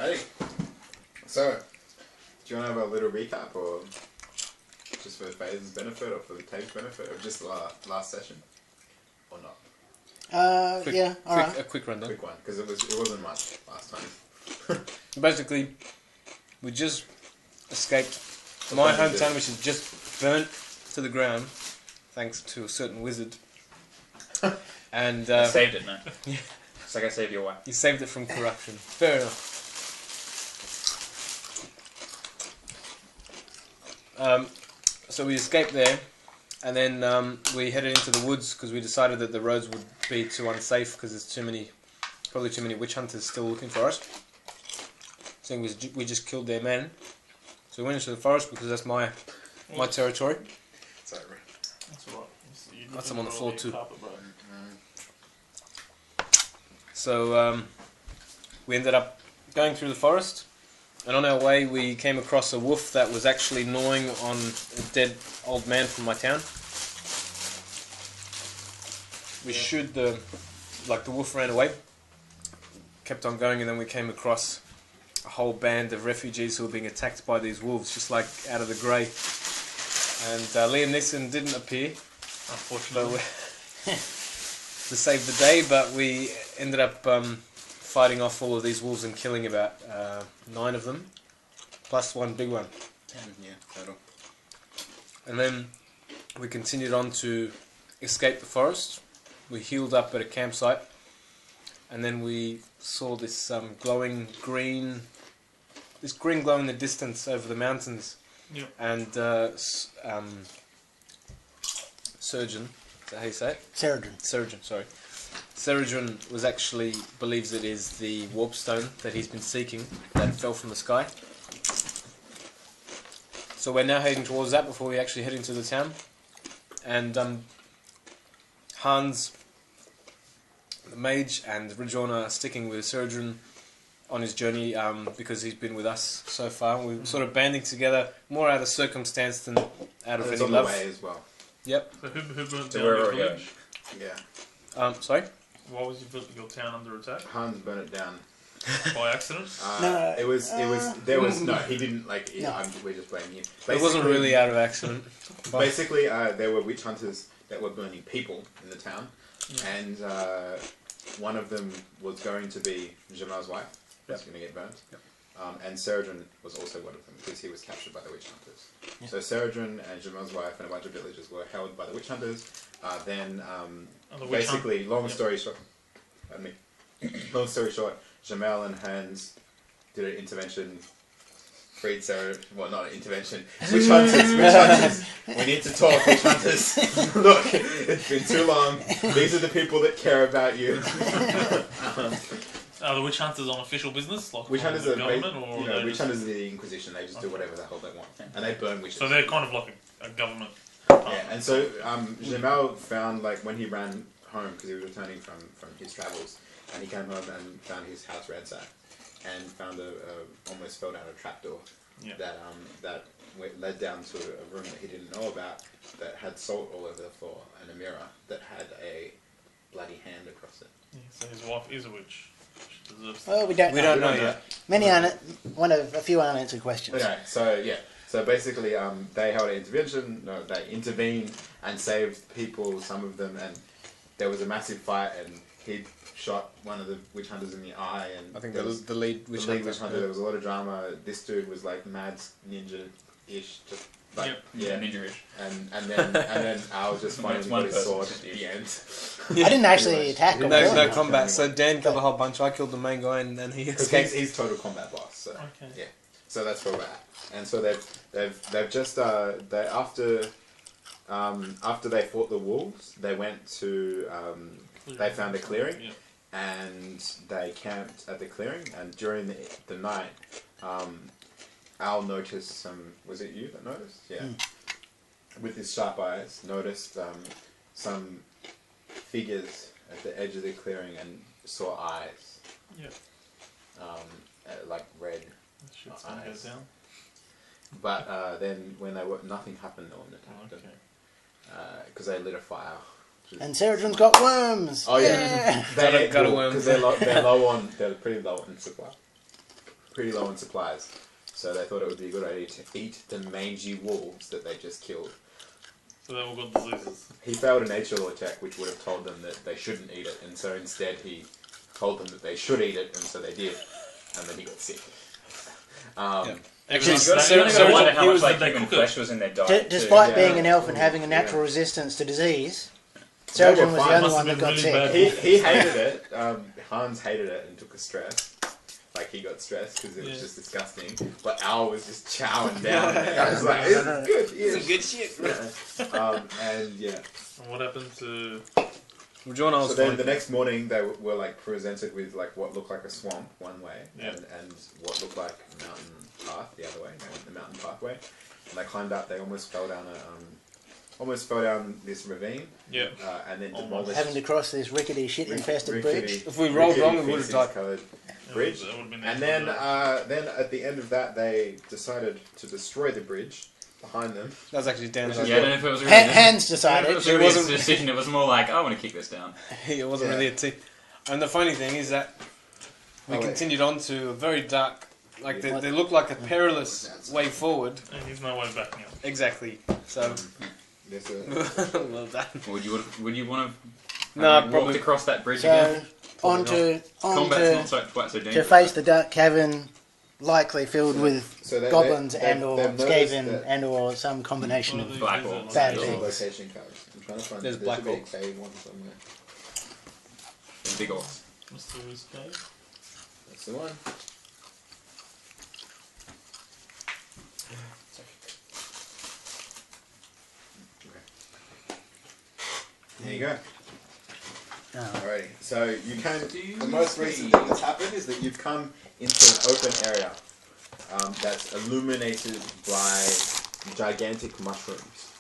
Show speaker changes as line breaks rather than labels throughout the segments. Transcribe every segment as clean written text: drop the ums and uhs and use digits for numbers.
Alrighty. So, do you want to have a little recap, or just for Faye's benefit, or for the tape's benefit, of just the last session, or not?
Yeah. All right.
A quick rundown.
Quick one, because it wasn't much last time.
Basically, we just escaped my hometown, which is just burnt to the ground, thanks to a certain wizard. And
I saved it, man.
Yeah.
It's like I saved your wife.
You saved it from corruption. Fair enough. So we escaped there, and then we headed into the woods because we decided that the roads would be too unsafe because there's probably too many witch hunters still looking for us. So we just killed their men. So we went into the forest because that's my territory.
Sorry.
That's alright.
That's some on the floor too.
Carpet, bro.
So we ended up going through the forest, and on our way we came across a wolf that was actually gnawing on a dead old man from my town. We shooed the wolf ran away, kept on going, and then we came across a whole band of refugees who were being attacked by these wolves, just like out of the grey. And Liam Neeson didn't appear, unfortunately, to save the day, but we ended up fighting off all of these wolves and killing about 9 of them, plus one big one.
10, yeah, total.
And then we continued on to escape the forest. We healed up at a campsite, and then we saw this glowing green, glow in the distance over the mountains.
Yep.
And Surgeon, is that how you say it? Surgeon, sorry. Surgeon believes it is the warp stone that he's been seeking that fell from the sky. So we're now heading towards that before we actually head into the town. And Hans, the mage, and Rajorne are sticking with Surgeon on his journey because he's been with us so far. We're sort of banding together more out of circumstance than out of any
on
love.
the way as well.
Yep.
So who burnt
To
down
where
your
we're going.
village?
Yeah.
Sorry?
Why was your town under attack?
Hans burnt it down.
By accident?
No, he didn't, we're just blaming you.
It wasn't really out of accident.
Basically, there were witch hunters that were burning people in the town, and one of them was going to be Jamal's wife, was going to get burnt, and Surgeon was also one of them, because he was captured by the witch hunters. Yeah. So Surgeon and Jamal's wife and a bunch of villagers were held by the witch hunters, long story short, Jamal and Hans did an intervention, freed Sarah. Well, not an intervention. Witch hunters. We need to talk, witch hunters. Look, it's been too long. These are the people that care about you.
Are the witch hunters on official business? Like
witch hunters are
government, or
witch hunters are the Inquisition. They just do whatever the hell they want, and they burn witches.
So they're kind of like a government.
Yeah, and so Jamal found, when he ran home, because he was returning from his travels, and he came home and found his house ransacked, and found almost fell down a trapdoor that led down to a room that he didn't know about, that had salt all over the floor, and a mirror that had a bloody hand across it.
Yeah, so his wife is a witch. She deserves
Well, we don't know
yet.
A few unanswered questions.
Okay, so basically, they held an intervention. No, they intervened and saved people, some of them, and there was a massive fight, and he shot one of the witch hunters in the eye, and
I think the lead witch hunter.
There was a lot of drama. This dude was like mad ninja-ish, just
ninja-ish.
And then Al just finally got his sword at the end.
I didn't actually attack him.
No combat. So Dan killed a whole bunch. I killed the main guy, and then he escaped.
He's total combat boss. So
okay.
So that's where we're at. And so they've just after they fought the wolves, they went to they found a clearing, and they camped at the clearing. And during the night, Al noticed some. Was it you that noticed? Yeah. With his sharp eyes, noticed some figures at the edge of the clearing and saw eyes.
Yeah.
Like red
Shit's gonna
eyes.
go down.
But then when nothing happened, no one attacked them. Because they lit a fire.
And Surgeon's got worms!
Oh yeah,
Got a worm.
Because they're pretty low on supply. pretty low on supplies. So they thought it would be a good idea to eat the mangy wolves that they just killed.
So they all got diseases.
He failed a nature law check, which would have told them that they shouldn't eat it, and so instead he told them that they should eat it, and so they did, and then he got sick.
Actually,
You only got to wonder how
he
much
was
like
the
human
cooker.
flesh was in their diet.
Despite
Yeah.
being an elf and having a natural resistance to disease, Sergeant was the
fine.
only
Must
one
have
that
been
got
really
sick.
bad.
He hated it. Hans hated it and took a stress. Like he got stressed because it was just disgusting. But Al was just chowing down. I was like, "This is good.
Some good shit.
And yeah.
And what happened to...
Well, John, I was
So then
fine.
the next morning they were like presented with like what looked like a swamp one way,
Yeah.
and what looked like a mountain path the other way. They went the mountain pathway, and they climbed up. They almost fell down this ravine.
Yeah.
And then
Almost.
demolished.
Having to cross this rickety shit-infested bridge.
If we rolled wrong, we would have died.
Covered bridge.
That would've been
And then at the end of that, they decided to destroy the bridge behind them.
That was actually Dan.
Which
Yeah, I don't know if it was a
Hans
I don't know if it
decided.
was
It
really
wasn't-
a decision. It was more like, I want to kick this down.
It wasn't
Yeah.
really a T. And the funny thing is that we
Oh, wait.
continued on to a very dark, like they look like a perilous way forward.
And there's no way back now.
Exactly. So,
There's a,
well done.
Would you want to
No,
walked
probably.
across that bridge
So
again?
on to
Combat's not quite so
to
dangerous.
face the dark cavern, likely filled with
so
goblins
they've
and or
noticed
Skaven
that-
and or some combination
What are
of
these?
Black
These are
Hawks.
like-
Bad
There's
things.
location cards. I'm trying to find.
There's
there
Black
should be a
Hawks.
K1 somewhere.
Big orcs.
Mysterious cave.
That's the one. There you go.
Oh.
Alrighty. So you can. The most recent thing that's happened is that you've come into an open area that's illuminated by gigantic mushrooms.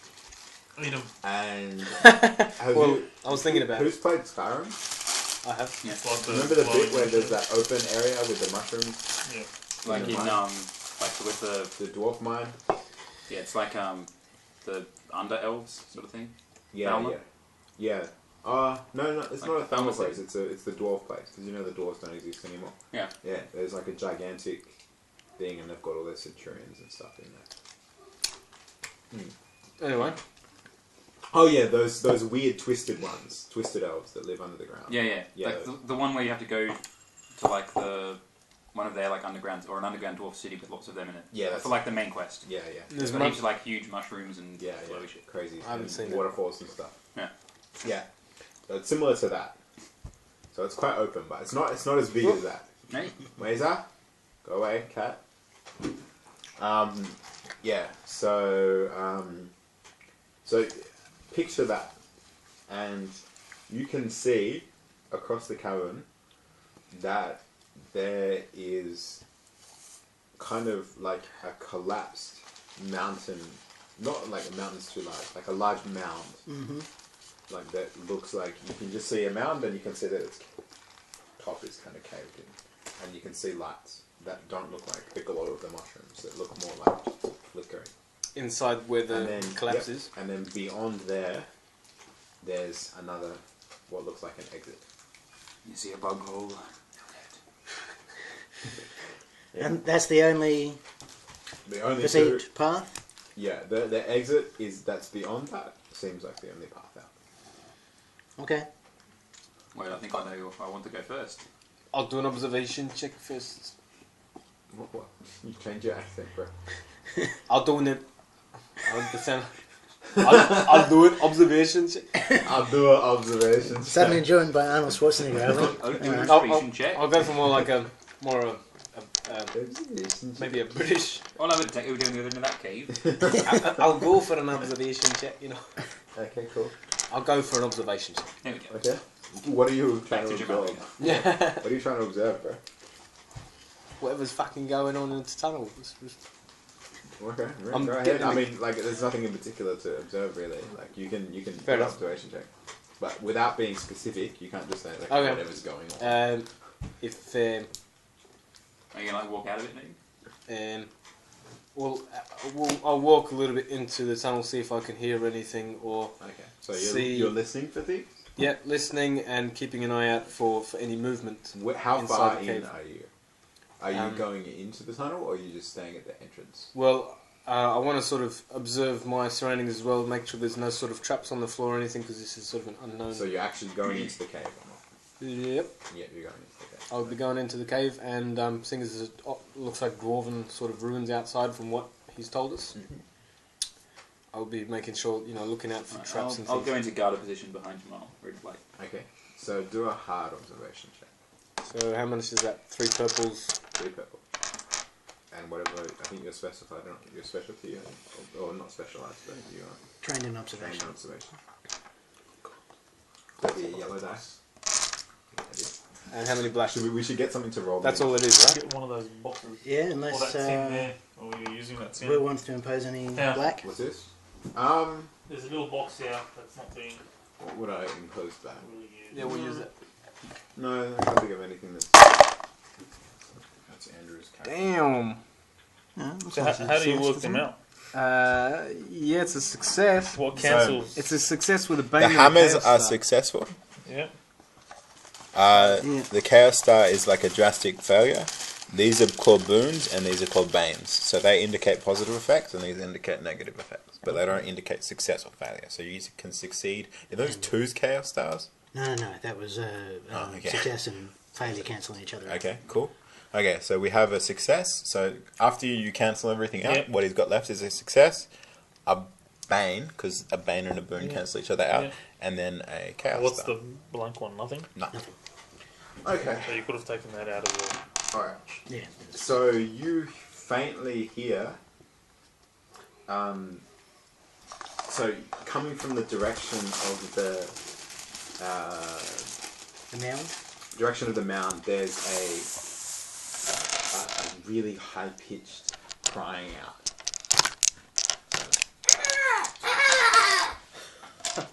Eat them.
And have
Well,
you,
I was thinking about it.
who's played Skyrim?
I have.
Yeah.
It's like
Remember the
glowing
bit where there's
mushrooms.
that open area with the mushrooms,
Yeah.
Like in
mine?
like with the
the dwarf mine?
yeah, it's like the under elves sort of thing.
Yeah,
Thalma?
yeah. No, it's
Like
not a
the
Thalma
Thalma
place. It's the dwarf place because you know the dwarves don't exist anymore.
Yeah.
Yeah, there's like a gigantic thing, and they've got all their centurions and stuff in there.
Anyway,
Oh yeah, those weird twisted ones, twisted elves that live under the ground.
Yeah.
Yeah.
Like the one where you have to go to like one of their like underground or an underground dwarf city with lots of them in it.
Yeah, that's
For like the main quest.
yeah.
It's
there's
got
much.
heaps of like huge mushrooms and
Yeah,
flowy shit.
crazy.
I haven't
and
seen it.
waterfalls and stuff.
Yeah.
Yeah, so it's similar to that. So it's quite open, but it's not as big as that.
Hey,
Mesa, go away, cat. Yeah. So picture that, and you can see across the cavern that there is kind of like a collapsed mountain. Not like a mountain's too large, like a large mound.
Mm-hmm.
Like that looks like you can just see a mound, and you can see that its top is kind of caved in, and you can see lights that don't look like the glow of the mushrooms. That look more like flickering.
Inside where the
And then
collapse
yep,
is.
and then beyond there, there's another what looks like an exit.
you see a bug hole.
And that's the only
The only two,
perceived path.
yeah, the exit that's beyond that seems like the only path out.
Okay.
Wait, I think I know if I want to go first.
I'll do an observation check first.
What? You change your accent, bro.
I'll do an. I'll do an observation check.
I'll do an observation.
Suddenly joined by Arnold Schwarzenegger. I think.
I'll do an
I'll-
observation check.
I'll go for more like a maybe a British.
I'll have a detective down the other end of that cave.
I'll go for an observation check. You know.
Okay, cool.
I'll go for an observation check.
There we go.
Okay. What are you trying
Back
to
to
observe?
Yeah.
What are you trying to observe, bro?
Whatever's fucking going on in the tunnel.
Okay,
I'm
go ahead.
getting
I
the-
mean, like, there's nothing in particular to observe, really. Like, you can do
Fair
an
enough.
observation check, but without being specific, you can't just say like
Okay.
whatever's going on.
If
Are you gonna like walk out of it, maybe?
I'll walk a little bit into the tunnel, see if I can hear anything, or
Okay, so
see-
you're listening for things.
listening and keeping an eye out for any movement.
How
Inside
far
the
in
cave.
are you? Are you going into the tunnel, or are you just staying at the entrance?
Well, I want to sort of observe my surroundings as well, make sure there's no sort of traps on the floor or anything, because this is sort of an unknown.
So you're actually going into the cave, or not?
Yep.
Yeah, you're going into the cave.
I'll be going into the cave, and seeing as it looks like dwarven sort of ruins outside from what he's told us, I'll be making sure, looking out for traps and things.
I'll go into guard position behind you, I'll read like.
Okay, so do a hard observation check.
So how much is that? 3 purples.
3 purple. And whatever, I think you're specified, your specialty, or not specialised, but you are
Trained in
trained
observation.
in observation. That'd be a yellow dice.
And how many black?
We should get something to roll.
That's all it is, right?
Get one of those boxes.
Yeah,
Or
unless
that tin there. Or you're using that tin.
Will wants to impose any black.
What's this?
There's a little box here that's not being
What would I impose that?
really used.
Yeah, we'll use it.
No, I can't think of anything that's Andrew's character.
Damn.
No,
So how do you work them out?
Yeah, it's a success.
What cancels?
It's a success with a bang.
The
and a
hammers
chaos
are
star.
successful.
Yeah.
The Chaos Star is like a drastic failure. These are called boons and these are called banes. So they indicate positive effects and these indicate negative effects. But they don't indicate success or failure. So you can succeed. Are those 2's Chaos Stars?
No, that was
okay.
success and failure cancelling each other out.
Okay, cool. Okay, so we have a success. So after you cancel everything out,
Yep.
what he's got left is a success, a bane, because a bane and a boon cancel each other out,
Yeah.
and then a Chaos
What's
Star.
the blank one? Nothing.
Nothing.
Okay,
So you could have taken that out as well.
alright.
Yeah.
So you faintly hear, so coming from the direction of the
mound?
mound, there's a really high-pitched crying out.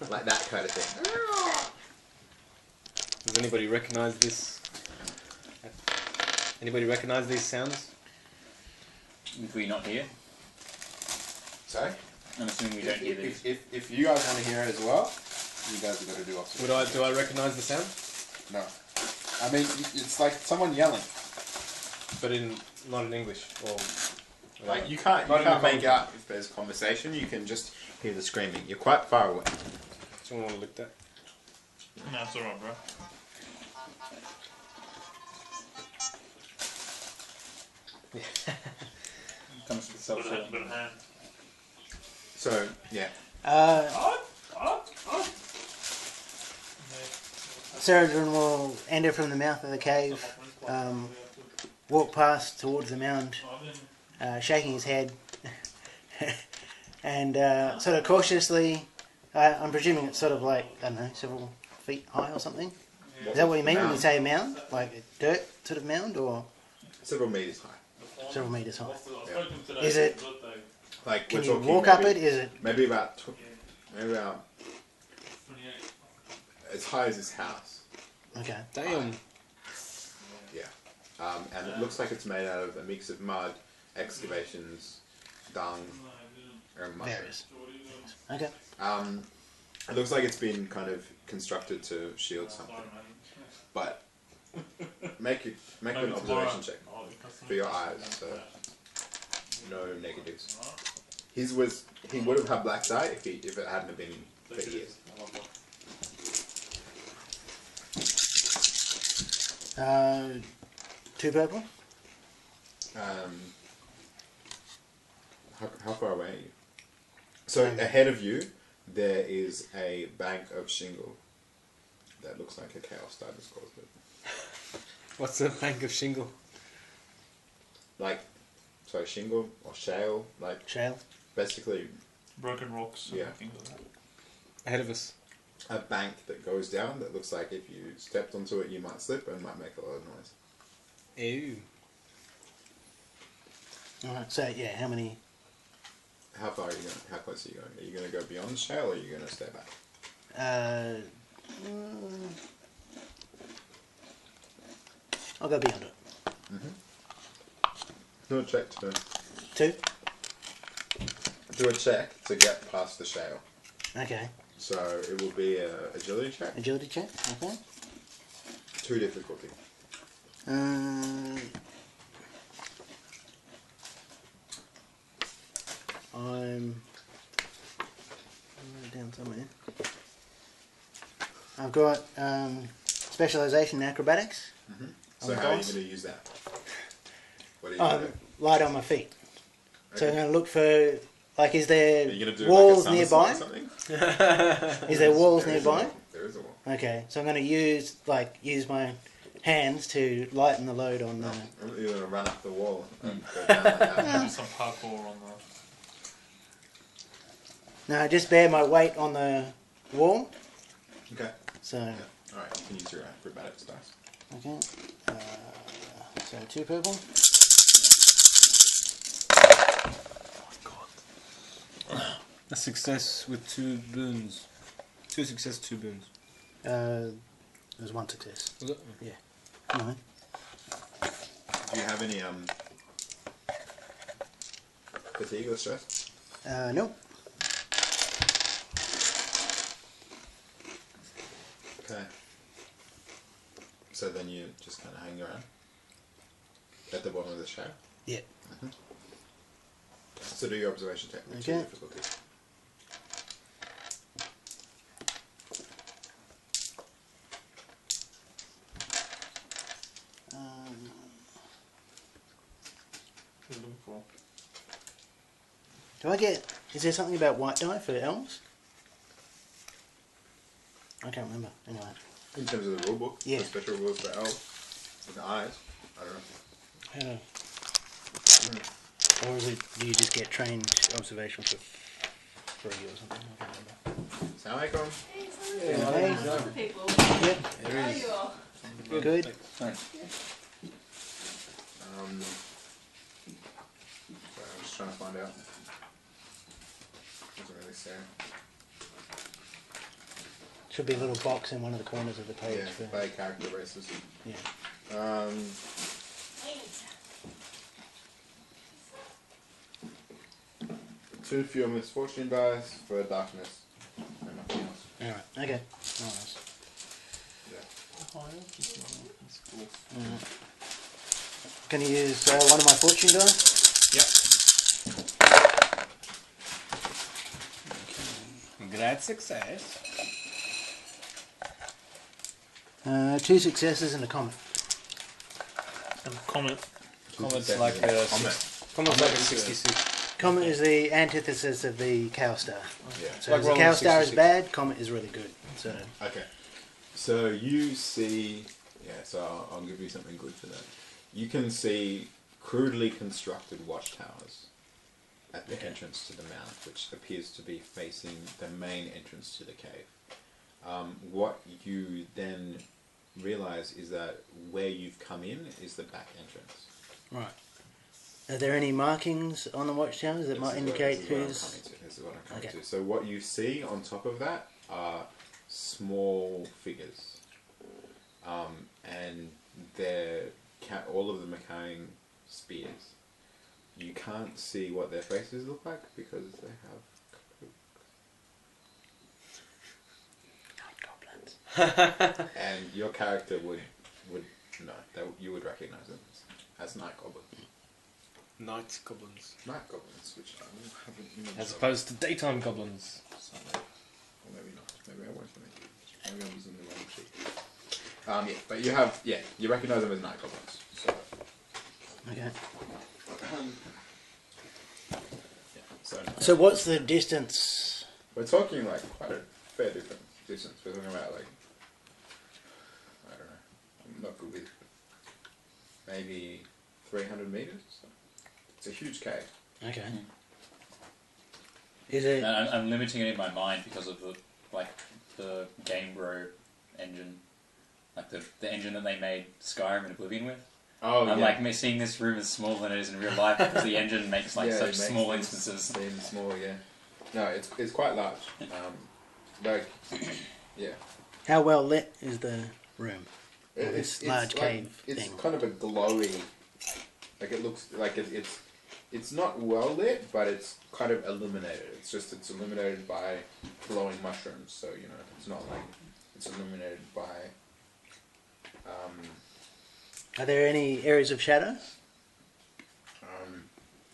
Like that kind of thing.
Does anybody recognise this? Anybody recognise these sounds?
If we not here,
Sorry?
I'm assuming we don't hear these.
If you guys want to hear it as well, you guys have got to do observation.
Do I recognise the sound?
No. I mean, it's like someone yelling.
But not in English or.
Like you can't make out if there's conversation. You can just hear the screaming. You're quite far away.
Someone want to look that?
No, it's alright, bro.
Comes to the self
Good hand.
So yeah.
Rajorne will enter from the mouth of the cave, walk past towards the mound, shaking his head, and sort of cautiously, I'm presuming it's sort of like, I don't know, several feet high or something? Is that what you mean when you say a mound? Like a dirt sort of mound, or
Several meters high.
several metres high?
Yeah.
Is it,
Like
can
we're
you
talking
walk up
maybe-
it? Is it,
Maybe about as high as his house.
okay.
Damn.
Yeah. And it looks like it's made out of a mix of mud, excavations, dung, and mushrooms.
Various. Okay.
It looks like it's been kind of constructed to shield something. But make an observation check for your eyes, so no negatives. He would have had black eye if it hadn't have been for ears.
Two purple?
How far away are you? So ahead of you, there is a bank of shingle that looks like a chaos star has caused it.
What's a bank of shingle?
Shingle or shale,
Shale?
basically
Broken rocks.
Yeah.
And things like that.
Ahead of us.
a bank that goes down that looks like if you stepped onto it you might slip and might make a lot of noise.
Ew.
Alright, so yeah, how many?
How far are you going? How close are you going? Are you going to go beyond the shale or are you going to stay back?
I'll go beyond it.
Do a check to
Two?
check to get past the shale.
Okay.
So it will be a agility check.
Agility check, okay.
2 difficulty.
write it down somewhere. I've got specialisation in acrobatics.
So how are you going to use that? What are you
Oh,
going to do?
light on my feet. So I'm
Okay.
going to look for, like, is there
Are you going to do
walls
like a somersault
nearby?
or something?
Is there walls
There is a
nearby?
wall. There is a wall.
Okay, so I'm going to use my hands to lighten the load on the...
You're going to run up the wall and go down like that.
Do some parkour on the.
No, just bear my weight on the wall.
Okay.
So,
Alright, you can use your acrobatics dice.
okay. So 2 purple.
A success with 2 boons. 2 success, 2 boons.
There's 1 success.
Was it?
No.
Do you have any fatigue or stress?
Nope.
Okay. So then you just kind of hang around at the bottom of the shaft.
Yeah.
So do your observation check. With
Okay.
2 difficulty.
What are you looking for?
Do I get... Is there something about white die for elves? I can't remember. Anyway.
In terms of the rule book,
Yeah.
the special rules for elves with the eyes. I don't know.
I don't know. Or is it... Do you just get trained observation for free or something? I can't remember.
Sound like them?
Hey.
People.
Yep.
How are you all?
Good.
Thanks.
Sorry, I'm just trying to find out. Doesn't really say.
Should be a little box in one of the corners of the page.
Yeah,
For,
play character races.
yeah.
Two fewer misfortune dice for darkness. And nothing else.
Alright. Okay. Nice. Alright. Can you use one of my fortune dice?
Yep.
Great success.
2 successes and a comet.
And comment.
Comet's like a
Comet.
66.
Comet is the antithesis of the cow star.
Yeah.
So
Like
if the
rolling
cow star is
66.
bad, comet is really good. So
Okay. So you see, so I'll give you something good for that. You can see crudely constructed watchtowers at the entrance to the mount, which appears to be facing the main entrance to the cave. What you then realize is that where you've come in is the back entrance.
right. Are there any markings on the watchtowers that might indicate who's?
This is what I'm coming
Okay.
to. So what you see on top of that are small figures, and they're all of them are carrying spears. You can't see what their faces look like because they have
Goblins.
and your character would no, you would recognize them as night goblins.
Night goblins.
Night goblins, which I will have an image
As
of.
opposed to daytime goblins.
Or maybe not. Maybe I won't. Maybe I'm using the wrong sheet. But you recognise them as night goblins. So,
Okay.
so
So what's the distance?
we're talking like quite a fair different distance. We're talking about like, I don't know, I'm not good with maybe 300 meters. So it's a huge cave.
Okay. Is it?
And I'm limiting it in my mind because of the Game Bro engine, like the engine that they made Skyrim and Oblivion with.
Oh,
I'm like seeing this room as small than it is in real life because the engine makes
Yeah,
such
it makes
small
things
instances.
seem small, yeah. No, it's quite large. Like, yeah.
How well lit is the room?
It's
This large cave
It's
thing.
kind of a glowy. Like it looks like it's not well lit, but it's kind of illuminated. It's illuminated by glowing mushrooms. So it's not like it's illuminated by.
Are there any areas of shadow,
Um,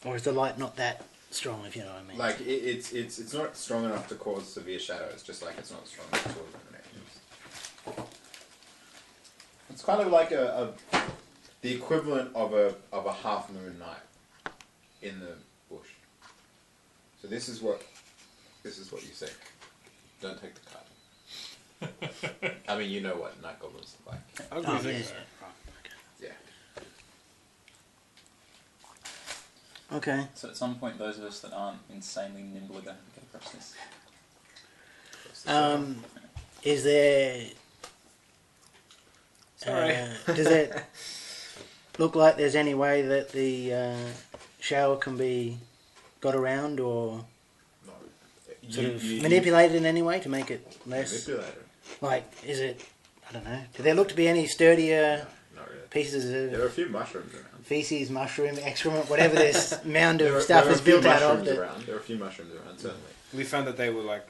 or is the light not that strong, if you know what I mean.
Like it's not strong enough to cause severe shadow. It's just like it's not strong enough to cause eliminations. It's kind of like the equivalent of a half moon night in the bush. So this is what you see. Don't take the cut. I mean, you know what night goblins look like.
Ugly
Oh,
things.
yeah.
Yeah.
Okay.
So at some point, those of us that aren't insanely nimble are going to have to get across this.
Is there?
Sorry.
Does it look like there's any way that the shower can be got around or
No.
sort of manipulated in any way to make it less?
Manipulated.
Like, is it? I don't know. Do there look to be any sturdier
Not really.
pieces
There are
of
a few mushrooms around.
feces, mushroom, excrement, whatever this mound of
There
stuff
are
is
a few
built out of?
mushrooms around. There are a few mushrooms around, certainly.
We found that they were like,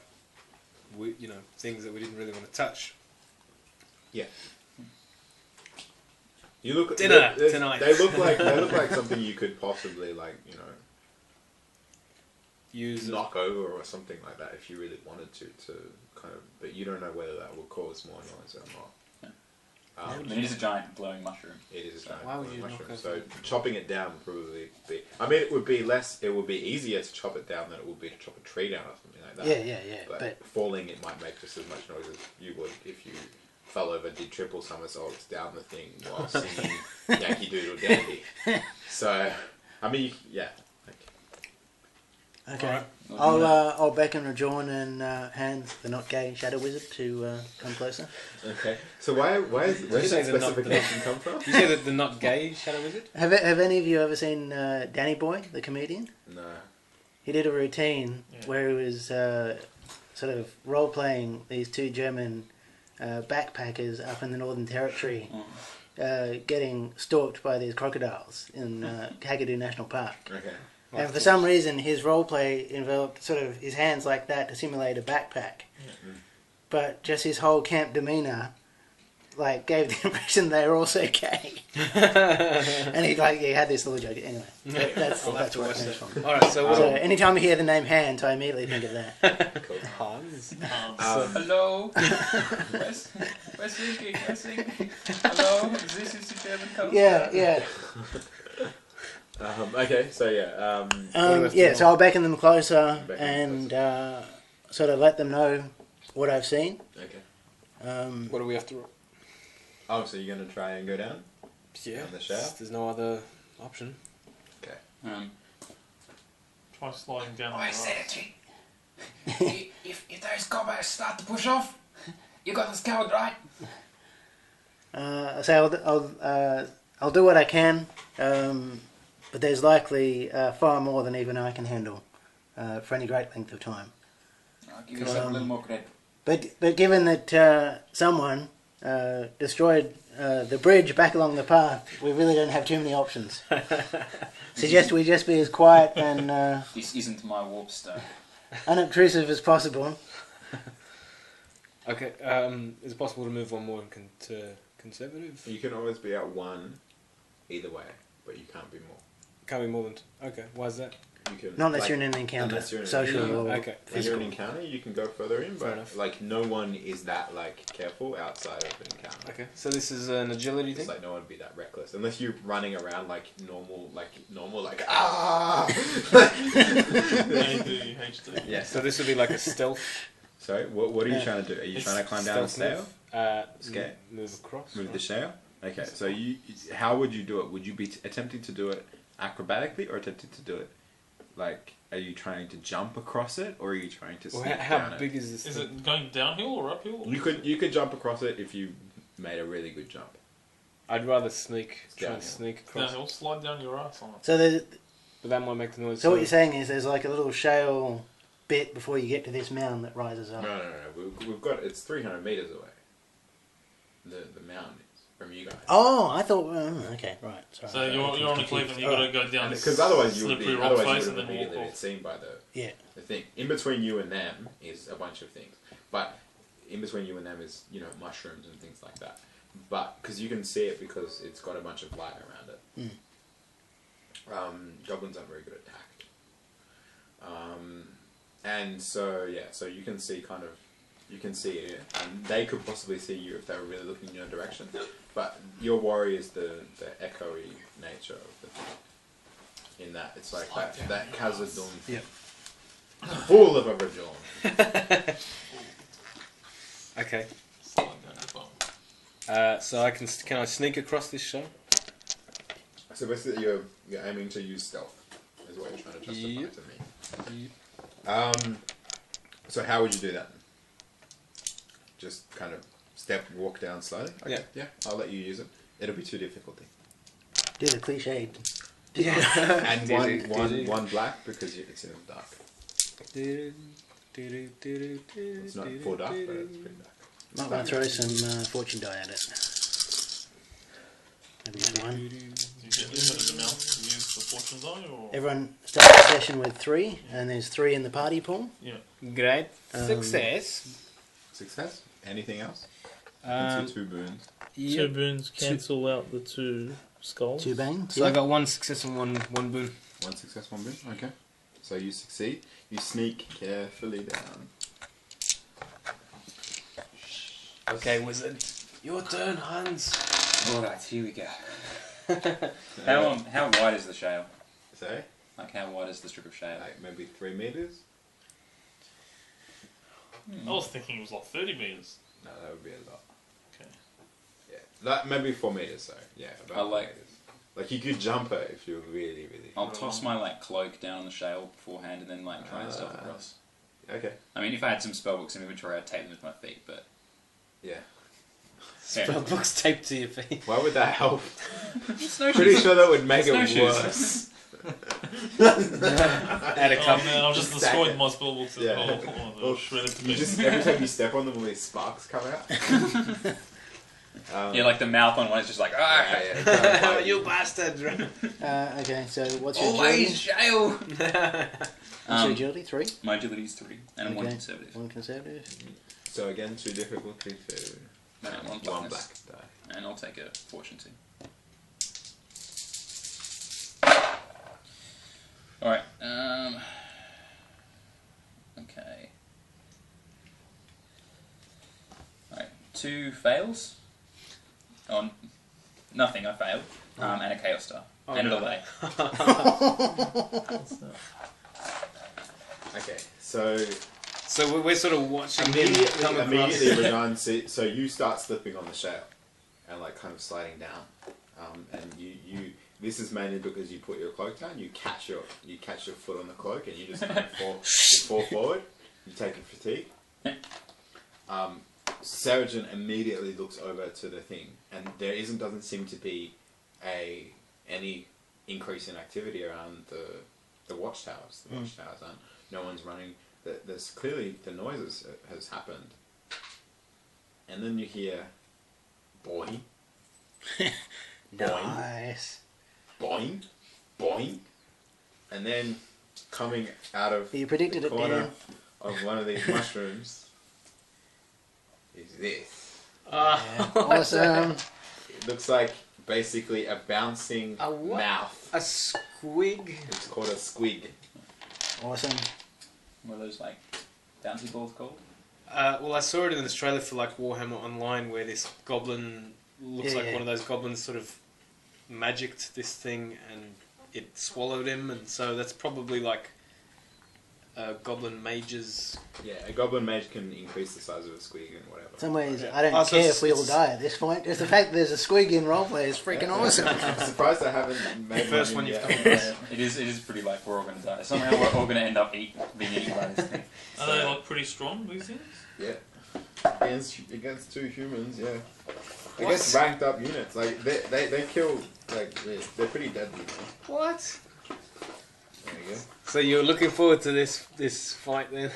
things that we didn't really want to touch.
Yeah. You look
Dinner
they-
tonight.
They look like something you could possibly
Use
knock over or something like that if you really wanted to kind of. But you don't know whether that will cause more noise or not.
I mean, it is a giant glowing mushroom.
It is a giant
Why would you knock
mushroom.
over
So
it?
chopping it down would probably be. I mean, it would be less. It would be easier to chop it down than it would be to chop a tree down or something like that.
Yeah.
But falling, it might make just as much noise as you would if you fell over, did triple somersaults down the thing while singing Yankee Doodle Dandy. So, I mean, yeah.
Okay.
Alright.
I'll beckon Rajorne and Hans, the not gay shadow wizard, to come closer.
Okay. So where does
you
that
say the not-
specification come from?
You say that the not gay shadow wizard?
Have any of you ever seen Danny Boy, the comedian?
No.
He did a routine where he was sort of role playing these two German backpackers up in the Northern Territory, getting stalked by these crocodiles in Kakadu National Park.
Okay.
And for some reason, his role play involved sort of his hands like that to simulate a backpack. But just his whole camp demeanour, like, gave the impression they were also gay. And he had this little joke. Anyway, that's where it comes from.
Alright, so
So anytime you hear the name Hans, I immediately think of that.
Cool.
Hans.
Hello? We're singing. Hello? This is the German culture.
Yeah.
Okay, so yeah.
So I'll beckon them closer
Beckon them
and sort of let them know what I've seen.
Okay.
What do we have to...
Oh, so you're going to try and go down?
Yeah,
On the shower?
there's no other option.
Okay.
Try sliding down on the
I
right.
said it. If those cobbers start to push off, you got this covered, right?
So I'll do what I can, but there's likely far more than even I can handle for any great length of time.
I'll give yourself a little more credit.
But given that someone destroyed the bridge back along the path, we really don't have too many options. Suggest we just be as quiet and
This isn't my warp stone.
unobtrusive as possible.
Okay, is it possible to move one more to conservative?
You can always be at one either way, but you can't be more.
Can't be more than... Okay, why is that?
You can,
Not unless you're in an encounter,
unless you're in an
social
encounter.
or
Okay.
When you're in
physical.
an encounter, you can go further in,
Fair
but
enough.
like no one is that like careful outside of an encounter.
Okay, so this is an agility
It's
thing?
like no one would be that reckless unless you're running around like normal, ah.
ADHD.
Yeah.
So this would be like a stealth...
Sorry, what are you trying to do? Are you
It's
trying to climb down the
stealth
stairs?
move? Move across.
Move
right?
the shale? Okay, so how would you do it? Would you be attempting to do it acrobatically or attempting to do it like, are you trying to jump across it or are you trying to
Well,
sneak
how
down
big is this
Is
thing?
it going downhill or uphill?
it? You could jump across it if you made a really good jump.
I'd rather sneak, try and
downhill.
sneak across.
Downhill, slide down your ass on it.
So there's,
But that might make the noise.
so what you're saying is there's like a little shale bit before you get to this mound that rises up.
No. We've got it's 300 meters away. The mound is from you guys.
Oh, I thought. Okay, right. Sorry.
So you're on a cliff and you've got to go down this
Because otherwise you would
slippery
be,
rock
otherwise
face
you
and
would
then
immediately
walk
been
off.
seen by
Yeah.
the thing. In between you and them is a bunch of things, but in between you and them is mushrooms and things like that. But because you can see it because it's got a bunch of light around it. Goblins aren't very good at tact. And so you can see it, and they could possibly see you if they were really looking in your direction. But your worry is the echoey nature of the thing. In that it's like that Khazad-dûm
Yep.
full of a Rajorne.
Okay.
Slide down the bottom.
So can I sneak across this show?
So basically, you're aiming to use stealth, is what you're trying to justify to me. So how would you do that? Just kind of walk down slowly? Okay. Yeah, I'll let you use it. It'll be too difficult.
Do the cliched.
Yeah.
And one black because it's in the dark. It's not full dark, but it's pretty dark.
Might want to throw some fortune die at it. Maybe just one.
You get limited amount to use the fortune die, or
Everyone starts the session with 3, and there's 3 in the party pool.
yeah.
Great. Success.
Success? Anything else?
Um,
Two boons.
Two boons cancel out the 2 skulls.
2 bangs.
So I got 1 success and one boon.
One success, one boon. Okay. So you succeed. You sneak carefully down.
Okay, wizard. Your turn, Hans.
Alright, here we go. How wide is the shale?
Sorry?
Like, how wide is the strip of shale?
Like maybe 3 meters?
I was thinking it was like 30 meters.
No, that would be a lot.
Okay.
Yeah. Like maybe 4 meters, so yeah, about
I
4
like-
meters. Like you could jump it if you were really, really.
I'll toss my cloak down on the shale beforehand and then try and stealth across.
Okay.
I mean, if I had some spellbooks in inventory, I'd tape them with my feet, but
Yeah.
Spellbooks taped to your feet.
Why would that help?
snowshoes.
Pretty sure that would make it
Snowshoes.
worse.
Add a
Oh
couple.
man, I've just
Stack
destroyed
it.
my spellbooks as
Yeah.
well. Oh, they're
Well,
shredded to
You
pieces.
just every time you step on them, all these sparks come out.
Yeah, like the mouth on one is just like, ah,
yeah,
You bastard!
Okay, so what's your
always
agility?
shale.
What's your agility? 3?
My agility is 3, and I'm 1
Okay.
conservative.
1 conservative.
So again, 2 difficulty, 2.
And
And
1
1
blackness.
black die.
And I'll take a fortune 2. Alright, okay. Alright, 2 fails. Oh, nothing, I failed. And a chaos star. And a delay.
Okay, so
So we're sort of watching him come across.
immediately Rajorne so you start slipping on the shale and like kind of sliding down. And you this is mainly because you put your cloak down, you catch your foot on the cloak and you just kind of fall forward, you take a fatigue. Saracen immediately looks over to the thing and there doesn't seem to be any increase in activity around the watchtowers. The watchtowers aren't. No one's running. There's clearly the noises has happened, and then you hear, boing,
Nice.
boing, boing, and then coming out of
You predicted
the
it,
corner
Dan.
of one of these mushrooms is this.
Yeah. Awesome.
It looks like basically a bouncing
A what?
mouth.
A squig.
It's called a squig.
Awesome.
What are those, like, bouncy balls called?
Well, I saw it in the trailer for like Warhammer Online, where this goblin looks
Yeah,
like
yeah.
one of those goblins sort of magicked this thing, and it swallowed him, and so that's probably like a goblin mage's.
Yeah, a goblin mage can increase the size of a squig and whatever.
In some ways,
Yeah.
I don't
Oh, so
care
it's-
if we all
it's-
die at this point. Just the fact that there's a squig in roleplay is freaking awesome.
I'm surprised I haven't made
First
one
one you've
yet.
come across.
It is pretty like we're all going to die. Somehow we're all going to end up being eaten by this thing.
Are they like pretty strong, these things?
Yeah. Against 2 humans, yeah. Against ranked up units, like they kill, like they're pretty deadly.
What?
There you go.
So you're looking forward to this fight then?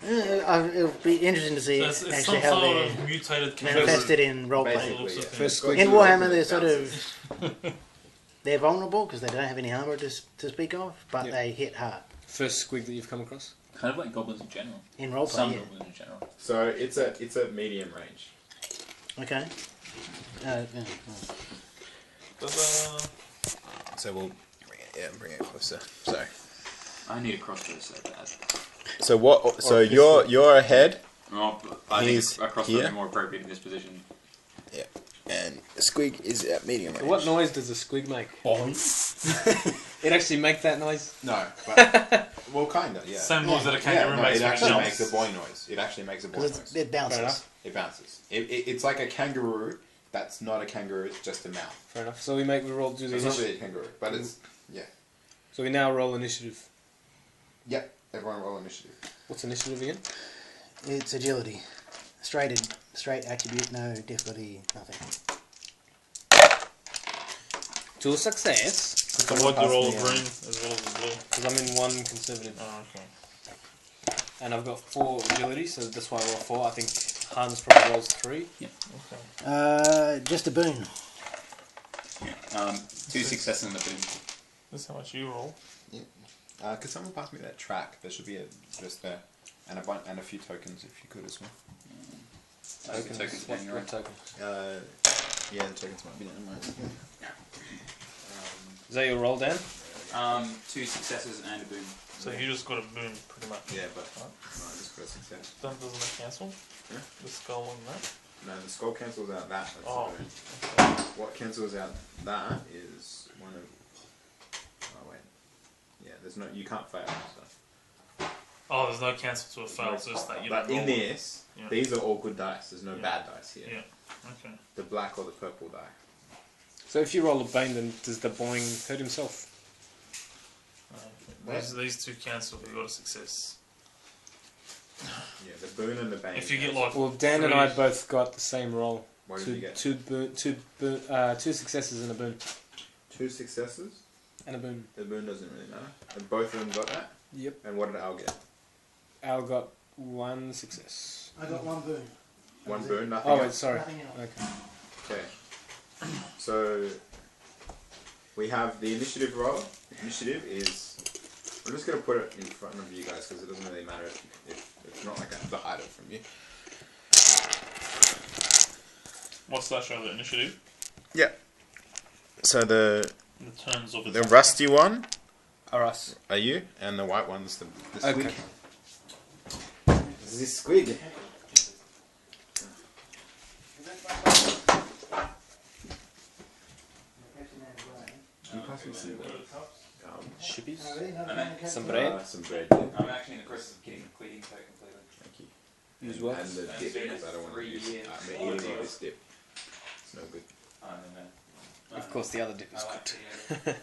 Yeah.
It'll be interesting to see
So it's
actually
some
how
sort
they're
of mutated
manifested in roleplay.
Basically, yeah.
First
Got
squig.
In
two
Warhammer,
weapons
they're sort
bounces.
of they're vulnerable because they don't have any armor to speak of, but
Yep.
they hit hard
First squig that you've come across?
Kind of like goblins in general.
in roleplay.
Some
Yeah.
goblins in general.
So it's a medium range.
Okay. Yeah.
But,
So we'll bring it closer. So
I need a crossbow so bad.
So what? So you're ahead.
Oh, I
He's
think a crossbow
here.
would be more appropriate in this position.
Yeah. And Squig is at medium range.
What noise does a squig make? It actually make that noise?
No, but well, kind of, yeah.
Same noise that a kangaroo
no,
makes
it
when it
actually
jumps.
makes a boing noise. It actually makes a boing noise.
It bounces.
enough.
It bounces. It's like a kangaroo. That's not a kangaroo. It's just a mouth.
Fair enough. So we roll do
So
the
it's not
initiative.
really a kangaroo, but it's
So we now roll initiative.
Yep. Everyone roll initiative.
What's initiative again?
It's agility. Straight attribute, no difficulty, nothing.
To success.
So what you roll green as well as the blue?
Because I'm in 1 conservative.
Oh, okay.
And I've got 4 agility, so that's why I roll 4. I think Hans probably rolls 3.
Okay.
Just a boon.
2 successes and a boon.
That's how much you roll.
Could someone pass me that track? There should be just there, and a few tokens if you could as well.
Tokens
What
hanging around.
token?
Yeah, the tokens might be there.
Is that your roll, Dan?
2 successes and a boon.
So you just got a boon, pretty much.
Yeah, but
Right.
no, I just got a success.
Doesn't it cancel?
Yeah.
The skull and that?
No, the skull cancels out that. That's
Oh.
the boon.
Okay.
What cancels out that is one of. Oh wait. Yeah, there's no. You can't fail stuff.
Oh, there's no cancel to a fail, it's just that you
But
don't
in
roll.
this,
Yeah.
these are all good dice. There's no
Yeah.
bad dice here.
Yeah. Okay.
The black or the purple die.
So if you roll a bane, then does the boing hurt himself?
These two cancel, you got a success.
Yeah, the boon and the bane.
If you get like
Well, Dan and I both got the same roll.
What did you get?
Two successes and a boon.
2 successes.
And a boon.
The boon doesn't really matter. And both of them got that.
Yep.
And what did Al get?
Al got 1 success.
I got 1 boon.
One boon, nothing.
Oh wait,
else?
sorry.
Nothing else.
Okay.
Okay. So we have the initiative roll. Initiative is. I'm just going to put it in front of you guys because it doesn't really matter if it's not like I have to hide it from you.
what's that show? The initiative?
Yeah. So the
In terms of
the rusty one
Are us.
are you, and the white one's the
Okay.
squig.
This is squig. Can you pass me some
Shippies.
Some
Some bread.
some bread? Yeah.
I'm actually in the process of getting the cleaning coat completed.
Thank you.
Use what?
And the
It's
dip
been
because I don't want to
3
use.
years.
I'm eating all this dip. It's no good.
I don't know.
Of course, the other dip is
I like
good.
it,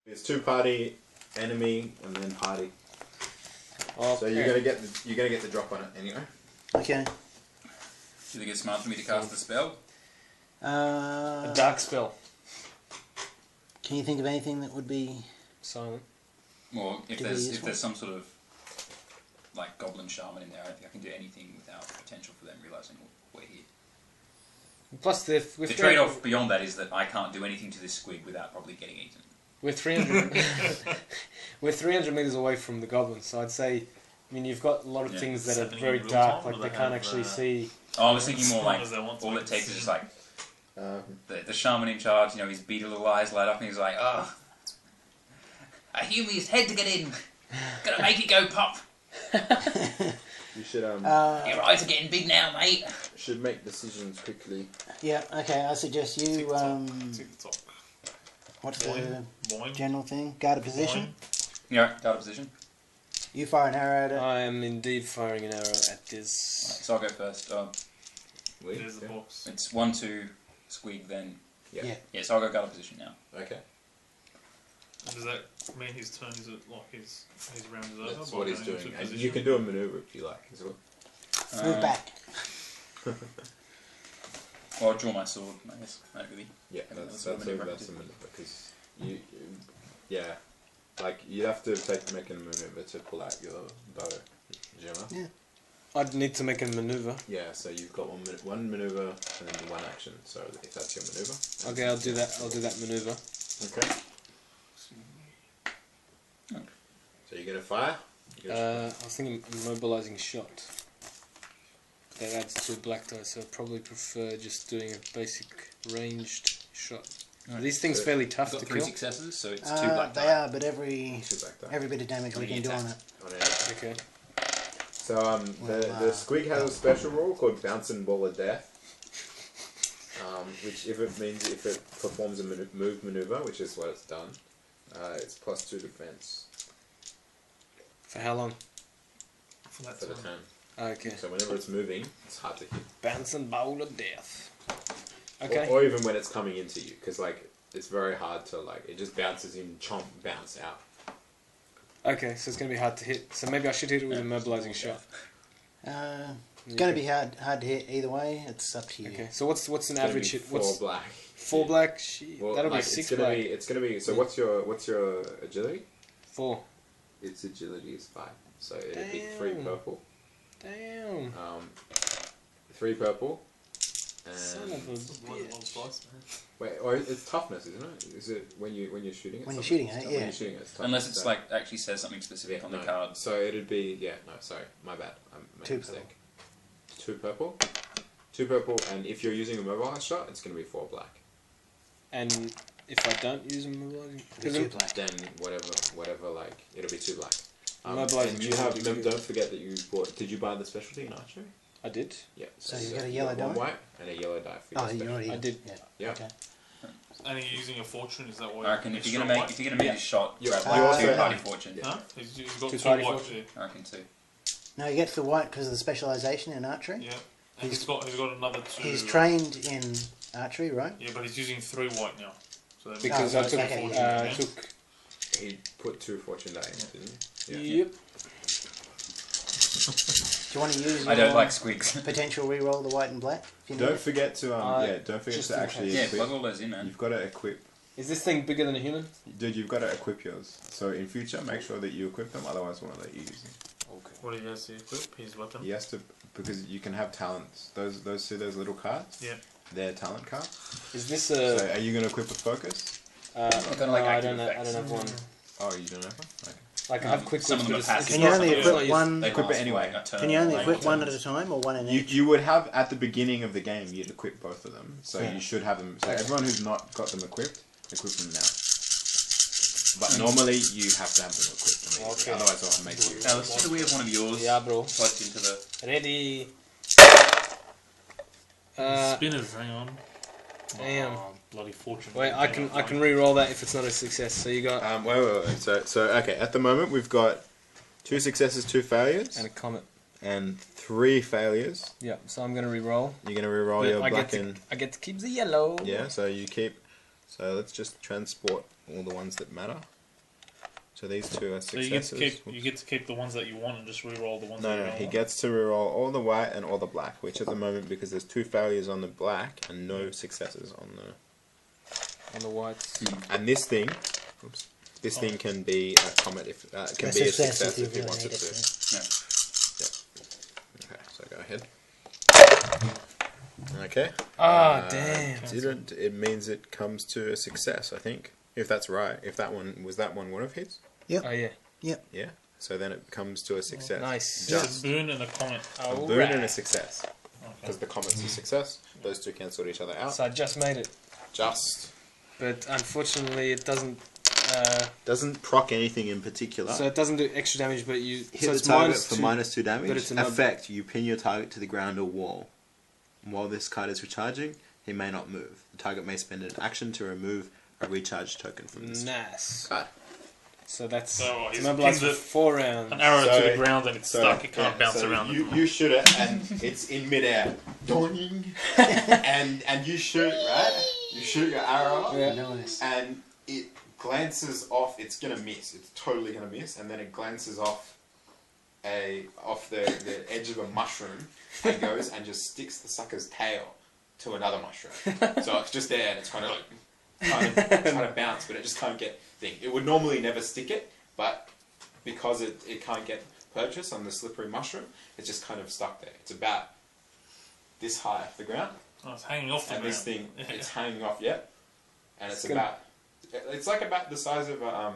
yeah.
It's 2 party, enemy, and then party.
Oh,
So you're gonna get the drop on it anyway.
Okay.
Do you think it's smart for me to cast the spell?
a dark spell.
Can you think of anything that would be...
Silent.
Or if
Do
there's
we use
if there's some sort of like goblin shaman in there, I don't think I can do anything without potential for them realizing we're here.
Plus, the
trade-off beyond that is that I can't do anything to this squig without probably getting eaten.
We're 300. We're 300 meters away from the goblins, so I'd say. I mean, you've got a lot of
Yeah.
things that
Is
are
that happening
very
in real
dark,
time,
like
or
they
they
can't
have,
actually see.
Oh, I was thinking more like
As they want to
all
make
it takes is
a
just
scene.
like the shaman in charge. You know, his beady little eyes light up, and he's like, "Oh, I hew his head to get in. Gotta make it go pop.
You should
Your eyes are getting big now, mate."
should make decisions quickly.
Yeah, okay, I suggest you,
Tick-tock.
what's
Boing.
the
Boing.
general thing? Guard a position.
Yeah, guard position.
You fire an arrow at it.
I am indeed firing an arrow at
Right,
this.
so I'll go first.
There's the box.
It's 1, 2, squig, then
Yeah.
yeah. So I'll go guard position now.
Okay.
Does that mean his turn is it like his round is over?
That's
by
what he's
going
doing.
into
And
position?
you can do a maneuver if you like as well.
Move back.
Well, I'll draw my sword, I guess. No, really.
Yeah,
Okay,
that's
a
a maneuver because yeah, like you have to make a maneuver to pull out your bow, Gemma.
Yeah.
I'd need to make a maneuver.
Yeah, so you've got one maneuver and then 1 action. So if that's your maneuver.
Okay, I'll do that. I'll do that maneuver.
Okay. So you're gonna fire.
I was thinking immobilizing shot. That adds 2 black dice, so I'd probably prefer just doing a basic ranged shot. Are these things fairly tough
Got
to
3
kill?
successes, so it's 2 black
They
die.
are, but every
2 black die.
bit of damage we
When
can
you
do on
attack.
it.
On it.
Okay.
So
Well,
the squig has a special rule called bouncing ball of death, which if it performs a move maneuver, which is what it's done, it's +2 defense
For how long?
For that
for the
time.
turn.
Okay.
So whenever it's moving, it's hard to hit.
Bouncing bowl of death. Okay.
Or even when it's coming into you, because like it's very hard to like it just bounces in, chomp, bounce out.
Okay, so it's going to be hard to hit. So maybe I should hit it with a mobilizing shot.
It's going to be hard to hit either way. It's up to you.
Okay, so what's an
It's gonna
average
be
hit?
4
What's
black.
4 black? Shit,
Well,
that'll
like,
be 6
it's gonna
black.
be. It's gonna be. So what's your agility?
4.
Its agility is 5. So it'd be 3
Damn.
purple.
Damn.
3 purple. And
Son of a
It's a
bitch.
long slice, man.
wait, or it's toughness, isn't it? Is it when you're shooting it?
When you're
something?
shooting it,
When
yeah.
you're shooting it, it's toughness.
Unless it's
So-
like actually says something specific on the card.
So it'd be sorry, my bad. I made
2
a mistake. 2 purple. 2 purple, and if you're using a mobilized shot, it's gonna be 4 black.
And if I don't use a mobilizing...
It'll be 2 black.
Then whatever, like it'll be 2 black.
Mobilizing
and you
shot
have.
would be good.
Don't forget that you bought. Did you buy the specialty in archery?
I did.
Yeah.
So you got a yellow
one
die?
white and a yellow die for
Oh,
your
you
specialty.
already.
I did.
Yeah.
Yeah.
Okay.
And you're using a fortune, is that why?
I reckon if you're
extra
gonna make
white?
a shot,
Yeah.
grab
You
like
also
2
have-
party fortune.
Huh? He's got
2
2
party
white.
fortune.
I reckon 2.
No, he gets the white because of the specialisation in archery.
Yeah. And he's got another 2.
He's trained in archery, right?
Yeah, but he's using 3 white now. So that
Because
Oh,
I took...
okay,
yeah.
took
He put 2 fortune die in, didn't he?
Yep.
Do you want to use
I don't
your
like squigs.
potential reroll the white and black? If you need
Don't
it?
forget to don't forget
just
to
in
actually
Yeah,
equip.
plug all those in, man.
You've got to equip.
Is this thing bigger than a human?
Dude, you've got to equip yours. So in future, make sure that you equip them. Otherwise, I won't let you use them.
Okay.
What do you have to equip? His weapon?
He has to because you can have talents. Those little cards.
Yeah.
They're talent cards.
Is this
So
a...
are you going to equip with focus?
Kinda
no,
like
I
active
don't
effects.
have one.
Oh, you don't have one. Okay.
Like I have quick
Some of them
wits,
are
but
passive.
Can you only
it's
equip
not used-
one?
They
Equip it
last
anyway.
like a turn,
Can you only
like
equip one at
turns.
a time or one in
You,
each?
you would have at the beginning of the game. You'd equip both of them. So
Yeah.
you should have them. So everyone who's not got them equip them now. But normally you have to have them equipped immediately.
Okay.
Otherwise, I'll make you.
Now, let's do we have one of yours
Yeah, bro.
plugged into the...
Ready.
Spinners, hang on.
Damn.
Oh, bloody fortune.
Wait, I can re-roll that if it's not a success. So you got
Wait. So okay. At the moment, we've got 2 successes, 2 failures,
and a comet.
and 3 failures.
Yeah. So I'm gonna re-roll.
You're gonna re-roll
But
your
I
black
get
and
to, I get to keep the yellow.
yeah. So you keep. So let's just transport all the ones that matter. So these 2 are
So you get
successes.
to keep the ones that you want and just re-roll the ones that you
No,
don't
he
want.
gets to reroll all the white and all the black, which at the moment, because there's 2 failures on the black and no successes on the...
On the whites.
And this thing, this thing can be a comet if can be a success if you
really
want it
need
to.
to.
Okay, so go ahead. Okay.
Ah, damn.
Didn't it means it comes to a success? I think if that's right. If that one was one of his.
Oh yeah.
Yeah. So then it comes to a success.
Nice.
It's a boon and a comment.
A boon and a success. Because the comet's a success. Those 2 cancel each other out.
So I just made it,
Just
but unfortunately it doesn't.
doesn't proc anything in particular.
So it doesn't do extra damage, but you
Hit
so
the
it's
target for
-2.
-2 damage.
but it's another-
Effect: you pin your target to the ground or wall. While this card is recharging, he may not move. The target may spend an action to remove a recharge token from this
Nice.
card.
So that's
So
it's
he's
immobilized
pinned
for
it-
4 rounds.
An arrow to
So-
the ground and it's stuck. It can't bounce around.
You shoot it and it's in midair, doing, and you shoot right. You shoot your arrow
Yeah.
Nice.
and it glances off. It's gonna miss. It's totally gonna miss, and then it glances off the edge of a mushroom and goes and just sticks the sucker's tail to another mushroom. So it's just there and it's kind of trying to bounce, but it just can't get thing. It would normally never stick it, but because it can't get purchase on the slippery mushroom, it's just kind of stuck there. It's about this high off the ground,
Oh, it's hanging off the
and
ground.
this thing
Yeah.
it's hanging off yet, and it's
It's gonna-
about it's like about the size of a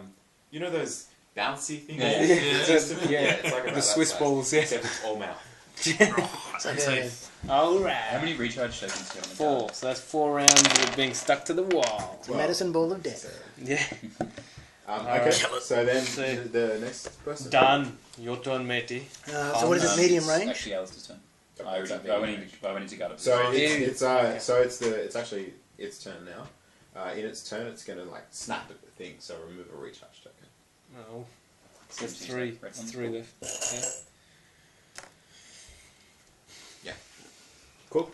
you know those bouncy things.
Yeah.
It's like about
The
that
Swiss
size,
balls, yeah.
except it's all mouth.
Alright.
How many recharge tokens do you have on the
4.
card?
So that's 4 rounds of being stuck to the wall.
It's a medicine ball of death.
Yeah.
Okay, so then
So-
the next person.
Done. Your turn, matey.
So what is it, medium
It's
range?
Actually, Alistair's turn. I went into guard up.
So it's
Okay.
it's actually its turn now. In its turn, it's gonna like snap at the thing. So remove a recharge token.
Oh. So that's 3.
Red
That's
one's
3
cool.
left. Okay.
Cool.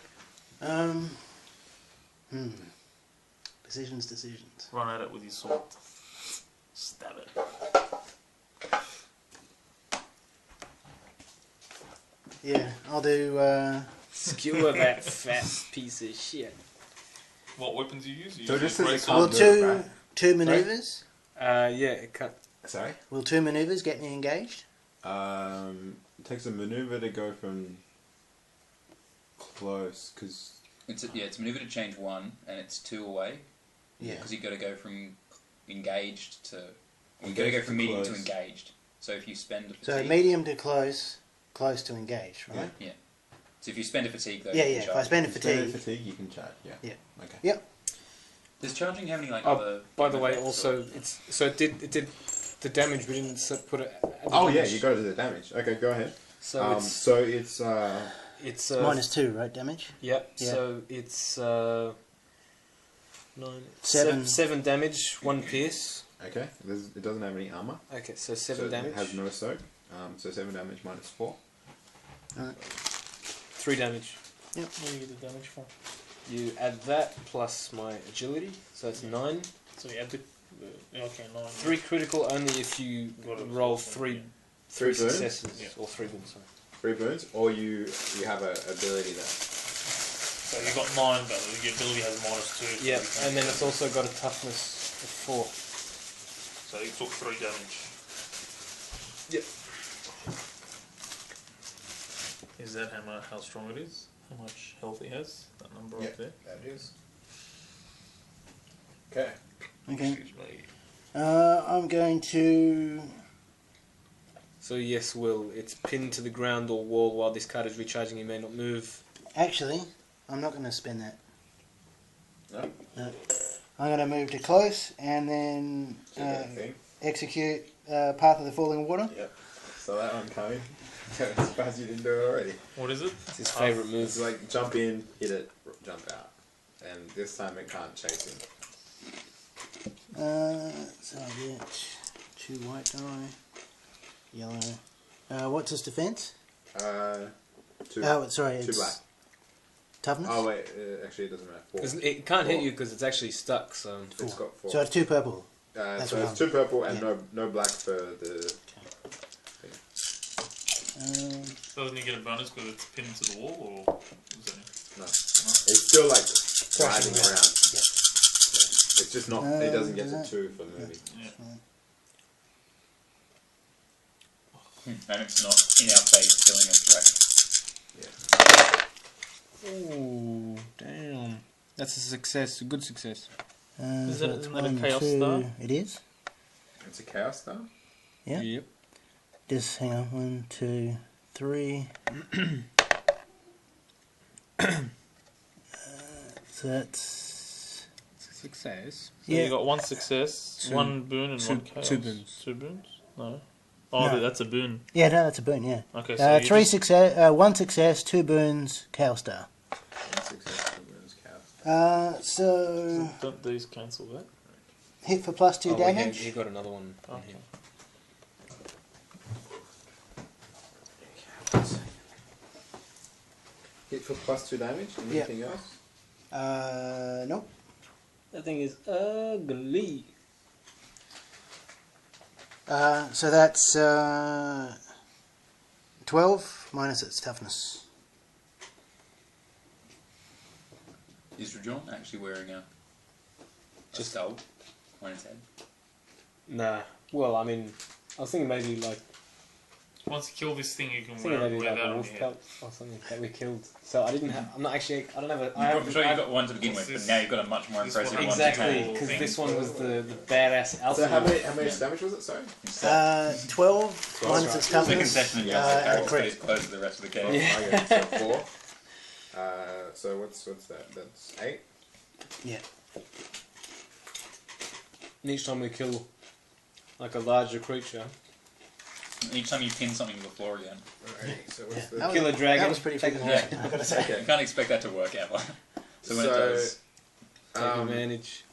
Decisions.
Run at it with your sword. Stab it.
Yeah, I'll do.
Skewer that fat piece of shit.
What weapons do you use? You
So
use
just
your
as a
great
Will
can't
sword?
do it,
two
right?
two maneuvers?
Yeah, it can't.
Sorry.
Will 2 maneuvers get me engaged?
It takes a maneuver to go from close because
It's a maneuver to change 1, and it's 2 away.
Yeah.
Because you've got to go from engaged to. You've
Engaged
got to go
to
from medium to
close.
engaged. So if you spend a
So
fatigue.
medium to close to engage, right?
Yeah. So if you spend a fatigue, though.
Yeah,
you
yeah.
can
If I
charge.
spend a
Fatigue.
fatigue,
You can charge. Yeah.
Yeah.
Okay.
Yep.
Does charging have any like
Oh,
other?
by the way,
effects
also,
or-
it's so it did the damage. We didn't put it. At the
Oh yeah,
damage.
you go to the damage. Okay, go ahead.
So
it's
it's
minus 2, right? Damage.
Yep.
Yeah.
So it's
7.
7 damage, 1 pierce.
okay. It doesn't have any armor.
Okay, so 7
So
damage.
It has no soak. So 7 damage minus 4.
3 damage.
What do you get the damage for?
You add that plus my agility, so it's 9.
So you add the okay, 9.
3 critical only if you
Got it.
roll 3
3 burns.
successes
Yeah.
or 3 burns. Sorry.
3 burns, or you have a ability that.
So you got 9, but your ability has minus 2. So
Yeah,
you can't-
and then it's also got a toughness of 4.
So you took 3 damage.
Yep.
Is that how strong it is? How much health he has? That number
Yeah.
up there.
That is. Okay.
Okay.
Excuse me.
I'm going to.
So yes, Will, it's pinned to the ground or wall while this card is recharging. You may not move.
Actually, I'm not going to spend that.
No.
No. I'm going to move to close and then
So that thing.
execute Path of the Falling Water.
Yep. So that one coming. I'm surprised you didn't do it already.
What is it?
It's his favourite move.
It's like jump in, hit it, jump out, and this time it can't chase him.
So I get 2 white die, yellow. What's his defense?
2.
Oh, sorry,
2
it's
black.
toughness.
Oh wait, actually it doesn't matter. 4.
'Cause it can't hit
4.
you because it's actually stuck. So
It's got 4.
So it's 2 purple.
So
that's
it's
what
2 purple and
yeah.
no black for the.
Doesn't he get a bonus because it's pinned to the wall, or is that
No. It's still like sliding around.
Yeah.
It's just not. It doesn't get to
that-
2 for moving.
And it's not in our face doing a threat.
Ooh, damn. That's a success, a good success.
Is
so
that-
it's
isn't that a
1,
Chaos
2.
Star?
It is.
It's a chaos star.
Yeah.
Yep.
Just hang on. 1, 2, 3. So that's
It's a success.
So
yeah.
you got 1 success,
2
1 boon, and 1 chaos.
2 boons.
2 boons? No. Oh,
No.
that's a boon.
Yeah, no, that's a boon. Yeah.
Okay, so you
3
just-
success, 1 success, 2 boons, Chaos Star.
1 success for Moon's chaos.
So
Don't these cancel that?
hit for plus 2
Oh, well,
damage.
he got another one. in
Okay.
here.
Hit for plus 2 damage. Anything else?
Nope.
That thing is ugly.
So that's 12 minus its toughness.
Is Rajorne actually wearing a
Just-
skull on his head?
Nah. Well, I mean, I was thinking maybe like
Once you kill this thing, you can
I think that is
wear
like
that
a
on
wolf
your head.
pelt or something that we killed. So I didn't have. I'm not actually. I don't have a.
I'm sure you've got one to begin with, but now you've got a much more
This
impressive
one-
one.
Exactly,
Whole
because
thing.
this one was the badass alpha.
So how
wolf.
many
Yeah.
damage was it? Sorry.
12.
12,
One's
right.
its
Second
toughness.
session and
and
your
a
character
crit.
stays close to the rest of the game.
Okay, so 4. So what's that? That's 8.
Yeah.
And each time we kill like a larger creature,
Each time you pin something to the floor again.
Alright, so what's
Yeah,
the...
that
kill a dragon.
That was pretty
take
freaking
a
awesome, I've got to say.
Okay.
You can't expect that to work ever. So when it
So,
does,
take advantage.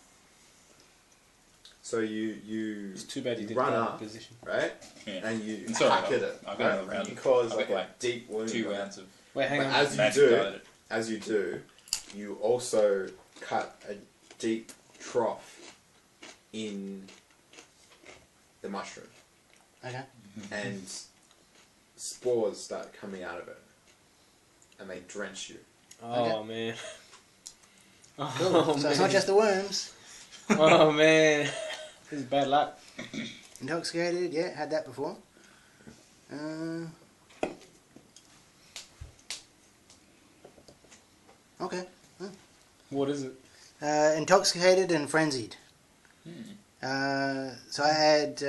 So you
It's too bad you didn't
run
get out
up,
of position.
right?
yeah.
And you
It's alright,
hack at it.
I've got another
right?
round.
You cause
I've
like
got,
a deep wound.
2
right?
rounds of
Wait, hang
But
on.
as you
magic
do,
guarded.
as you do, you also cut a deep trough in the mushroom,
Okay.
and spores start coming out of it, and they drench you.
Oh man.
Cool.
Oh
So
man.
it's not just the worms.
Oh man. This is bad luck.
Intoxicated, yeah, had that before. Okay.
What is it?
Intoxicated and frenzied. So I had.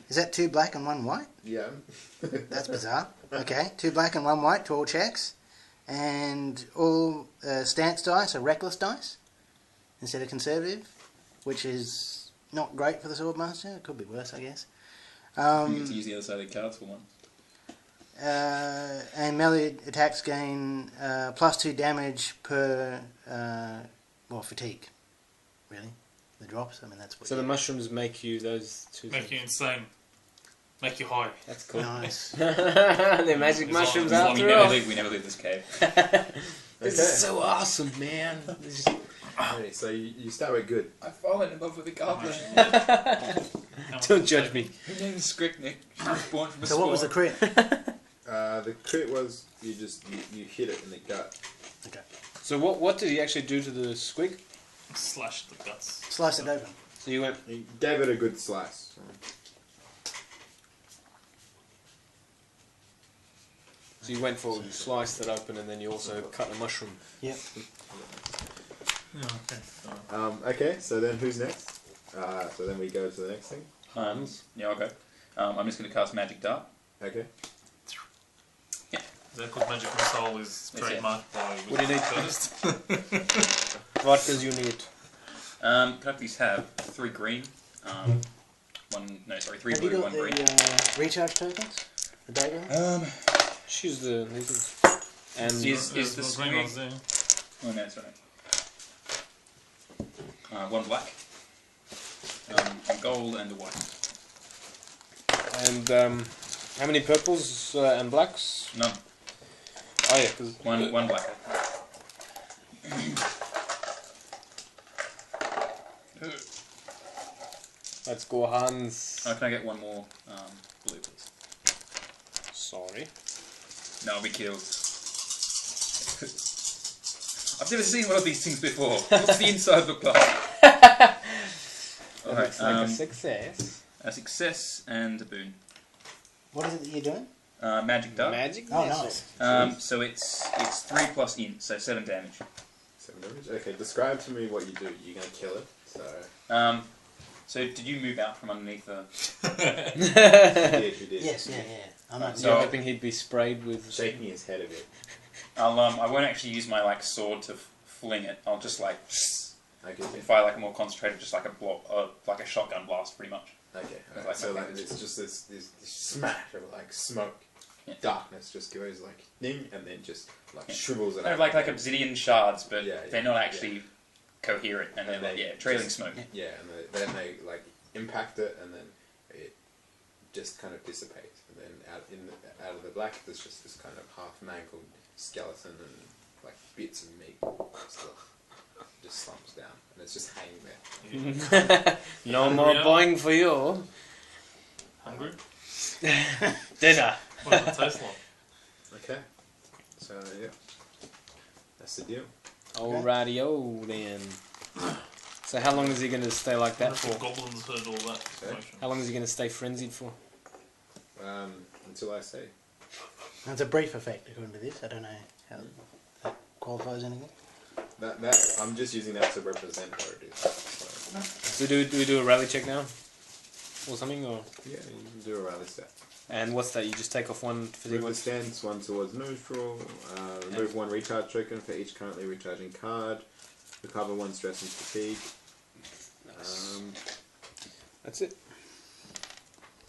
Is that 2 black and 1 white?
Yeah.
That's bizarre. Okay, 2 black and 1 white to all checks. And all stance dice are reckless dice instead of conservative, which is not great for the Swordmaster. It could be worse, I guess.
You get to use the other side of the cards for one.
And melee attacks gain +2 damage per fatigue. Really, the drops. I mean, that's what.
So the mushrooms make you those two
Make you
things.
insane. Make you high.
That's cool.
Nice.
They're magic
It's
mushrooms
awesome.
after all.
We never leave this cave.
This is so awesome, man. This is-
Alright, so you start with good.
I've fallen in love with a goblin.
Don't judge me.
Her name is Skriknik. She was born from a
So what was the
spore.
crit?
The crit was you hit it in the gut.
Okay.
So what did he actually do to the squig?
Slash the guts.
Slice it open.
So you went.
You gave it a good slice.
So you went for you sliced it open and then you also cut a mushroom.
Yep.
Yeah, okay.
Okay, so then who's next? So then we go to the next thing.
Yeah, I'll go. I'm just going to cast Magic Dart.
Okay.
That good magic missile is
That's it.
trademarked by
What do you need?
first.
What does you need?
Can I please have 3 green? 3
Have you
blue,
got
1 green.
the recharge tokens? The dagger?
Choose the these. And
Is the
There's green ones
squig...
there.
Oh no, that's right. 1 black. A gold and a white.
and how many purples and blacks?
None.
Oh yeah, because
1 black.
that's Gohan's.
Oh, can I get 1 more blue, please?
Sorry.
No, I'll be killed. I've never seen one of these things before. What's the inside look like?
That
Alright,
looks like a success.
a success and a boon.
What is it that you're doing?
Magic Dart.
Magic.
Oh,
missile.
nice.
So it's 3 plus int, so 7 damage.
7 damage. Okay, describe to me what you do. You're gonna kill it.
So did you move out from underneath the...
You did.
Yes, yeah. I'm not.
So-
You're hoping he'd be sprayed with.
Shaking his head a bit.
I won't actually use my sword to fling it. I'll just
Okay.
fire a more concentrated, just like a shotgun blast, pretty much.
Okay.
Like
Alright, so
that.
it's just this smash of smoke,
Yeah.
darkness just goes ding, and then just
Yeah.
shrivels it
Kind
out.
of like obsidian shards, but
Yeah,
they're not actually coherent, and
And
they're
they
trailing
just-
smoke.
Yeah, and then they impact it, and then it just kind of dissipates, and then out of the black, there's just this kind of half mangled skeleton and bits of meat stuff just slumps down, and it's just hanging there.
No
Hungry
more
now?
buying for you.
Hungry?
Dinner.
What does it taste like?
Okay, so yeah, that's the deal.
Alrighty-o then. So how long is he going to stay like that
Wonder if
for?
the goblins heard all that information.
How long is he going to stay frenzied for?
Until I say.
It's a brief effect according to this. I don't know how that qualifies anything.
That I'm just using that to represent what it is.
So do we do a rally check now? Or something? Or
Yeah, you can do a rally set.
And what's that? You just take off one fatigue
Move the stance, one towards neutral. Remove one recharge token for each currently recharging card. Recover one stress and fatigue.
That's it.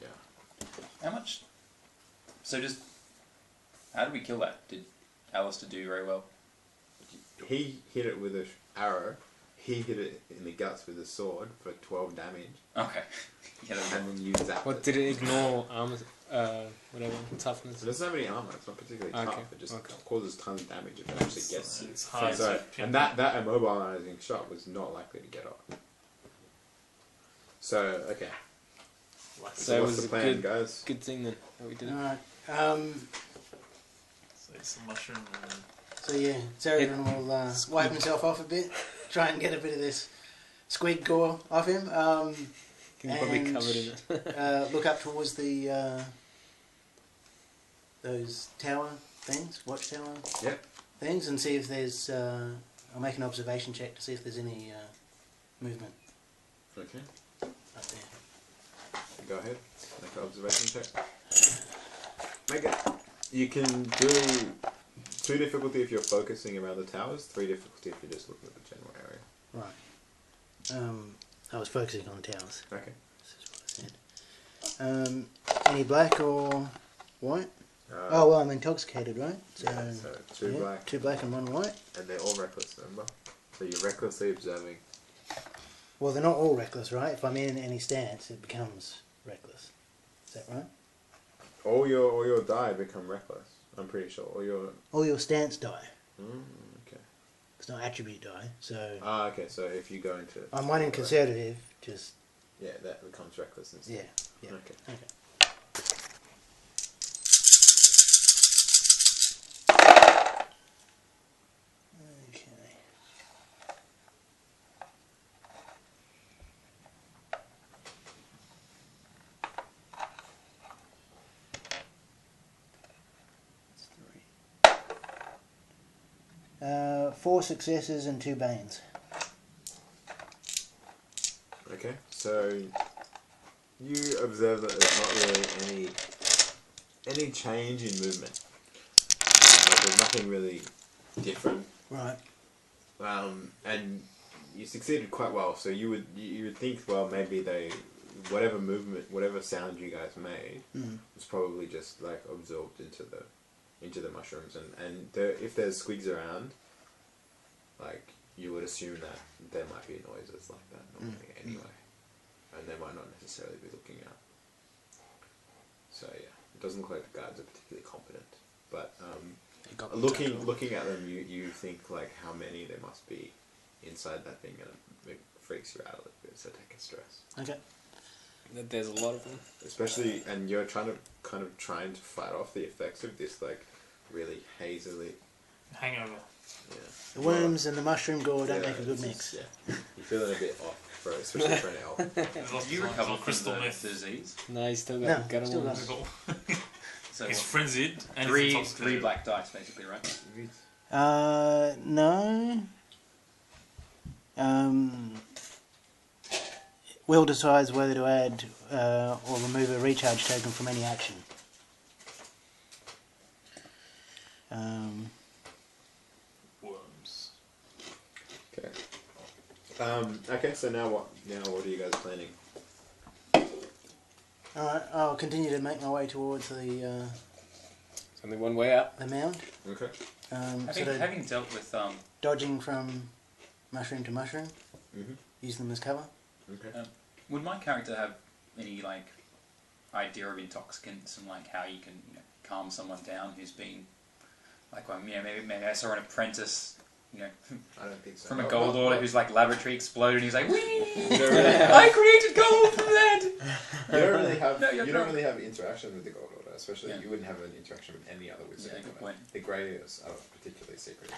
Yeah.
How much? So just how did we kill that? Did Alistair do very well?
He hit it with an arrow. He hit it in the guts with a sword for 12 damage.
Okay. Yeah,
And then you zap
What
it.
did it ignore? Whatever toughness.
So it doesn't have any armor. It's not particularly tough.
Okay,
It just
okay.
causes tons of damage if it actually gets you.
It's hard
So,
to
and that immobilizing shot was not likely to get off. So, okay.
So it
what's
was
the
a
plan, guys?
good thing then that we did it.
Alright.
So it's a mushroom and
So yeah, Zeradan will wipe himself off a bit, try and get a bit of this squid gore off him.
Can probably
and,
covered in it.
look up towards the those tower things, watchtower
Yep.
things, and see if there's. I'll make an observation check to see if there's any movement
Okay.
up there.
Go ahead. Make an observation check. Make it. You can do 2 difficulty if you're focusing around the towers, 3 difficulty if you're just looking at the general area.
Right. I was focusing on the towers.
Okay.
This is what I said. Any black or white? Oh well, I'm intoxicated, right? So,
yeah, so 2 black.
2 black and 1 white.
And they're all reckless, remember? So you're recklessly observing.
Well, they're not all reckless, right? If I'm in any stance, it becomes reckless. Is that right?
All your die become reckless. I'm pretty sure.
All your stance die.
Okay.
It's not attribute die. So
Okay. So if you go into.
I'm one in conservative. Just
Yeah, that becomes reckless instead.
yeah.
Okay.
Okay. Okay. That's 3. 4 successes and 2 banes.
Okay. So you observe that there's not really any change in movement. Like there's nothing really different.
Right.
And you succeeded quite well. So you would think, well, maybe whatever movement, whatever sound you guys made was probably just like absorbed into the mushrooms. And if there's squigs around, like you would assume that there might be noises like that normally anyway, and they might not necessarily be looking out. So yeah, it doesn't look like the guards are particularly competent, but looking at them, you think like how many there must be inside that thing, and it freaks you out a little bit. So take a stress.
Okay.
That there's a lot of them.
Especially, and you're trying to fight off the effects of this like really hazily.
hangover.
Yeah.
The worms and the mushroom gore don't
Yeah,
make a good
it's
mix.
just- yeah, you're feeling a bit off, especially for an elf.
There's lots
Did you
of
recover
crystal
from
crystal
the
meth.
disease?
No, he's still
No,
got
still
him.
got it.
So
He's
what?
frenzied and
three
he's intoxicated.
black dice basically, right?
No. Will decides whether to add or remove a recharge token from any action.
Worms.
Okay. Okay. So now what? Now what are you guys planning?
Alright, I'll continue to make my way towards the
There's only one way out.
mound.
Okay.
Sort of
Having dealt with
dodging from mushroom to mushroom.
Mhm.
Use them as cover.
Okay.
would my character have any like idea of intoxicants and like how you can calm someone down who's been like maybe I saw an apprentice
I don't think so.
from a
No,
gold
no,
order
no.
whose like laboratory exploded and he's like, wee! I created gold from that!
You don't really have.
No, you're
you don't
drunk.
really have interaction with the gold order, especially
Yeah.
you wouldn't have an interaction with any other wizard.
Yeah, good point.
The Greys are particularly secretive.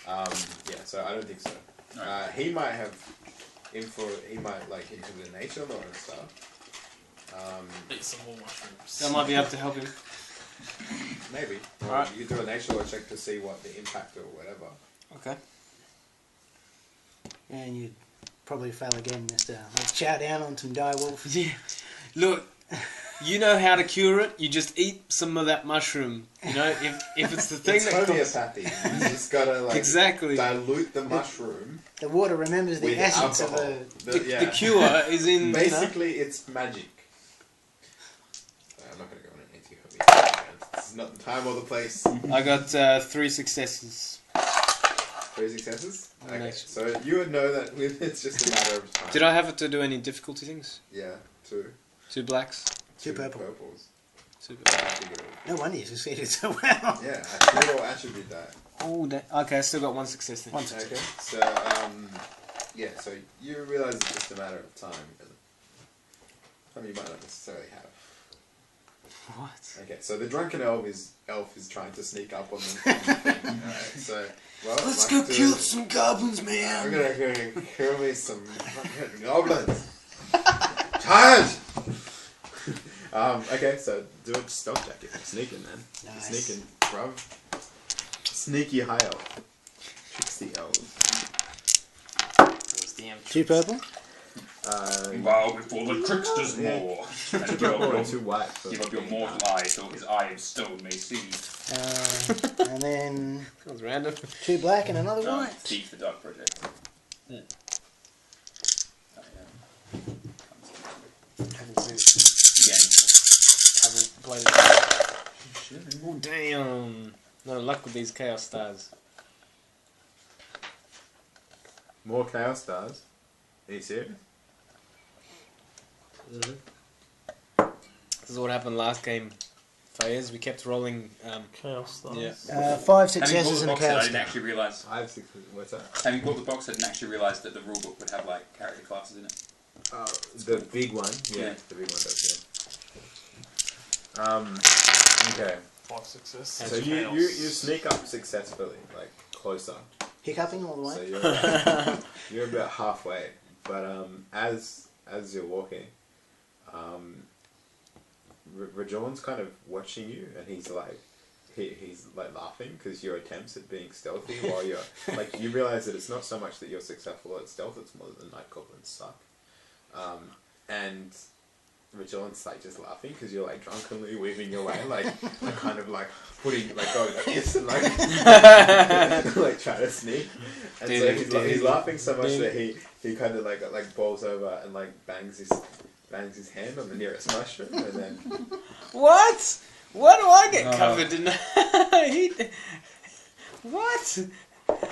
Yeah, so I don't think so.
Alright.
He might have info. He might like into the nature lore and stuff.
Eat some more mushrooms.
That might be able to help him.
Maybe. Or
Alright.
you could do a nature law check to see what the impact or whatever.
Okay.
And you'd probably fail again, Mister. Like chow down on some dire wolf.
Yeah. Look, you know how to cure it. You just eat some of that mushroom. You know, if it's the thing
It's
that
homeopathy. You just gotta like
exactly
dilute the mushroom.
The water remembers the
With
essence
alcohol.
of
the cure is in.
Basically, it's magic. I'm not gonna go on an anti-homeopathy. This is not the time or the place.
I got 3 successes.
3 successes? Okay,
Nice.
so you would know that it's just a matter of time.
Did I have to do any difficulty things?
Yeah, 2.
2 blacks.
2 purple.
Purples.
No wonder you succeeded so well.
Yeah, I should all attribute that.
Oh, okay. I still got 1 success then.
One success.
Okay, so, yeah, so you realise it's just a matter of time. Something you might not necessarily have.
What?
Okay, so the drunken elf is trying to sneak up on them. Alright, so, well,
Let's
like
go kill some goblins, man.
I'm gonna go kill me some fucking goblins. Charge! Okay, so do a stealth check if you're sneaking, man.
Nice.
You're sneaking, bruv. Sneaky high elf. Tricksy elves.
2 purple.
Bow before the trickster's maw. And give up your,
Too white.
give up your mortal eye till his eye of stone may see.
And then
Feels random.
2 black and another white.
Thief the Dark Project.
Yeah.
Oh, yeah.
Again.
Again.
Haven't played it. Oh, damn. No luck with these chaos stars.
More chaos stars. Are you serious?
This is what happened last game. Fires. We kept rolling.
Chaos stars.
Yeah.
5
Having
successes
bought
and
the
a
box set, I
chaos.
didn't actually realise.
I have 6. What's that?
Having bought the box, I didn't actually realise that the rulebook would have like character classes in it.
The big one. Yeah,
Yeah.
the big one does, yeah. Okay.
5 success.
So you sneak up successfully, like closer.
Hiccuping all the way.
So you're about halfway, but as you're walking, Rajorne's kind of watching you, and he's like laughing because your attempts at being stealthy while you're like you realise that it's not so much that you're successful at stealth; it's more that the night goblins suck, and Rajorne's like just laughing because you're like drunkenly weaving your way, like kind of like putting like going like this and like like trying to sneak, and so he's laughing so much that he kind of like bowls over and like bangs his hand on the nearest mushroom, and then
What? What do I get covered in? What?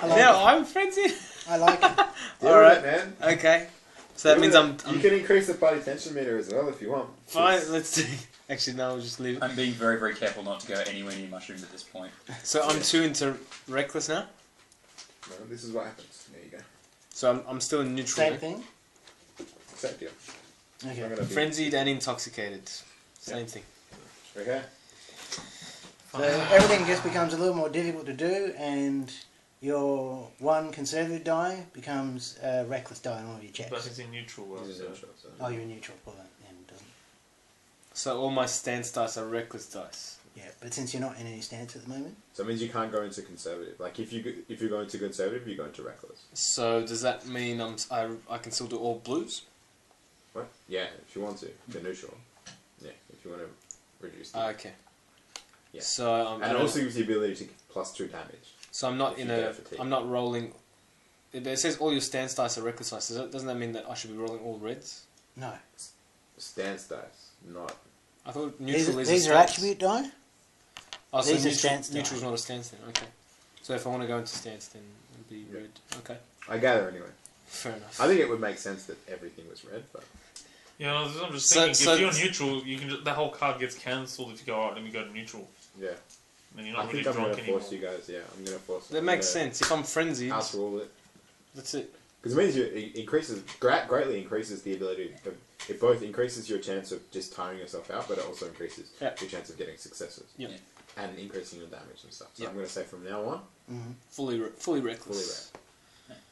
Now I'm frenzied.
I like it.
deal
All right.
with it, man.
Okay. So that means I'm
You can increase the party tension meter as well if you want.
fine. Let's do. Actually, no. I'll just leave it.
I'm being very, very careful not to go anywhere near mushrooms at this point.
So I'm 2 into reckless now.
No, this is what happens. There you go.
So I'm still in neutral.
Same
now.
thing.
Except you.
Okay.
I'm gonna be
Frenzied and intoxicated. Same thing.
okay.
So everything just becomes a little more difficult to do, and your 1 conservative die becomes a reckless die on all your checks.
But he's in neutral world.
This is
So.
neutral, so-
Oh, you're neutral. Well, then it doesn't.
So all my stance dice are reckless dice.
Yeah, but since you're not in any stance at the moment,
So it means you can't go into conservative. Like if you're going to conservative, you go into reckless.
So does that mean I can still do all blues?
What? Yeah, if you want to, to neutral. Yeah, if you want to reduce. The,
Okay.
Yeah.
So
and it also gives you the ability to +2 damage.
So I'm not
if
in
you
a.
get fatigue.
I'm not rolling. It says all your stance dice are reckless dice. Doesn't that mean that I should be rolling all reds?
no.
Stance dice, not.
I thought
These,
neutral is
these
a
are
stance.
attribute die.
Oh, so
these are
neutral,
stance
neutral's
die.
not a stance then. Okay. So if I want to go into stance, then it'll be
Yeah.
red. Okay.
I gather anyway.
Fair enough.
I think it would make sense that everything was red, but
Yeah, I'm just
So-
thinking,
so-
if you're neutral, you can that whole card gets cancelled if you go, alright, let me go to neutral.
yeah.
Then you're
I
not really
think I'm
drunk
going to
anymore.
force you guys. Yeah, I'm going to force.
that makes sense. If I'm frenzied,
Outrule it.
that's it.
Because it means it increases greatly increases the ability. It both increases your chance of just tiring yourself out, but it also increases
Yeah.
your chance of getting successes.
Yeah.
And increasing your damage and stuff. So
Yeah.
I'm going to say from now on,
Mm-hmm.
Fully reckless.
fully red.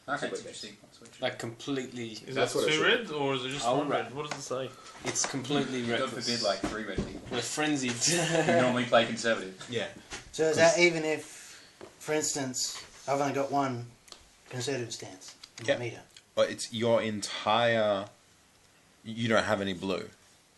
Okay, it's interesting.
Like completely.
Is
That's
that
what it
2
should
red or is it just
Oh,
1
red.
red? What does it say?
It's completely
God
reckless.
forbid, like 3 red people.
We're frenzied.
You normally play conservative.
Yeah.
So is that even if, for instance, I've only got one conservative stance in
Yep.
my meter?
But it's your entire. You don't have any blue.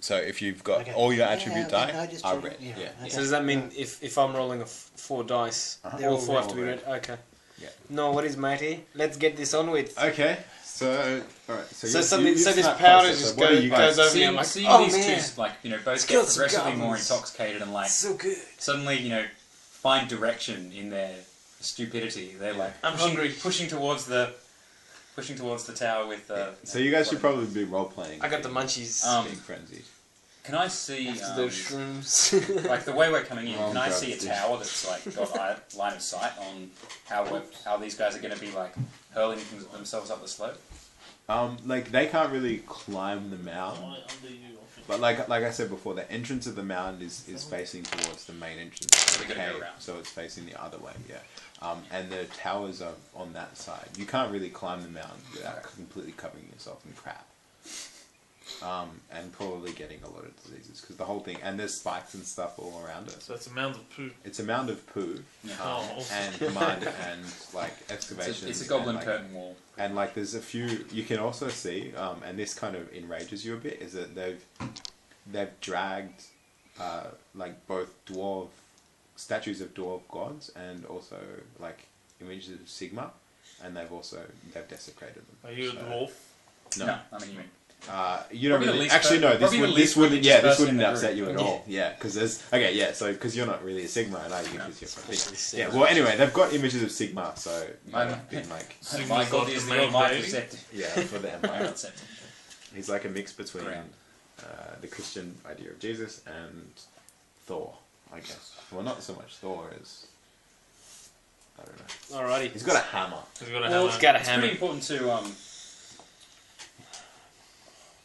So if you've got
Okay.
all your
Yeah,
attribute
okay,
die
no, just
are
checking.
red.
Yeah,
Yeah.
okay.
So does that mean if I'm rolling 4 dice,
They're
all
all
4 have
red.
to be red? Okay.
Yeah.
No, what is matey? Let's get this on with.
Okay. So, alright.
So
you-
something-
you
so this
snap
powder
closer.
just
So what are you guys?
goes over me. I'm like,
Seeing
oh
these
man,
two, like, both
Let's
get
kill some
progressively more
goblins.
intoxicated and, like,
so good.
suddenly, find direction in their stupidity. They're, like,
I'm hungry.
pushing towards the tower with...
So you guys should probably be role playing.
I got the munchies.
Getting frenzied.
Can I see...
After those shrooms.
like, the way we're coming in,
Oh,
can I
God.
see a tower that's, like, got line of sight on how these guys are going to be, like, hurling themselves up the slope?
Like they can't really climb the mound,
Am I under you? I think.
but like I said before, the entrance of the mound is facing towards the main entrance of
we
the
gotta go
cave,
around.
so it's facing the other way. Yeah, and the towers are on that side. You can't really climb the mound without completely covering yourself in crap. And probably getting a lot of diseases because the whole thing, and there's spikes and stuff all around it.
So it's a mound of poo.
It's a mound of poo
Oh.
and mud and like excavations.
It's a goblin
and, like,
curtain wall.
And like, there's a few you can also see, and this kind of enrages you a bit, is that they've dragged like both statues of dwarf gods and also like images of Sigma, and they've desecrated them.
Are you a
So-
dwarf?
No, I mean, you mean.
You don't
Probably the
really
least
actually no.
probably the
This
least
wouldn't
religious
this
person
wouldn't
in the
upset
group.
you at all. Yeah, because there's so because you're not really a Sigma, and I you
No.
because you're from
Especially
Sigma. Yeah.
Sigma.
Well, anyway, they've got images of Sigma, so
I'm-
I've been like
Sigma's
My god
like
is
the
the
male
Almighty
deity?
Scepter.
yeah for the Empire.
Not Scepter.
He's like a mix between
Ground.
the Christian idea of Jesus and Thor, I guess. Well, not so much Thor as I don't know.
Alrighty.
He's got a hammer.
He's got a
Well,
hammer.
it's got a
It's
hammer.
pretty important to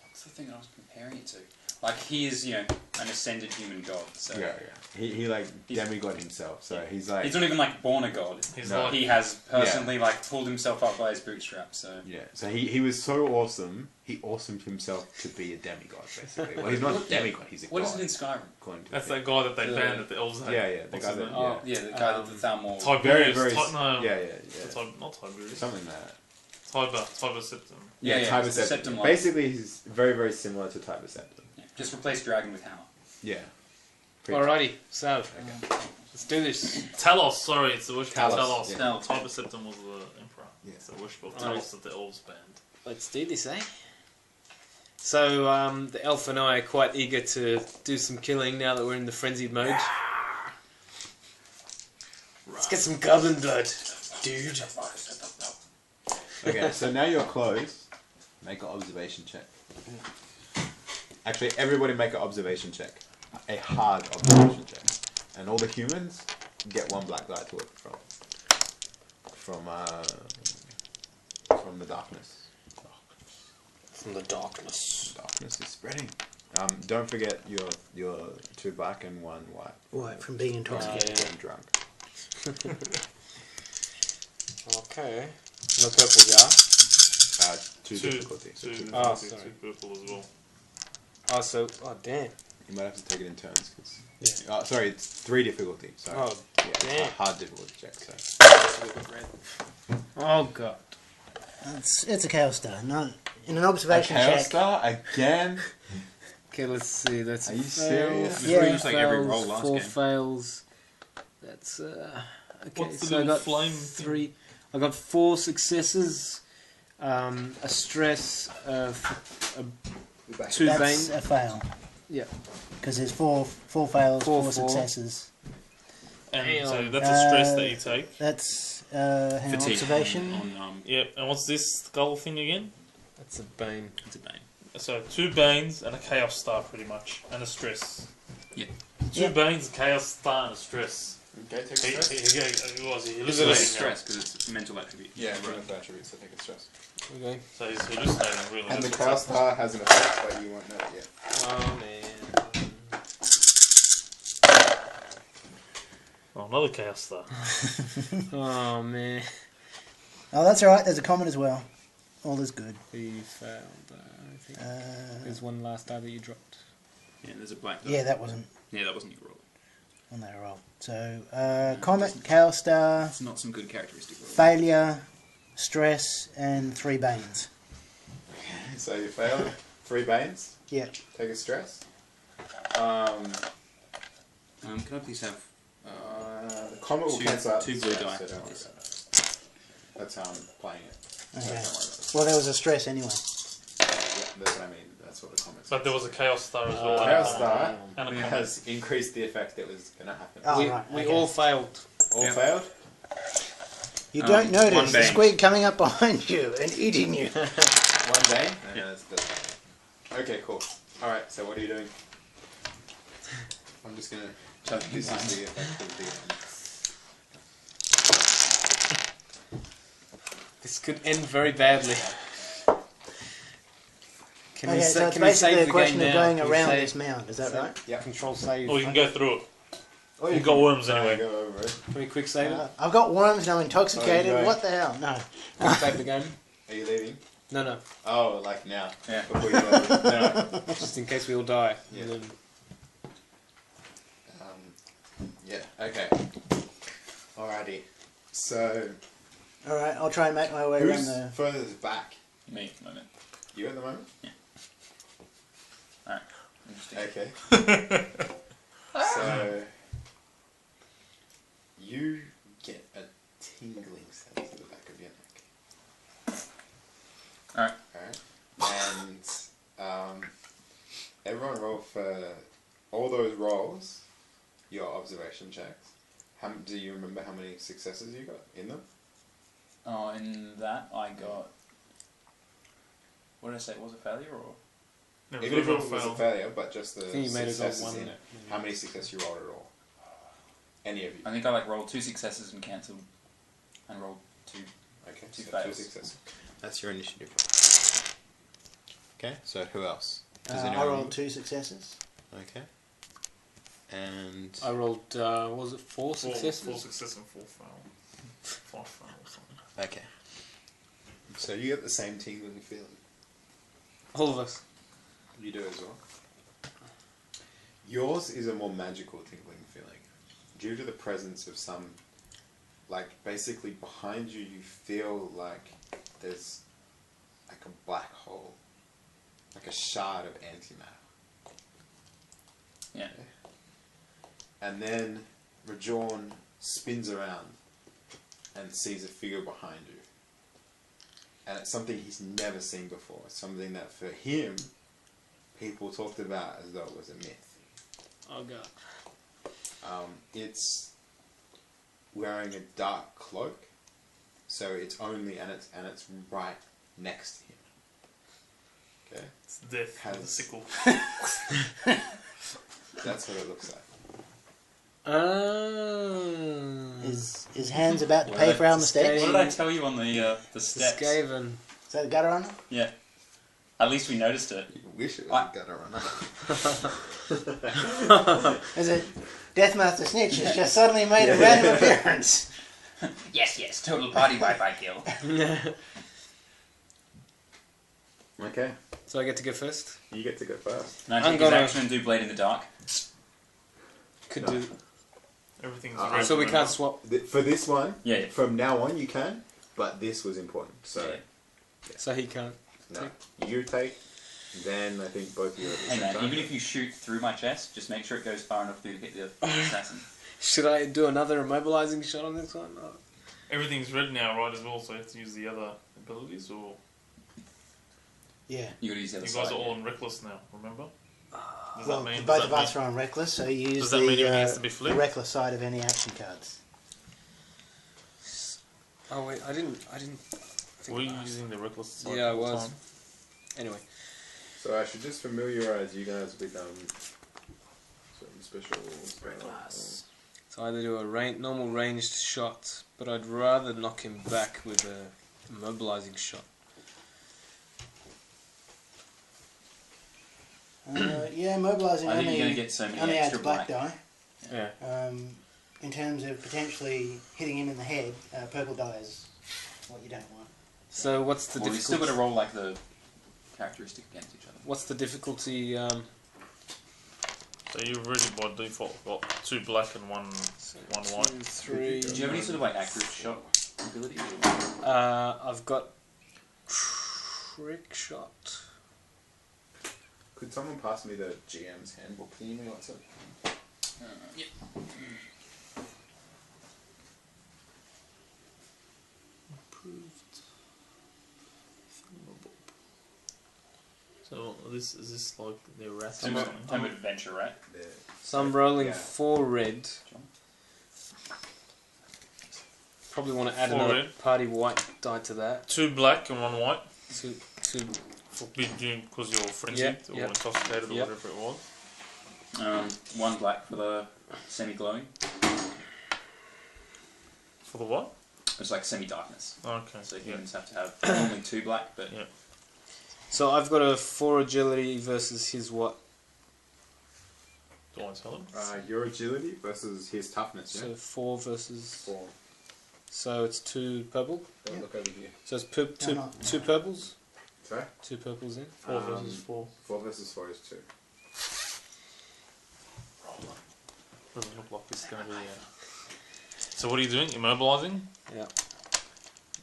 what's the thing that I was comparing it to? Like he is, an ascended human god. So
Yeah. He like
He's-
demigod himself. So he's like
he's not even like born a god.
He's
No.
like,
He has personally like pulled himself up by his bootstraps. So
yeah. So he was so awesome. He awesomed himself to be a demigod, basically. Well, he's not a demigod. He's a
what
god.
is it in Skyrim?
according to
that's
the
that guy that they
Yeah.
banned at the elves.
thing. Yeah, the
What's
guy
his
that
name?
Oh.
Yeah, the guy that the Thalmor.
Tiberius.
very
No.
yeah.
Not Tiberius.
Something like that.
Tiber Septim.
Yeah,
Tiber
it's the
Septim.
Septim line.
Basically, he's very, very similar to Tiber Septim.
Yeah. Just replace dragon with hammer.
Yeah.
Alrighty. So let's do this.
Talos, sorry, it's the worship of
Talos,
Talos.
yeah.
No, Tiber Septim was the emperor.
Yeah.
It's the worship of
Alright.
Talos that the elves banned.
Let's do this, eh? So the elf and I are quite eager to do some killing now that we're in the frenzied mode. Let's get some goblin blood, dude.
Okay, so now you're close. Make an observation check. Actually, everybody make an observation check. A hard observation check. And all the humans get one black die to it from the darkness.
From the darkness.
Darkness is spreading. Don't forget your 2 black and 1 white.
Right, from being intoxicated.
Yeah.
And drunk.
Okay. No purple jar.
2 difficulty. So
Two,
two.
Oh,
two
sorry.
purple as well.
Oh damn.
You might have to take it in turns. Sorry, it's 3 difficulty. Sorry.
Oh,
yeah, it's
damn.
a hard difficulty check. So.
Oh god.
It's a chaos star. Not in an observation
Chaos
check.
Star again?
Okay, let's see. That's
Are you
fail,
serious?
It's
Yeah.
pretty much like every roll
fails,
last
4
game.
fails. That's okay.
What's the
So I
little
got
flame
3. I got 4 successes. A stress. 2
That's
bane.
a fail.
Yeah.
Because there's four fails, 4
4.
successes.
And so
Damn.
that's a stress that you take.
That's hang on,
Fatigue
observation.
on
Yep, and what's this skull thing again?
That's a bane.
it's a bane.
So 2 banes and a chaos star pretty much, and a stress.
Yeah.
2
Yeah.
banes, a chaos star, and a stress.
Okay, take
He was
Is it a
hallucinating
stress because it's a mental attribute?
Yeah,
right.
mental attributes, I think it's stress.
Okay.
now. So he's hallucinating really.
And the
That's
Chaos
what's
Star has an effect, but you won't know it yet.
Oh man.
happening. Oh, another chaos star.
Oh man.
Oh, that's alright. There's a comment as well. All is good.
He failed. I think there's one last die that you dropped.
Yeah, there's a black die.
Yeah, that wasn't
Yeah, that wasn't your roll.
on that roll. So, Comet, Chaos Star,
It's not some good characteristic roll.
Failure, Stress, and 3 Banes.
So you failed. 3 Banes.
Yeah.
Take a stress.
Can I please have
The comet will cancel out
two
the
blue
stress,
die?
so don't worry about that. That's how I'm playing it. So
Okay.
don't worry about it.
Well, there was a stress anyway.
Yeah, that's what I mean. That's what the comments.
But there was a Chaos Star as well.
Chaos Star
And a
it
comet.
has increased the effect that was going to happen.
Oh,
we
right,
we
okay.
all failed.
All
Yeah.
failed.
You don't
one
notice the
bane.
squid coming up behind you and eating you.
1 day. Yeah, that's good. Okay, cool. All right. So what are you doing? I'm just gonna. This is the effect of the.
This could end very badly. Can
Okay,
we
so it's
can we
basically
save
a
the
question
game
of
now?
going
Can we
around
save-
this mound, is that right?
Yeah.
Control save.
Or you can go through it.
Oh,
You've got worms
Sorry,
anyway.
Go over it.
Can we quick save it?
I've got worms and I'm intoxicated.
Oh, you go.
What the hell? No.
Quick save the game?
Are you leaving?
No.
Oh, like now.
Yeah.
Before you go.
No.
Just in case we all die.
Yeah.
And then
Yeah. Okay. Alrighty. So
Alright, I'll try and make my way around
who's
the...
furthest back?
Me at the moment.
You at the moment?
Alright. Interesting.
Okay. So you get a tingling sense to the back of your neck.
Alright.
Alright. And everyone roll for all those rolls, your observation checks. Do you remember how many successes you got in them?
Oh, in that I got. What did I say? Was it failure or?
No,
Even if it
everyone
was a
failed.
failure, but just the
I think you made it
successes
all one.
in it. How many successes you rolled at all? Any of you?
I think I rolled 2 successes and cancelled, and rolled 2.
Okay,
Two
so
fails.
2 successes.
That's your initiative. Okay, so who else?
I rolled 2 successes.
Okay. And
I rolled, what was it 4 successes?
4 success and 4 fail. 5 fail or something.
okay.
So you get the same tingling feeling.
All of us.
You do as well. Yours is a more magical tingling feeling. Due to the presence of some, like, basically behind you, you feel like there's like a black hole. Like a shard of antimatter.
Yeah.
And then Rajorne spins around and sees a figure behind you. And it's something he's never seen before. It's something that for him, people talked about as though it was a myth.
Oh god.
It's wearing a dark cloak, so it's only and it's right next to him. Okay,
It's death
Has-
with a sickle.
that's what it looks like.
His hands about to pay for our mistakes?
What did I tell you on the steps?
Skaven.
Is that a gutter runner?
Yeah. At least we noticed it.
You wish it was
I-
a gutter runner.
Is it Deathmaster Snitch has just suddenly made a random appearance?
Yes, total party Wi-Fi kill.
Okay,
So I get to go first?
you get to go first.
Can I
I'm
take his
gonna-
action and do Blade in the Dark?
Could
No.
do.
Everything's
So
red,
So we
remember?
can't swap.
For this one,
Yeah.
from now on you can, but this was important. So
Yeah.
So he can't.
no, you take. Then I think both of you are at the
Hey
same
man,
time.
even if you shoot through my chest, just make sure it goes far enough to hit the assassin.
Should I do another immobilizing shot on this one? Oh.
Everything's red now, right, as well, so you have to use the other abilities, or...
Yeah.
You gotta use the
You
other
guys
side.
are all
Yeah.
on Reckless now, remember? Does
Well,
that mean...
both
does
of
that
us are on Reckless, so you use
Does that mean everything has to be
the
flipped?
Reckless side of any action cards.
Oh wait, I didn't
mean,
think
were you
I-
using the Reckless side
Yeah, I
all the
was.
time?
Anyway.
So I should just familiarize you guys with certain special
So I either do a normal ranged shot, but I'd rather knock him back with a immobilizing shot.
Yeah, mobilising
I think
only,
you're gonna get so many
only adds
extra
black
black.
die.
Yeah.
In terms of potentially hitting him in the head, purple die is what you don't want.
So what's the
Well, you still got
difficulty?
to roll like the characteristic against each other.
What's the difficulty?
So you've already by default got 2 black and one white.
2, 3.
Do you have any sort of like accurate shot ability?
I've got trick shot.
Could someone pass me the GM's handbook? Can you know what's it?
Yep.
So this is this like the rat?
Time of adventure, right?
So I'm rolling
Yeah.
4 red.
John?
Probably want to add
4
another
red.
party white die to that.
2 black and 1 white.
Two.
Because you're frenzied
Yep,
or
yep.
intoxicated or
Yep.
whatever it was.
1 black for the semi-glowing.
For the what?
It's like semi-darkness.
Okay.
So
yeah.
humans have to have normally 2 black, but
Yeah.
So I've got a 4 agility versus his what?
Do I tell him?
Your agility versus his toughness, yeah?
So 4 versus.
4.
So it's 2 purple.
Don't look over here.
So it's
No.
2 purples.
Sorry?
2 purples in.
4 versus 4.
4 versus 4 is 2.
Doesn't look like it's going to be. So what are you doing? Immobilizing?
Yeah.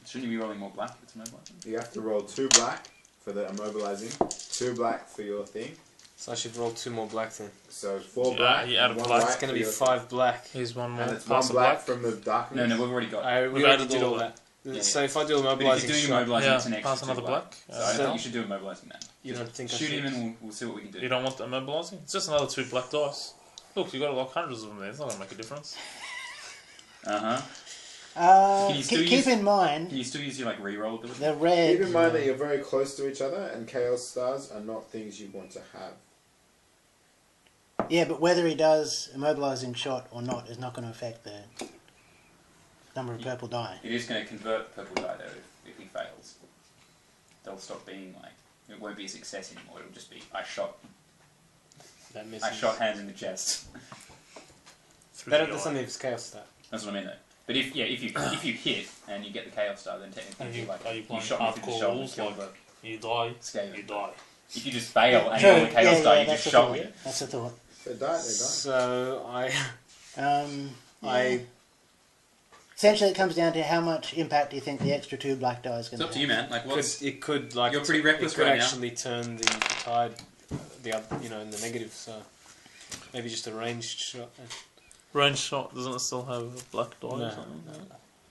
shouldn't you be rolling more black if it's immobilizing?
You have to roll 2 black for the immobilizing, 2 black for your thing.
So I should roll 2 more black then.
So 4
Yeah,
black.
you add
and
a
1
black.
white
It's going
for
to be
your
5 black.
Here's one more.
And it's
Pass
1
the
black
black.
from the darkness.
No, we've already got.
We
We've
already
added
did
all
all
that.
that.
Yeah,
So
yeah.
if I do
But if
immobilizing
you're doing
shot,
immobilizing,
Yeah,
it's an extra
pass
2
another black.
So I
So-
think you should do immobilizing now.
you don't think I
Shoot
should?
him and we'll see what we can do.
You don't want the immobilizing? It's just another 2 black dice. Look, you got like hundreds of them there. It's not going to make a difference.
Uh-huh. Can you still
Keep
use-
in mind,
Can you still use your like reroll ability?
the red.
Keep in mind that you're very close to each other, and chaos stars are not things you want to have.
Yeah, but whether he does immobilizing shot or not is not going to affect the number of purple die.
It is going to convert purple die though if he fails. They'll stop being like, it won't be a success anymore. It'll just be I shot hands in the chest.
That's only if it's chaos stat.
That's what I mean though. But if you hit and you get the chaos star, then technically
And
you,
you-
like
are you
you
playing
shot me through the
hardcore
shoulder,
rules,
killed
like-
the
You die.
scale.
You die.
If you just fail and
True,
you roll the chaos star, you
that's
just
the
shot
thought.
me.
That's the thought.
They die,
So
Yeah. Essentially, it comes down to how much impact do you think the extra 2 black die is going
It's
to
up to you, man. Like what's
it could like
You're pretty reckless
it could
right now.
actually turn the tide, the other, in the negative. So maybe just a ranged shot.
Range shot, doesn't it still have black die
No,
or something?
no.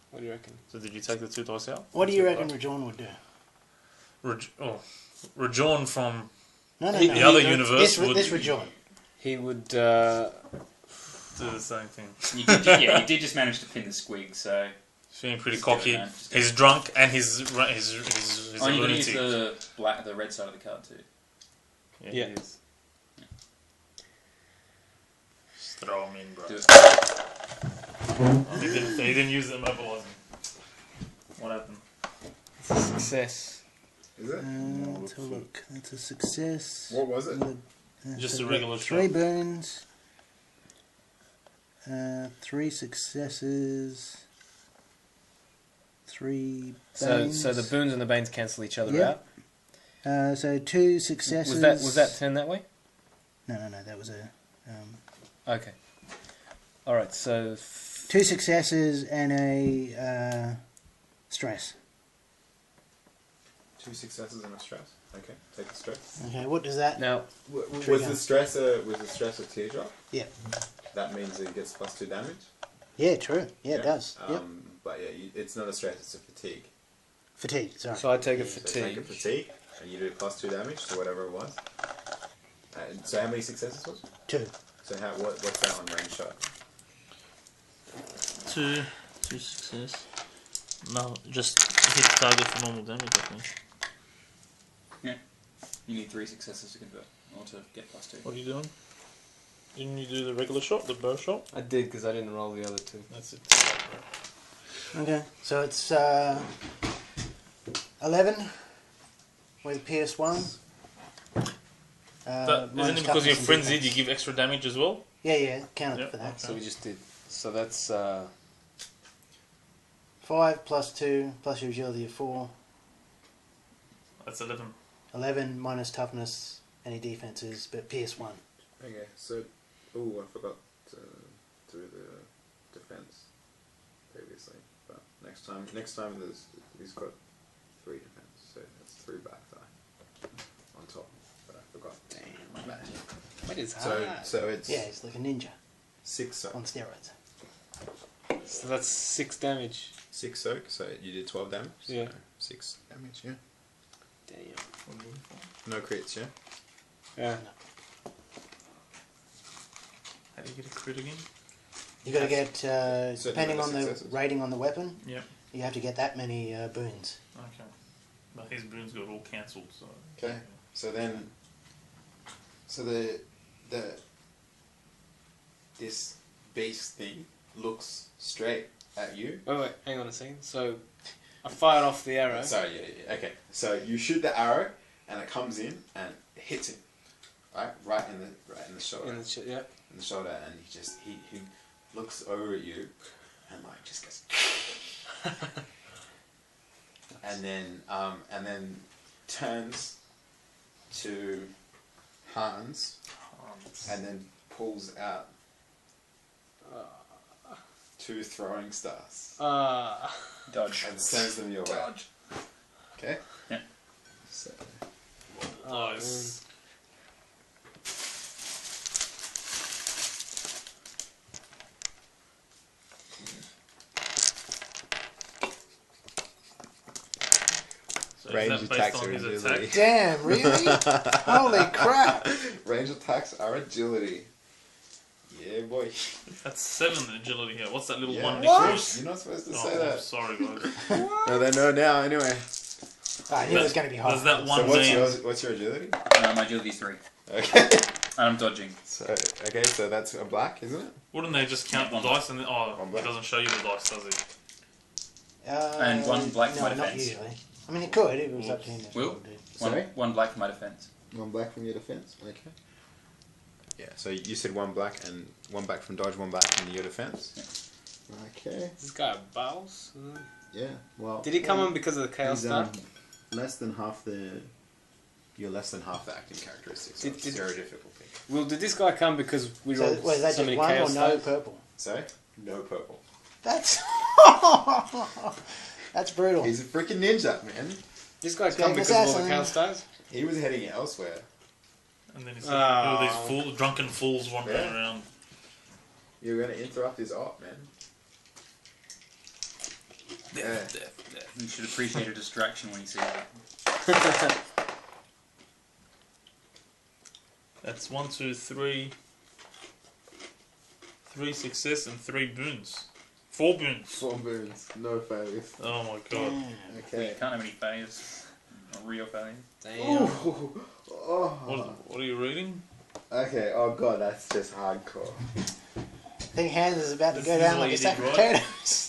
What do you reckon?
So did you take the 2 dice out?
What do you reckon Rajorne would do?
Rajorne from
No,
the other universe
This
would
Rajorne.
He would.
do the same thing.
you did just manage to pin the squig, so
Feeling pretty
Just do it,
cocky.
man. Just do
He's
it.
drunk and he's
oh, you're going to use
lunatic.
the red side of the card too.
Yeah,
Yeah.
he is. Just throw him in, bro.
Do it.
Oh, he didn't use the immobilizing. What happened?
Success.
Is it?
Let's have a look. That's a success.
What was it?
Just
So
a regular
we've got 3
shot.
burns. 3 successes. 3
So
banes.
the boons and the banes cancel each other
Yep.
out.
So 2 successes.
Was that turned that way?
No. That was a
Okay. All right. So
2 successes and a stress.
2 successes and a stress. Okay, take the stress.
Okay, what does that?
now
Was the stress a teardrop?
Yeah.
That means it gets +2 damage.
Yeah, true. Yeah, it does. Yep.
But yeah, it's not a stress; it's a fatigue.
Fatigue. Sorry.
so I take a
So take a
fatigue.
fatigue, and you do +2 damage to whatever it was. And so how many successes was it?
2.
So what's that on range shot?
2 success. No, just hit target for normal damage, I think.
You need 3 successes to convert, or to get +2.
What are you doing? Didn't you do the regular shot, the bow shot?
I did because I didn't roll the other 2.
That's it.
Okay, so it's 11 with PS1.
Isn't
minus
it because
toughness
you're
and
frenzied,
defense.
you give extra damage as well?
Yeah, counted
Yep,
for that.
okay.
So we just did. So that's
5 5 plus 2 plus your agility of 4.
That's 11.
11 minus toughness, any defenses, but pierce 1.
Okay, so... Oh, I forgot to do the defense previously. But next time he's got 3 defense, so that's 3 back die on top. But I forgot.
Damn, my bad. What is
So,
hard?
so it's
Yeah, it's like a ninja
6 soak.
on steroids.
So that's 6 damage.
6 soak, so you did 12 damage?
Yeah.
So 6 damage, yeah.
Damn.
No crits, yeah?
Yeah.
How do you get a crit again?
You got to get,
Certain
depending
number
on
of
the
successes.
rating on the weapon,
Yep.
you have to get that many boons.
Okay. But his boons got all cancelled, so...
Okay. So then... So the this beast thing looks straight at you.
Wait, hang on a second. So, I fired off the arrow.
Sorry, yeah. Okay. So you shoot the arrow, and it comes in and hits him, right in the shoulder,
In the yeah.
in the shoulder, and he looks over at you, and like just goes, and then turns to Hans, and then pulls out 2 throwing stars
Dodge.
and sends them your way. Okay.
Yeah.
So.
Nice. So
Range
is that
attacks
based on
are
his
agility.
attack?
Damn, really? Holy crap!
Range attacks are agility. Yeah, boy.
That's 7 agility here. What's that little
Yeah.
1d4?
What?
You're not supposed to
Oh,
say
I'm
that.
sorry, guys.
No, they know now anyway.
I knew it was going to be hard.
Does that one
So what's your agility?
My agility's 3.
Okay.
And I'm dodging.
So that's a black, isn't it?
Wouldn't they just count the
One
dice and then... Oh,
One
it
black.
doesn't show you the dice, does it?
And 1 black for
no,
my
not
defense.
usually. I mean, it could. It was up to him.
Will?
Sorry?
1 black for my defense.
1 black from your defense. Okay. Yeah. So you said 1 black and 1 black from dodge, 1 black from your defense. Yeah. Okay.
This guy Bowles?
Yeah. Well.
Did he come on because of the Chaos
He's,
Star?
less than half the. You're less than half the acting characteristics. So
Did-
it's
did-
very difficult thing.
Well, did this guy come because we
So,
rolled
was that
so
just
many
one or
Chaos
no
Stars?
purple?
So no purple.
That's that's brutal.
He's a freaking ninja, man.
This guy
Snake
come because of all the
assassin.
Chaos Stars?
He was heading elsewhere.
And then it's like all
Oh.
these drunken fools wandering
Yeah.
around.
You're going to interrupt his art, man. Yeah.
You should appreciate a distraction when you see it.
That's 1, 2, 3. 3 success and 3 boons. 4 boons.
4 boons, no failures.
Oh my god.
You
Okay.
can't have any failures. Not real failures.
Damn.
Ooh. Oh.
What are you reading?
Okay, oh god, that's just hardcore.
I think Hans is about to
This
go
is
down
what
like a
you
sack
did,
of
right?
potatoes.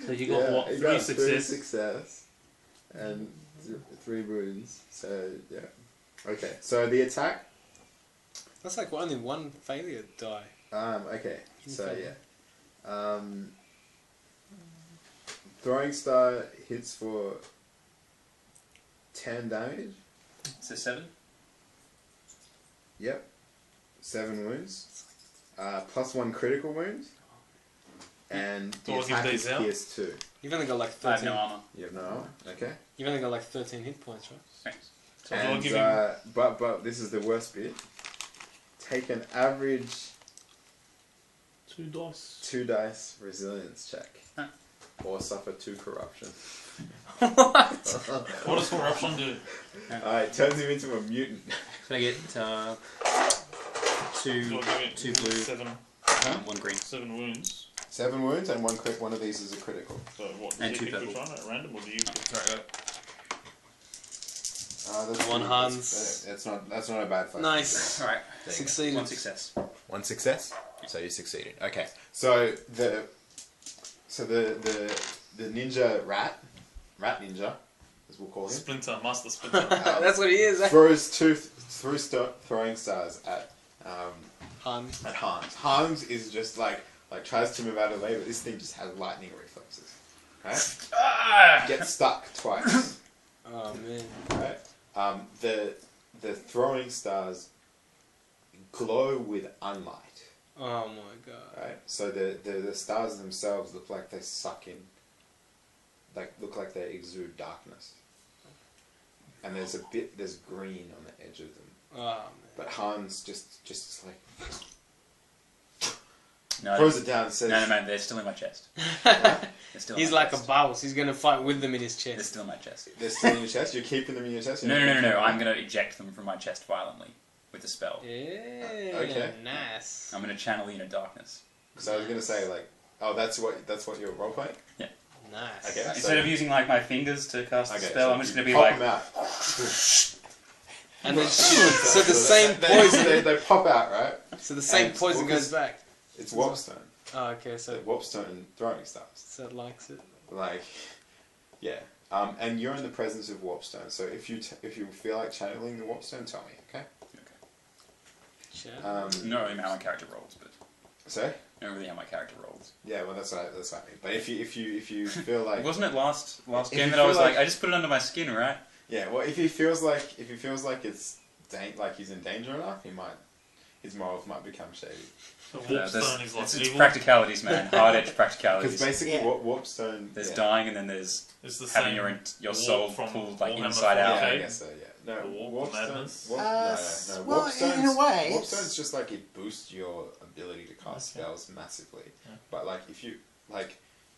So you got what?
he
3
got
success.
3 success and 3 boons. So, yeah. Okay, so the attack.
That's like only 1 failure die.
Okay, so yeah. Throwing star hits for 10 damage.
So 7?
Yep. 7 wounds. Plus 1 critical wounds. And the
Do I give
attack
these
is
out?
pierce 2.
You've only got like
I have
13.
no armor.
You have no armor? Okay.
You've only got like 13 hit points, right?
Thanks.
So I'll
And,
give you...
but this is the worst bit. Take an average
2 dice.
2 dice resilience check.
Huh.
Or suffer 2 corruption.
What does corruption do?
It turns him into a mutant.
Can I get
So I'll
2
give it
2 blue,
7
1 green?
7 wounds.
7 wounds and 1 crit. One of these is a critical.
So what? Does
And
he
2
pick which
purple.
one at random, or do you?
Right,
That's
One
good.
Hans.
That's not a bad fight.
Nice.
Alright.
Succeeded.
1 success.
1 success. So you succeeded. Okay. So the ninja rat ninja, as we'll call him,
Splinter, Master Splinter.
That's what he is, eh?
throws 2 throwing stars at
Han.
Hans. Hans is just like like tries to move out of the way, but this thing just has lightning reflexes. Right? Gets stuck twice.
Oh man.
Right? The throwing stars glow with unlight.
Oh my god.
Right? So the stars themselves look like they suck in, look like they exude darkness. And there's green on the edge of them.
Oh man.
But Hans just like
No,
throws it down and says,
no, man, they're still in my chest.
He's like a boss. He's gonna fight with them in his
They're
chest.
still in my chest.
they're still in your chest? You're keeping them in your chest?
No. I'm going to eject them from my chest violently with a spell.
Yeah.
Okay.
Nice.
I'm going to channel the inner darkness.
Because I was going to say, like, oh, that's what you're role-playing?
Yeah.
Nice.
Okay.
Instead of using like my fingers to cast the spell,
so
I'm just going to be
pop
like...
them out.
And then so the same poison.
They pop out, right?
So the same
And-
poison
well,
goes back.
It's Warpstone.
Oh, okay. So
Warpstone throwing stars.
so it likes it.
Like, yeah. And you're in the presence of Warpstone, so if you feel like channeling the Warpstone, tell me, okay?
Sure.
Not really how my character rolls, but...
Sorry?
Not really how my character rolls.
Yeah, well, that's what I mean. But if you feel like...
Wasn't it last
If
game
you
that I
feel
was
like-
like, I just put it under my skin, right?
Yeah, well, if he feels like it's like he's in danger enough, his morals might become shady.
So Warpstone is like
it's
evil.
practicalities, man. Hard edge
Because
practicalities.
basically,
Yeah.
Warpstone.
There's
yeah.
dying, and then there's
It's the
having
same
your soul
from
pulled like
Warhammer
inside
Yeah,
out.
Okay.
I guess so. Yeah. No,
The Warp
Warpstone.
Madness?
No.
well,
Warpstone's,
in a way,
Warpstone's just like it boosts your ability to cast spells massively.
Yeah.
But like if you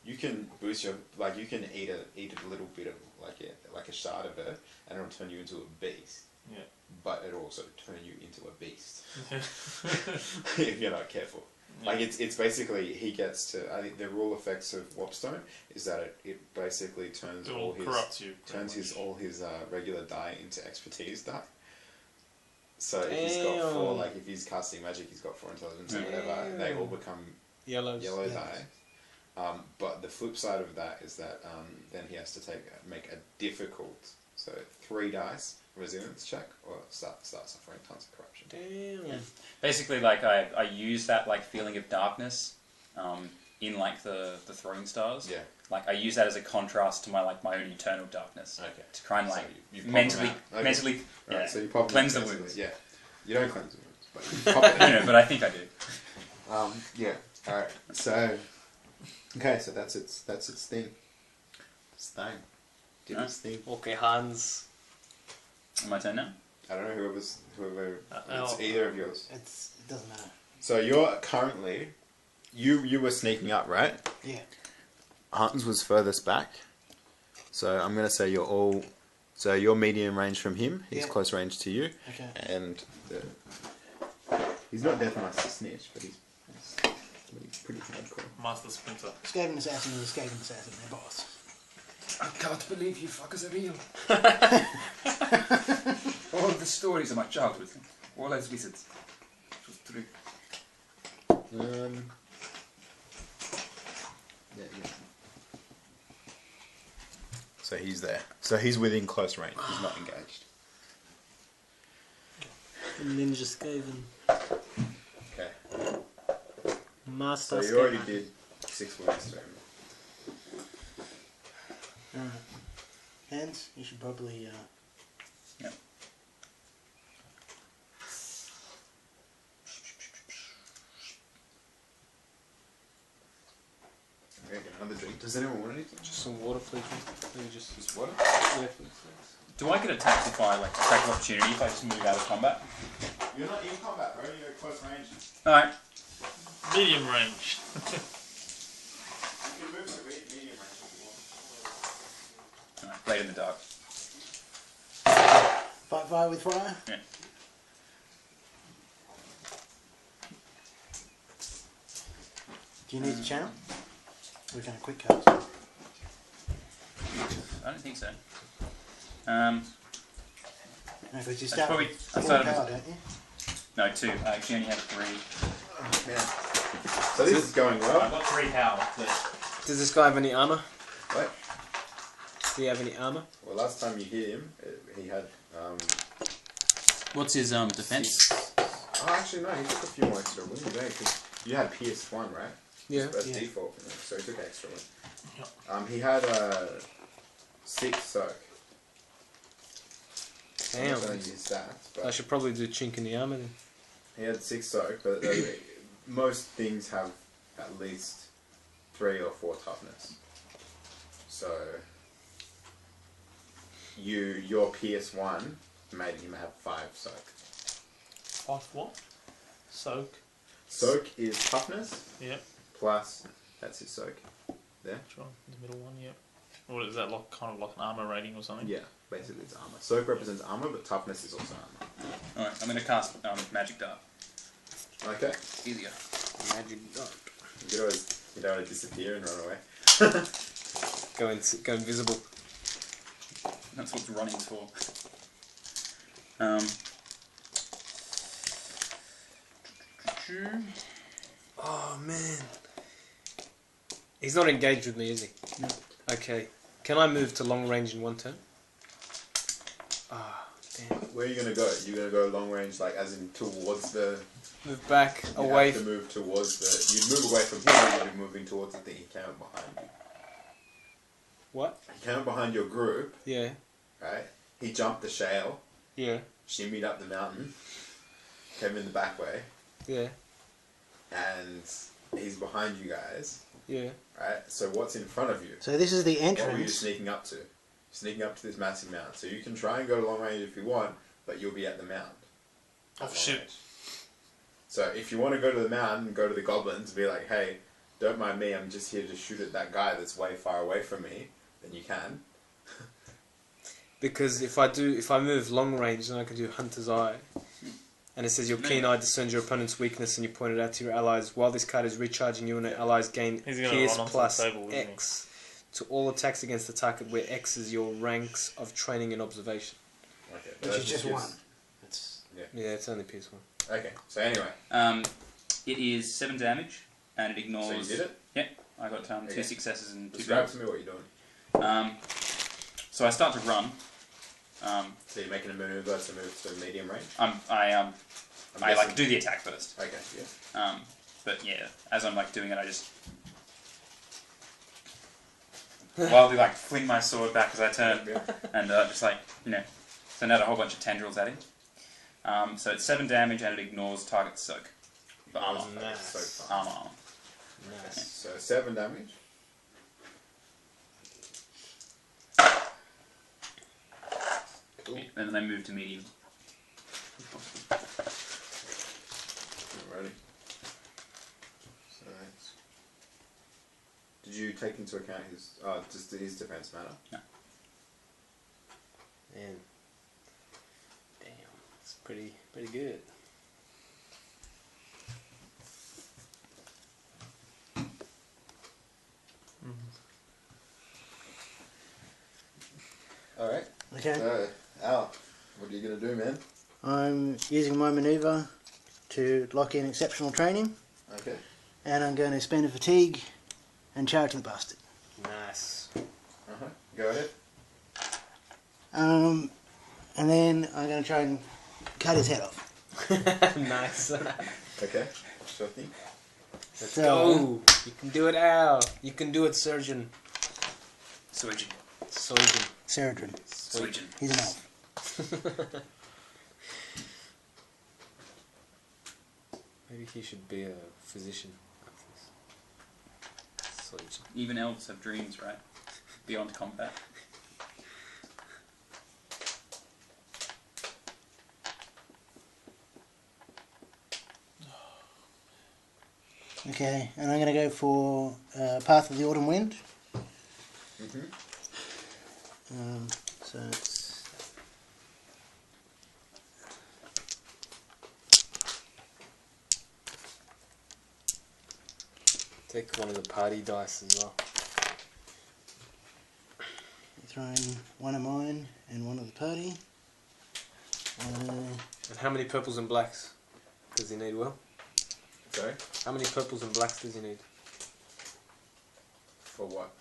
you can boost your you can eat a little bit of like a shard of it, and it'll turn you into a beast.
Yeah.
But it'll also turn you into a beast if you're not careful.
Yeah.
Like it's basically he gets to. I think the rule effects of Warpstone is that it basically turns
It
all
will
his
corrupt you.
all his regular die into expertise die. So if he's got four,
Damn.
like if he's casting magic, he's got 4 intelligence or whatever. They all become
Yellows.
yellow
Yes.
die. But the flip side of that is that then he has to make a difficult 3 dice resilience check or start suffering tons of corruption.
Damn.
Basically, like I use that like feeling of darkness in like the throwing stars.
Yeah.
Like I use that as a contrast to my own eternal darkness.
Okay.
To try and
So
like
you pop
mentally,
them out. Okay.
mentally,
Right,
yeah,
so you pop
cleanse
them
the
out,
wounds.
Yeah. You don't cleanse the wounds, but you pop it.
No, but I think I do.
Yeah. All right. So, okay. So that's its thing. Its thing. Did its thing.
Okay, Hans.
My turn now.
I don't know whoever. It's
oh.
either of yours.
it doesn't matter.
So you're currently. You were sneaking up, right?
Yeah.
Hans was furthest back. So I'm going to say you're all... So you're medium range from him. He's
Yeah.
close range to you.
Okay.
And he's not Death Master Snitch, but he's pretty hardcore.
Master Splinter.
Escaping assassin is escaping assassin. They're boss.
I can't believe you fuckers are real. All the stories of my childhood, all as wizards. It was true.
Yeah.
So he's there. So he's within close range.
He's not engaged.
Ninja Skaven.
Okay.
Master
So you already
Skaven.
did 6 wounds to him.
Alright. Hands, you should probably.
Yep.
Okay, get another drink. Does anyone want anything?
Just some water, please. Maybe just
water?
yeah, please.
Do I get attacked if I like attack of opportunity if I just move out of combat?
You're not in combat, bro. You're at close range.
Alright.
Medium range.
You can move to medium range if you want.
Alright, blade in the dark.
Fight fire with fire?
Yeah.
Do you need the channel? We're going to quick cast.
I don't think so.
No, because you start
probably-
with
I
4
started
power,
with-
don't you?
No, 2. I actually only have 3.
Oh, man. So this is going
I've
well.
got 3 power.
Does this guy have any armor?
What?
Does he have any armor?
Well, last time you hit him, he had.
What's his defense?
6. Oh, actually, no, he took a few more extra wounds, eh? Because you had Pierce 1, right?
Yeah.
As default, so he took extra one. He had 6 soak. I'm
Damn.
not going to use stats, but
I should probably do chink in the armor then.
he had 6 soak, but most things have at least 3 or 4 toughness. So your PS1 made him have 5 soak.
5 what? Soak.
Soak is toughness.
Yep.
Plus, that's his soak. There.
Which one? The middle one. Yep. What is that? Like kind of like an armor rating or something?
Yeah, basically it's armor. Soak represents armor, but toughness is also armor.
Alright, I'm going to cast Magic Dart.
Okay.
Easier.
Magic dart.
You don't want to disappear and run away.
Go invisible.
That's what running's for.
Oh man. He's not engaged with me, is he?
No.
Okay. Can I move to long range in 1 turn? Ah, damn.
Where are you going to go? You're going to go long range, like as in towards the...
Move back,
You
away.
have to move towards the... You'd move away from him, you'd be moving towards the thing he came up behind you.
What?
He came up behind your group,
Yeah.
right? He jumped the shale,
Yeah.
shimmied up the mountain, came in the back way,
Yeah.
and he's behind you guys,
Yeah.
right? So what's in front of you?
So this is the
What were you
entrance.
sneaking up to? Sneaking up to this massive mound. So you can try and go to long range if you want, but you'll be at the mound.
Oh
At long
shit.
range. So if you want to go to the mound and go to the goblins and be like, hey, don't mind me, I'm just here to shoot at that guy that's way far away from me, then you can.
Because if I move long range, then I can do Hunter's Eye. And it says your keen eye discerns your opponent's weakness and you point it out to your allies. While this card is recharging, you and your allies gain
He's gonna
Pierce
run onto
plus
the table, isn't he?
X to all attacks against the target where X is your ranks of training and observation.
Okay.
Which is just 1. That's...
Yeah, it's only Pierce 1.
Okay, so anyway.
It is 7 damage, and it ignores...
So you did it?
Yep, I got 2
Okay.
successes and 2
Describe
fails.
to me what you're doing.
So I start to run.
So you're making a maneuver to move to medium range?
I like do the attack first.
Okay, yeah.
But yeah, as I'm like doing it, I just wildly like fling my sword back as I turn, and just like send out a whole bunch of tendrils at him. So it's 7 damage and it ignores target soak. For armor.
Nice. So far.
Armor.
Nice.
So 7 damage. Cool.
And then I move to medium.
Alrighty. So that's... Did you take into account his... just his defense matter?
No.
Man. Damn. It's pretty good.
Alright.
Okay.
Al, what are you going to do, man?
I'm using my manoeuvre to lock in exceptional training,
Okay.
and I'm going to spend a fatigue and charge the bastard.
Nice.
Go ahead.
And then I'm going to try and cut his head off.
Nice.
Okay. Sure thing.
Let's
So-
go. You can do it, Al. You can do it, Surgeon.
Surgeon.
Surgeon.
Surgeon.
Surgeon.
He's an elf.
Maybe he should be a physician. Surgeon.
Even elves have dreams, right? Beyond combat.
Okay, and I'm going to go for Path of the Autumn Wind. So it's...
Take one of the party dice as well.
throwing one of mine and one of the party.
And how many purples and blacks does he need, Will?
Sorry?
How many purples and blacks does he need?
For what?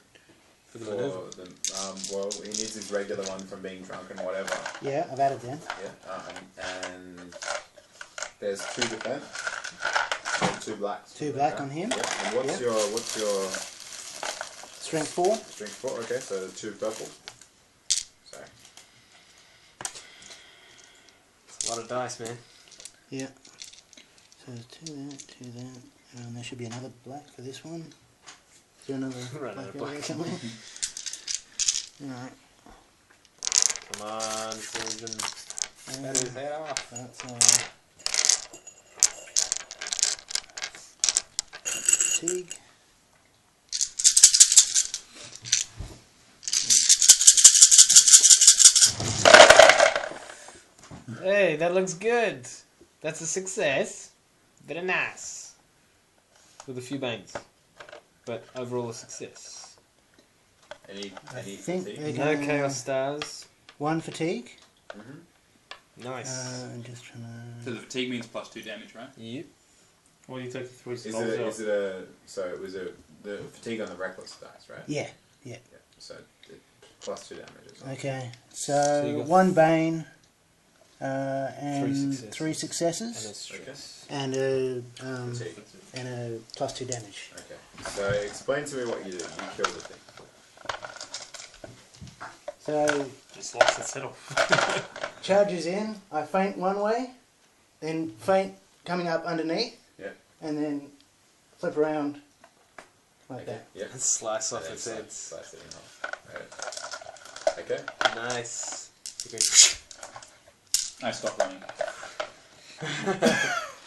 For the maneuver?
Well, he needs his regular one from being drunk and whatever.
Yeah, I've added them.
Yeah. And there's 2 defense. 2 blacks.
2 black on him.
Yeah. And what's your
Strength 4.
strength 4? Okay, so 2 purple. Sorry.
It's a lot of dice, man.
Yeah. So 2 there, 2 there. And there should be another black for this one. Is there another
Right,
black
another
over there somewhere? Alright.
Come on, children. That is head off.
That's fatigue.
Hey, that looks good. That's a success. Very nice. With a few bangs. But overall a success.
Any
think
fatigue?
they're
No chaos stars.
1 fatigue.
Nice.
I'm just trying
So
to...
the fatigue means +2 damage, right?
Yep.
Well, you take the 3
Is
spells
it
out.
so it was the fatigue on the reckless dice, right?
Yeah.
Yeah. So +2 damage.
Okay.
So you
So
got
1 bane. And 3
And
successes.
a stress.
And a
Fatigue.
and a +2 damage.
Okay. So explain to me what you do. You kill the thing.
So
Just locks its head off.
charges in. I feint one way, then feint coming up underneath.
Yeah.
And then flip around like
Okay.
that.
Yeah.
And slice off
And
its
then
head.
slice it in half. Right. Okay.
Nice. Okay.
I stopped running.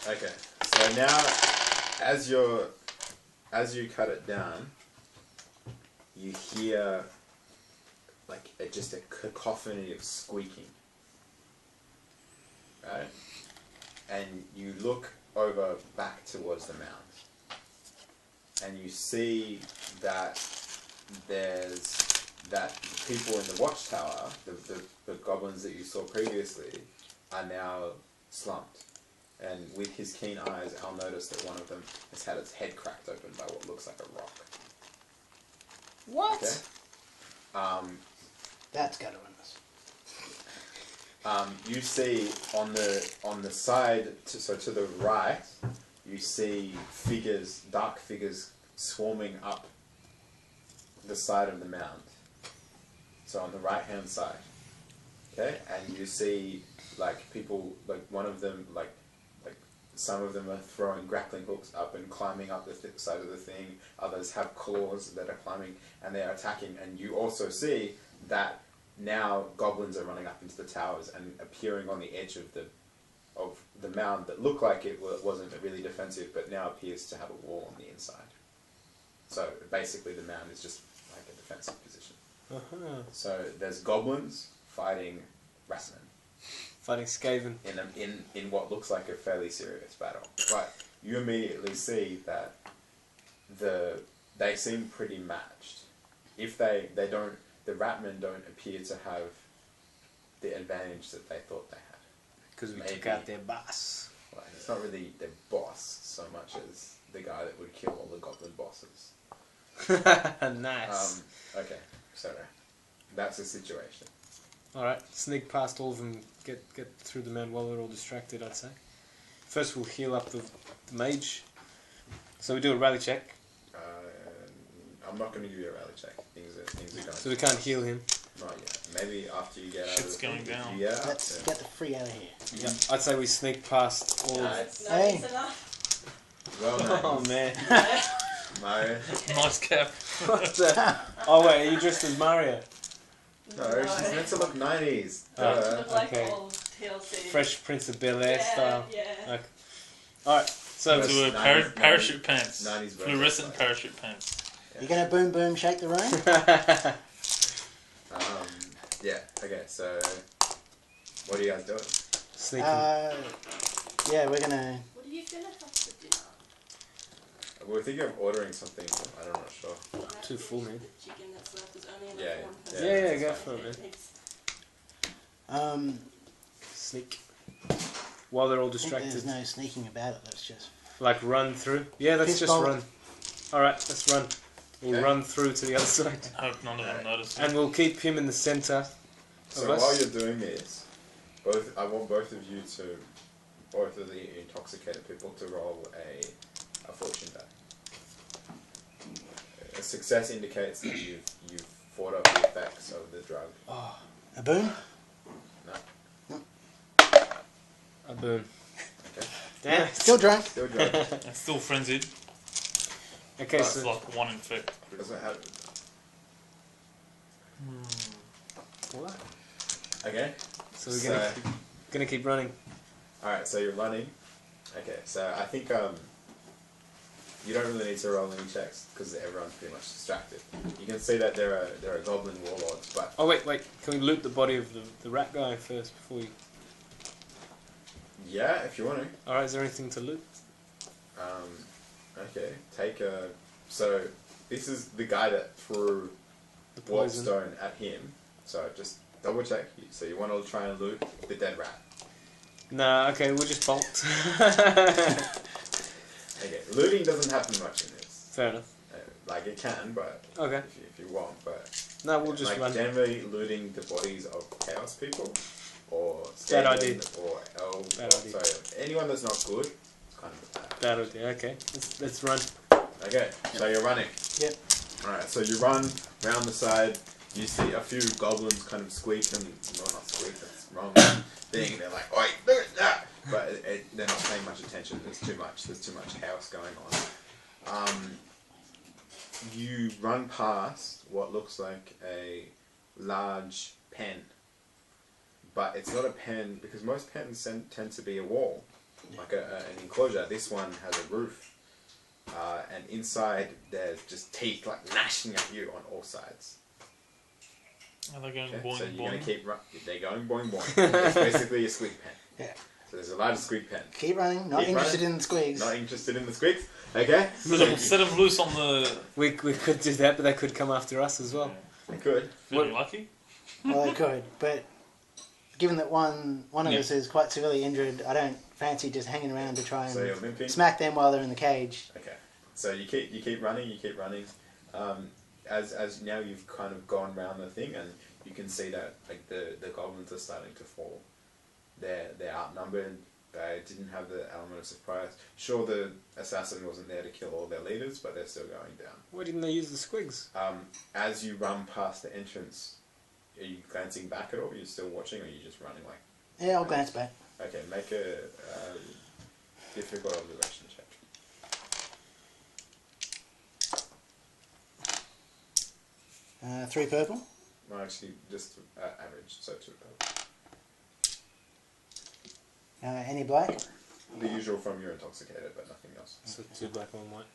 Okay. So now, as you cut it down, you hear like just a cacophony of squeaking. Right? And you look over back towards the mound, and you see that there's that people in the watchtower, the goblins that you saw previously, are now slumped. And with his keen eyes, I'll notice that one of them has had its head cracked open by what looks like a rock.
What?
Okay?
That's got to run us.
You see on the side, to the right, you see figures, dark figures, swarming up the side of the mound. So on the right hand side, okay, and you see like people, like one of them, like some of them are throwing grappling hooks up and climbing up the thick side of the thing. Others have claws that are climbing and they are attacking. And you also see that now goblins are running up into the towers and appearing on the edge of the mound that looked like it wasn't really defensive, but now appears to have a wall on the inside. So basically the mound is just like a defensive position. So there's goblins fighting Rasman
Fighting Skaven.
in what looks like a fairly serious battle. But you immediately see that they seem pretty matched. If the Ratmen don't appear to have the advantage that they thought they had.
Because we
Maybe.
took out their boss.
Well, it's not really their boss so much as the guy that would kill all the goblin bosses.
Nice.
Okay, so that's the situation.
Alright, sneak past all of them, get through the man while they're all distracted, I'd say. First we'll heal up the mage. So we do a rally check.
I'm not going to give you a rally check. Things are going.
So we can't heal him.
Not yet. Maybe after you get out
Shit's
of the
going
thing,
down.
Yeah.
Let's get the free out of here.
Yeah. I'd say we sneak past all of
Nice.
Hey.
Nice enough.
Well,
Oh man.
Mario.
Nice cap.
What the? Oh wait, are you dressed as Mario?
No, she's meant to look 90s.
Look like
Okay.
old TLC.
Fresh Prince of Bel-Air style.
Yeah.
Okay. Alright, so
To a
90s
parachute pants.
90s version.
Fluorescent parachute pants.
You gonna boom boom shake the room?
Yeah. Okay. So, what are you guys doing?
sneaking.
Yeah, we're gonna.
What are you gonna have for dinner?
We're thinking of ordering something. I'm not sure.
Too full, man.
The chicken that's left is only enough
Yeah,
for one
yeah.
person.
Yeah,
that's
go
fine.
for it, man.
Thanks.
Sneak. While they're all
I think
distracted.
there's no sneaking about it. Let's just.
Like run through? Yeah, let's
Fist
just
bump.
run. Alright, let's run. We'll
Okay.
run through to the other side.
Hope none of them notice it.
And we'll keep him in the centre.
So
of us.
while you're doing this, I want both of the intoxicated people to roll a a fortune die. A success indicates that you've fought off the effects of the drug.
A boon?
A boon.
Okay.
Damn it.
Still drunk.
Still drug.
And still frenzied.
Okay,
That's
so
like one infect.
Doesn't have.
what?
Okay.
So we're gonna keep running.
All right. So you're running. Okay. So I think you don't really need to roll any checks because everyone's pretty much distracted. You can see that there are goblin warlords, but
Oh wait. Can we loot the body of the rat guy first before we?
yeah, if you want to.
All right. Is there anything to loot?
Okay. Take a. So this is the guy that threw
The
warp
poison.
stone at him. So just double check. So you want to try and loot the dead rat.
Nah. Okay. We'll just bolt.
Okay. Looting doesn't happen much in this.
Fair enough.
Like it can, but
Okay.
if you want, but
No, we'll just
like
run.
generally looting the bodies of chaos people or
Bad
Skaven
idea.
or elves.
Bad
or,
idea.
sorry, anyone that's not good. It's kind of bad.
Bad idea. Okay. Let's run.
Okay, so you're running.
Yep.
Alright, so you run round the side. You see a few goblins kind of squeak and well, not squeak. That's the wrong thing. They're like, "Oi, look at that!" But they're not paying much attention. There's too much chaos going on. You run past what looks like a large pen, but it's not a pen because most pens tend to be a wall, like an enclosure. This one has a roof, and inside there's just teeth like gnashing at you on all sides.
Are they going
Okay,
boing
so you're
boing?
gonna keep they're going boing boing. It's basically a squeak pen.
Yeah.
So there's a large squeak pen.
Keep running. Not
Keep
interested
running.
in the squeaks.
Not interested in the squeaks. Okay.
Set them loose on the.
We could do that, but they could come after us as well.
I could.
Feeling lucky?
Well, they could, but given that one of us is quite severely injured, I don't fancy just hanging around to try
So you're
and
limping.
smack them while they're in the cage.
Okay. So you keep running. As now you've kind of gone round the thing, and you can see that like the goblins are starting to fall. They're outnumbered. They didn't have the element of surprise. Sure, the assassin wasn't there to kill all their leaders, but they're still going down.
Why didn't they use the squigs?
As you run past the entrance, are you glancing back at all? Are you still watching, or are you just running like?
Yeah, I'll glance back.
Okay, make a difficult observation check.
3 purple.
No, actually, just average, so 2 purple.
Any black?
The usual from you're intoxicated, but nothing else.
So 2 black, 1 white.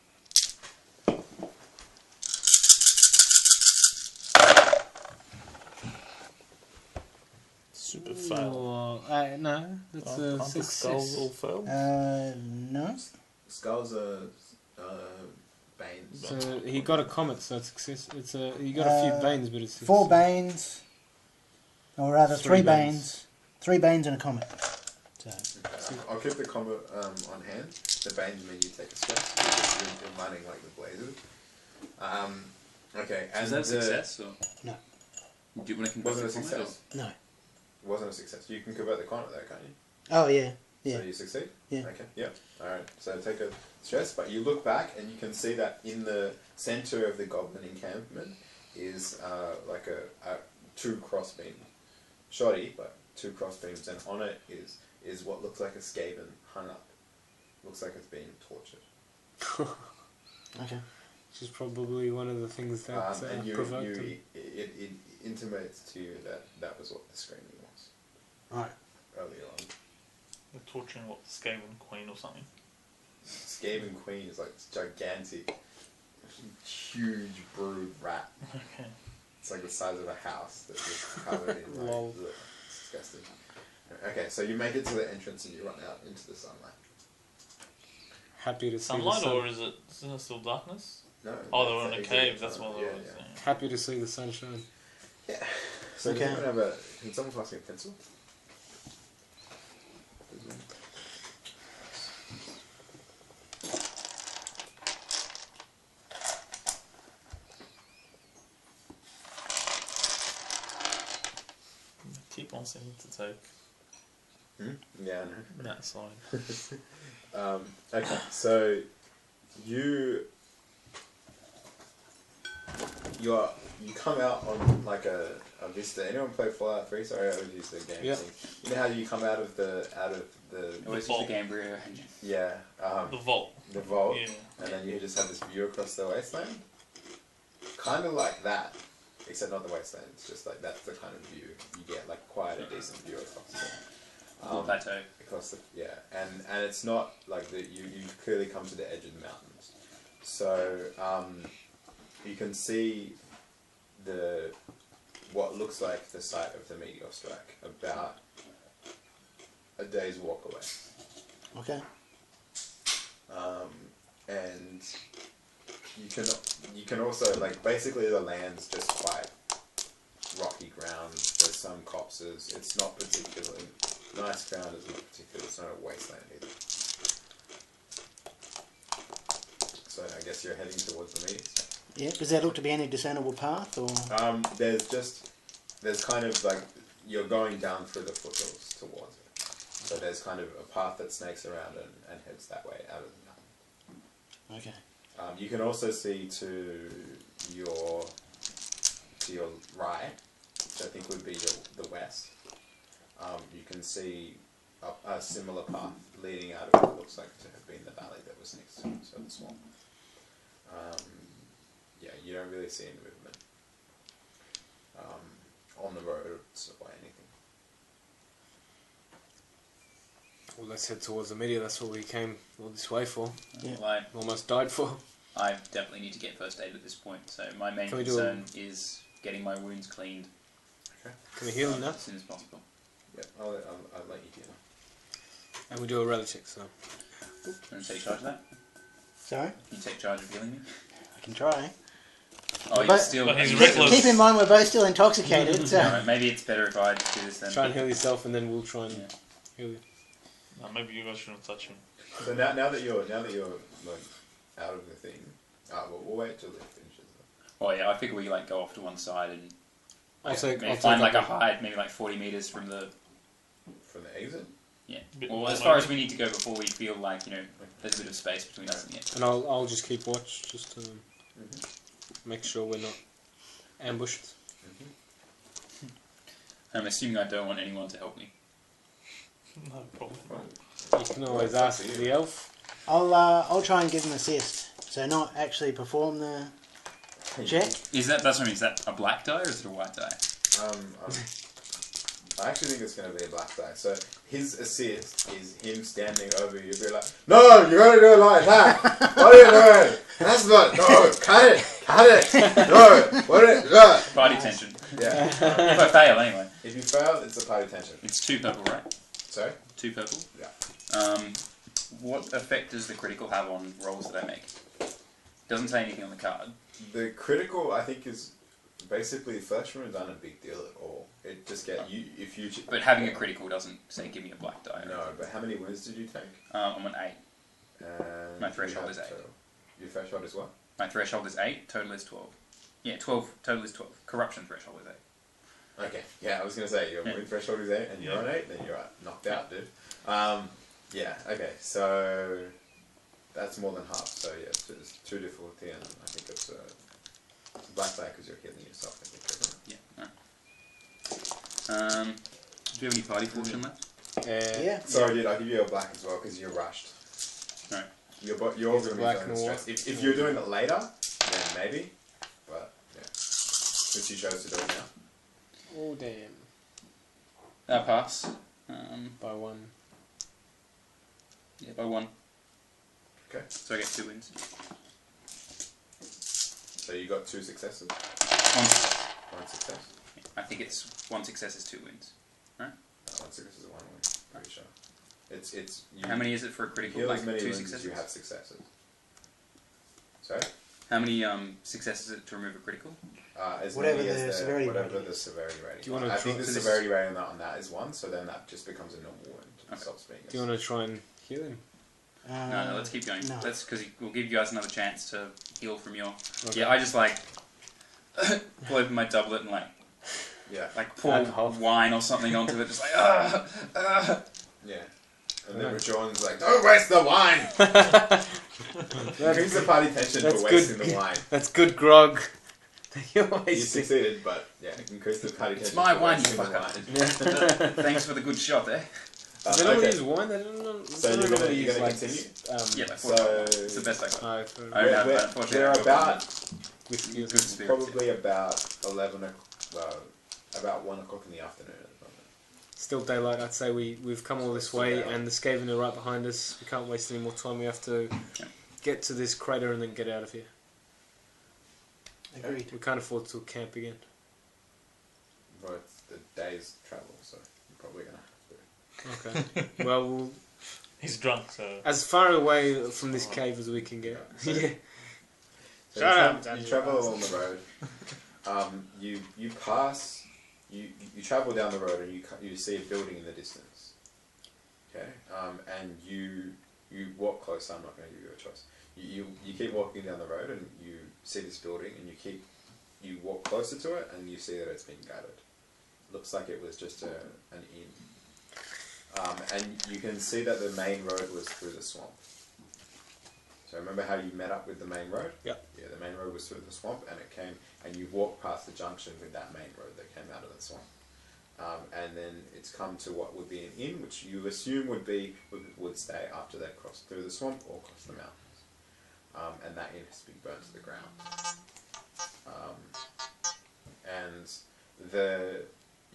Super fail.
No, that's
Aren't
a
the
success.
skulls all failed?
No.
Skulls are Banes.
So he got a comet, so it's success. He got a few banes, but it's
4 banes, or rather 3
3
banes. 3 banes and a comet. So.
I'll keep the combo on hand. The Banes mean you take a stress because you're running like the blazes. Okay, and
Is that a success? Or?
No.
Do you want to convert
Wasn't a
the comment,
success.
No.
Wasn't a success. You can convert the comet though, can't you?
Oh, yeah. Yeah.
So you succeed?
Yeah.
Okay, yeah. Alright, so take a stress, but you look back and you can see that in the centre of the goblin encampment is like a 2 crossbeam. Shoddy, but 2 crossbeams, and on it is what looks like a Skaven hung up. Looks like it's being tortured.
Okay.
Which is probably one of the things that
And
provoked him.
it intimates to you that was what the screaming was
Right.
earlier on.
They're torturing what, the Skaven Queen or something?
Skaven Queen is like this gigantic, huge brood rat.
Okay.
It's like the size of a house that's just covered in like,
Lol.
ugh, it's disgusting. Okay, so you make it to the entrance and you run out into the sunlight.
Happy to see
Sunlight,
the sun.
or isn't it still darkness?
No.
Oh, they were in a
that's
cave,
exit
that's
front.
what they
Yeah,
were
yeah.
saying.
Happy to see the sunshine.
Yeah. So
Okay.
does anyone have a... Can someone pass me a pencil?
Keep on seeming to take
Yeah, I know.
that side.
Okay, so You come out on like a vista. Anyone play Fallout 3? Sorry, I would use the game
Yeah.
thing. You know how you come out of the
Always use the Gamebryo engine.
yeah
The vault.
the vault,
Yeah.
and then you just have this view across the wasteland. Kind of like that, except not the wasteland. It's just like that's the kind of view you get, like quite a decent view across the
Plateau.
across the and it's not like that. You clearly come to the edge of the mountains, so you can see what looks like the site of the meteor strike about a day's walk away.
Okay.
And you can also, like, basically the land's just quite rocky ground. There's some copses. It's not particularly nice ground. It's not a wasteland either. So I guess you're heading towards the meteors.
Yeah. Does there look to be any discernible path, or?
There's kind of like you're going down through the foothills towards it. So there's kind of a path that snakes around and heads that way out of the mountain.
Okay.
You can also see to your right, which I think would be the west. You can see a similar path leading out of what looks like to have been the valley that was next to it, so the swamp. Yeah, you don't really see any movement on the roads or anything.
Well, let's head towards the meteor. That's what we came all this way for.
Yeah.
Well,
Almost died for.
I definitely need to get first aid at this point, so my main
Can we do
concern is getting my wounds cleaned
Can we heal him now?
as soon as possible.
Yep, I'll let you hear.
And we do a relic check, so.
Can you take charge of that?
Sorry.
Can you take charge of healing me?
I can try.
Oh, you're
But-
still...
But he's
you're
reckless.
Keep in mind we're both still intoxicated, so.
Alright, maybe it's better if I do this then.
Try and heal yourself, and then we'll try and
Yeah.
heal you.
No, maybe you guys shouldn't touch him.
So now that you're like out of the thing, we'll wait till it finishes.
Oh yeah, I figure we like go off to one side and
I'll
find like
take
a hide, maybe like 40 meters from the...
From the exit.
Yeah.
Bit
Well,
more
as far
maybe.
as we need to go before we feel like, there's a bit of space between us and the exit.
And I'll just keep watch, just to make sure we're not ambushed.
I'm assuming I don't want anyone to help me.
No problem.
You can always ask the elf.
I'll try and give him assist. So not actually perform the check.
That's what I mean, is that a black die or is it a white die?
I actually think it's going to be a black die. So his assist is him standing over you, be like, "No, you got to do it like that. What are you doing? That's not. No, cut it. No, what is that?"
Party tension.
Yeah.
If I fail, anyway.
If you fail, it's a party tension.
It's 2 purple, right?
Sorry.
2 purple?
Yeah.
What effect does the critical have on rolls that I make? Doesn't say anything on the card.
The critical, I think, is basically first round aren't a big deal at all. It just get you if you.
But having a critical doesn't say give me a black die.
No, but how many wounds did you take?
I'm on 8.
And
My threshold
you
is
have
8.
total. Your threshold is what?
My threshold is 8, total is 12. Yeah, 12, total is 12. Corruption threshold is 8.
Okay, yeah, I was gonna say your wound threshold is 8 and you're on 8, then you're knocked out, dude. Yeah, okay, so that's more than half. So yeah, it's 2 difficulty, and I think it's black die because you're healing yourself. I think. Isn't it?
Yeah. Alright. Do you have any party fortune left?
Yeah.
Sorry, dude, I'll give you a black as well because you're rushed.
Alright.
You're going to be
black
feeling
and
stressed. If you're doing it later, then maybe. But yeah, since you chose to do it now.
Oh, damn.
That pass.
By 1.
Yeah, by 1.
Okay.
So I get 2 wins.
So you got 2 successes. 1 success.
I think it's 1 success is 2 wins. Right?
No, 1 success is 1 win. Pretty sure. It's. You
How many is it for a critical?
heal
Like
as many
2
wounds
successes?
as you have successes. Sorry.
How many successes is it to remove a critical?
As
Whatever
many
the
as
severity
whatever
rating
the
is.
severity rating.
Do you wanna
I think
try-
the
so this-
severity rating on that is 1, so then that just becomes a normal wound. It
Okay.
stops being.
Do you want to try and heal him?
No, let's keep going.
No.
Because we'll give you guys another chance to heal from your...
Okay.
Yeah, I just like... pull open my doublet and
Yeah.
pour
Alcohol.
wine or something onto it, just like...
Yeah. And then Rajorne's like, don't waste the wine! Increase the party tension for wasting the wine.
That's good grog. You're
You
wasting.
succeeded, but yeah, increase the party tension.
It's my
for
wine, you
wasting the
fucker.
wine.
Thanks for the good shot, eh?
They don't use wine. They don't.
So
they
you're
don't
gonna
really use, like,
continue?
Yeah, like
So-
it's the best I got. I
for
don't have, unfortunately.
We're
I don't have
whiskey or
good
something.
spirits.
probably about 11 o'clock, about 1 o'clock in the afternoon at the moment.
Still daylight. I'd say we've come all this way, and the Skaven are right behind us. We can't waste any more time. We have to get to this crater and then get out of here.
Agreed.
We can't afford to camp again.
But it's the day's travel, so you're probably gonna have to.
Okay. Well,
He's drunk, so.
as far away from this cave as we can get. Yeah.
So
Shut up,
you
Daniel.
travel along the road. You pass. You travel down the road and you see a building in the distance. Okay. And you walk closer. I'm not going to give you a choice. You keep walking down the road and you see this building and you walk closer to it and you see that it's been gutted. Looks like it was just an inn. And you can see that the main road was through the swamp. So remember how you met up with the main road?
Yep.
Yeah, the main road was through the swamp and it came, and you walked past the junction with that main road that came out of the swamp. And then it's come to what would be an inn, which you assume would stay after they crossed through the swamp or crossed the mountains. And that inn has been burnt to the ground. And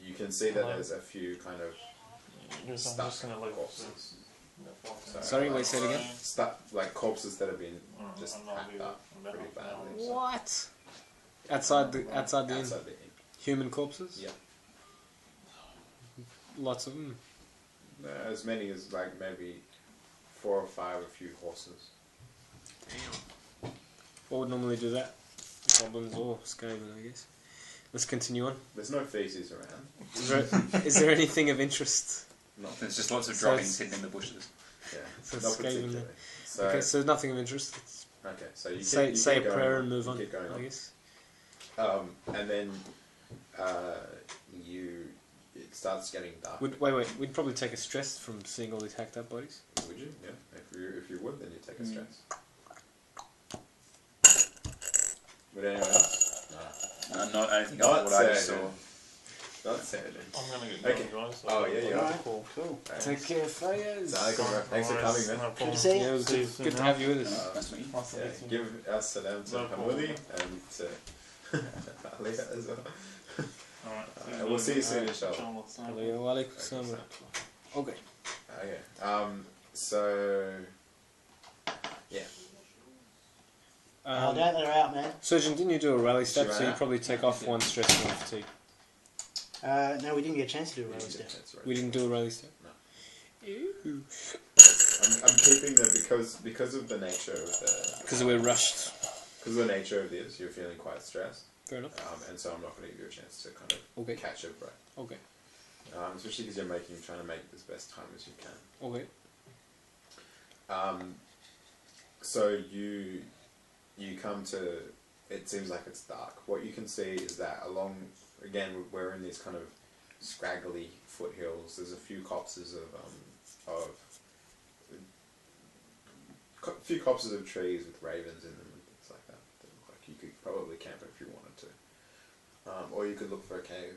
you can see that there's a few kind of
I'm
stuck
just gonna leave.
corpses. So,
Sorry, wait, say it again.
Stuck, like corpses that have been just
I'm not
hacked
leaving.
up
I'm
pretty
back up
badly.
now.
What? Outside the inn.
Outside the inn.
Human corpses.
Yeah.
Lots of them.
As many as like maybe 4 or 5, a few horses.
What would normally do that? Goblins or Skaven, I guess. Let's continue on.
There's no feces around.
Is there anything of interest?
There's just lots of
So
droppings
it's-
hidden in the bushes.
Yeah,
So
not
it's Skaven
particularly.
then.
So,
Okay, so nothing of interest.
okay, so you
Say
keep,
say a
keep going
prayer
on,
and move
you
on.
Keep going
I
on.
guess.
And then it starts getting dark.
Wait. We'd probably take a stress from seeing all these hacked up bodies.
Would you? Yeah. If you would, then you take a stress. Would anyone else? No.
Not anything
Not
else what I just saw.
certain. Not certain.
I'm gonna get
Okay.
going, guys. So
Oh, yeah, you are.
Alright,
Cool.
cool.
Take care, Fayez.
Thanks for coming, man.
No
Good
problem.
to see you.
Yeah, it was
See you
good,
soon,
good to
huh?
have you with us.
Nice to meet you.
Nice to
Yeah,
meet you.
give us salam to
No problem.
Hamudi and to Alia as well.
Alright.
We'll see you soon, inshallah.
Wa alaikum salam wa rahmatullah. Okay.
Okay. So yeah.
Don't let her out, man.
Surgeon, didn't you do a rally
She
step?
ran
So you
out.
probably take off one stress and one fatigue.
No, we didn't get a chance to do a roll step.
That's right.
We didn't do a rally step.
No.
Ew.
I'm keeping the because of the nature of the
Because we're rushed.
because of the nature of this, you're feeling quite stressed,
Fair enough.
and so I'm not going to give you a chance to kind of
Okay.
catch your breath,
Okay.
especially because you're trying to make as best time as you can.
Okay.
So you come to. It seems like it's dark. What you can see is that again, we're in these kind of scraggly foothills. There's a few copses of trees with ravens in them and things like that. That look like you could probably camp if you wanted to, or you could look for a cave.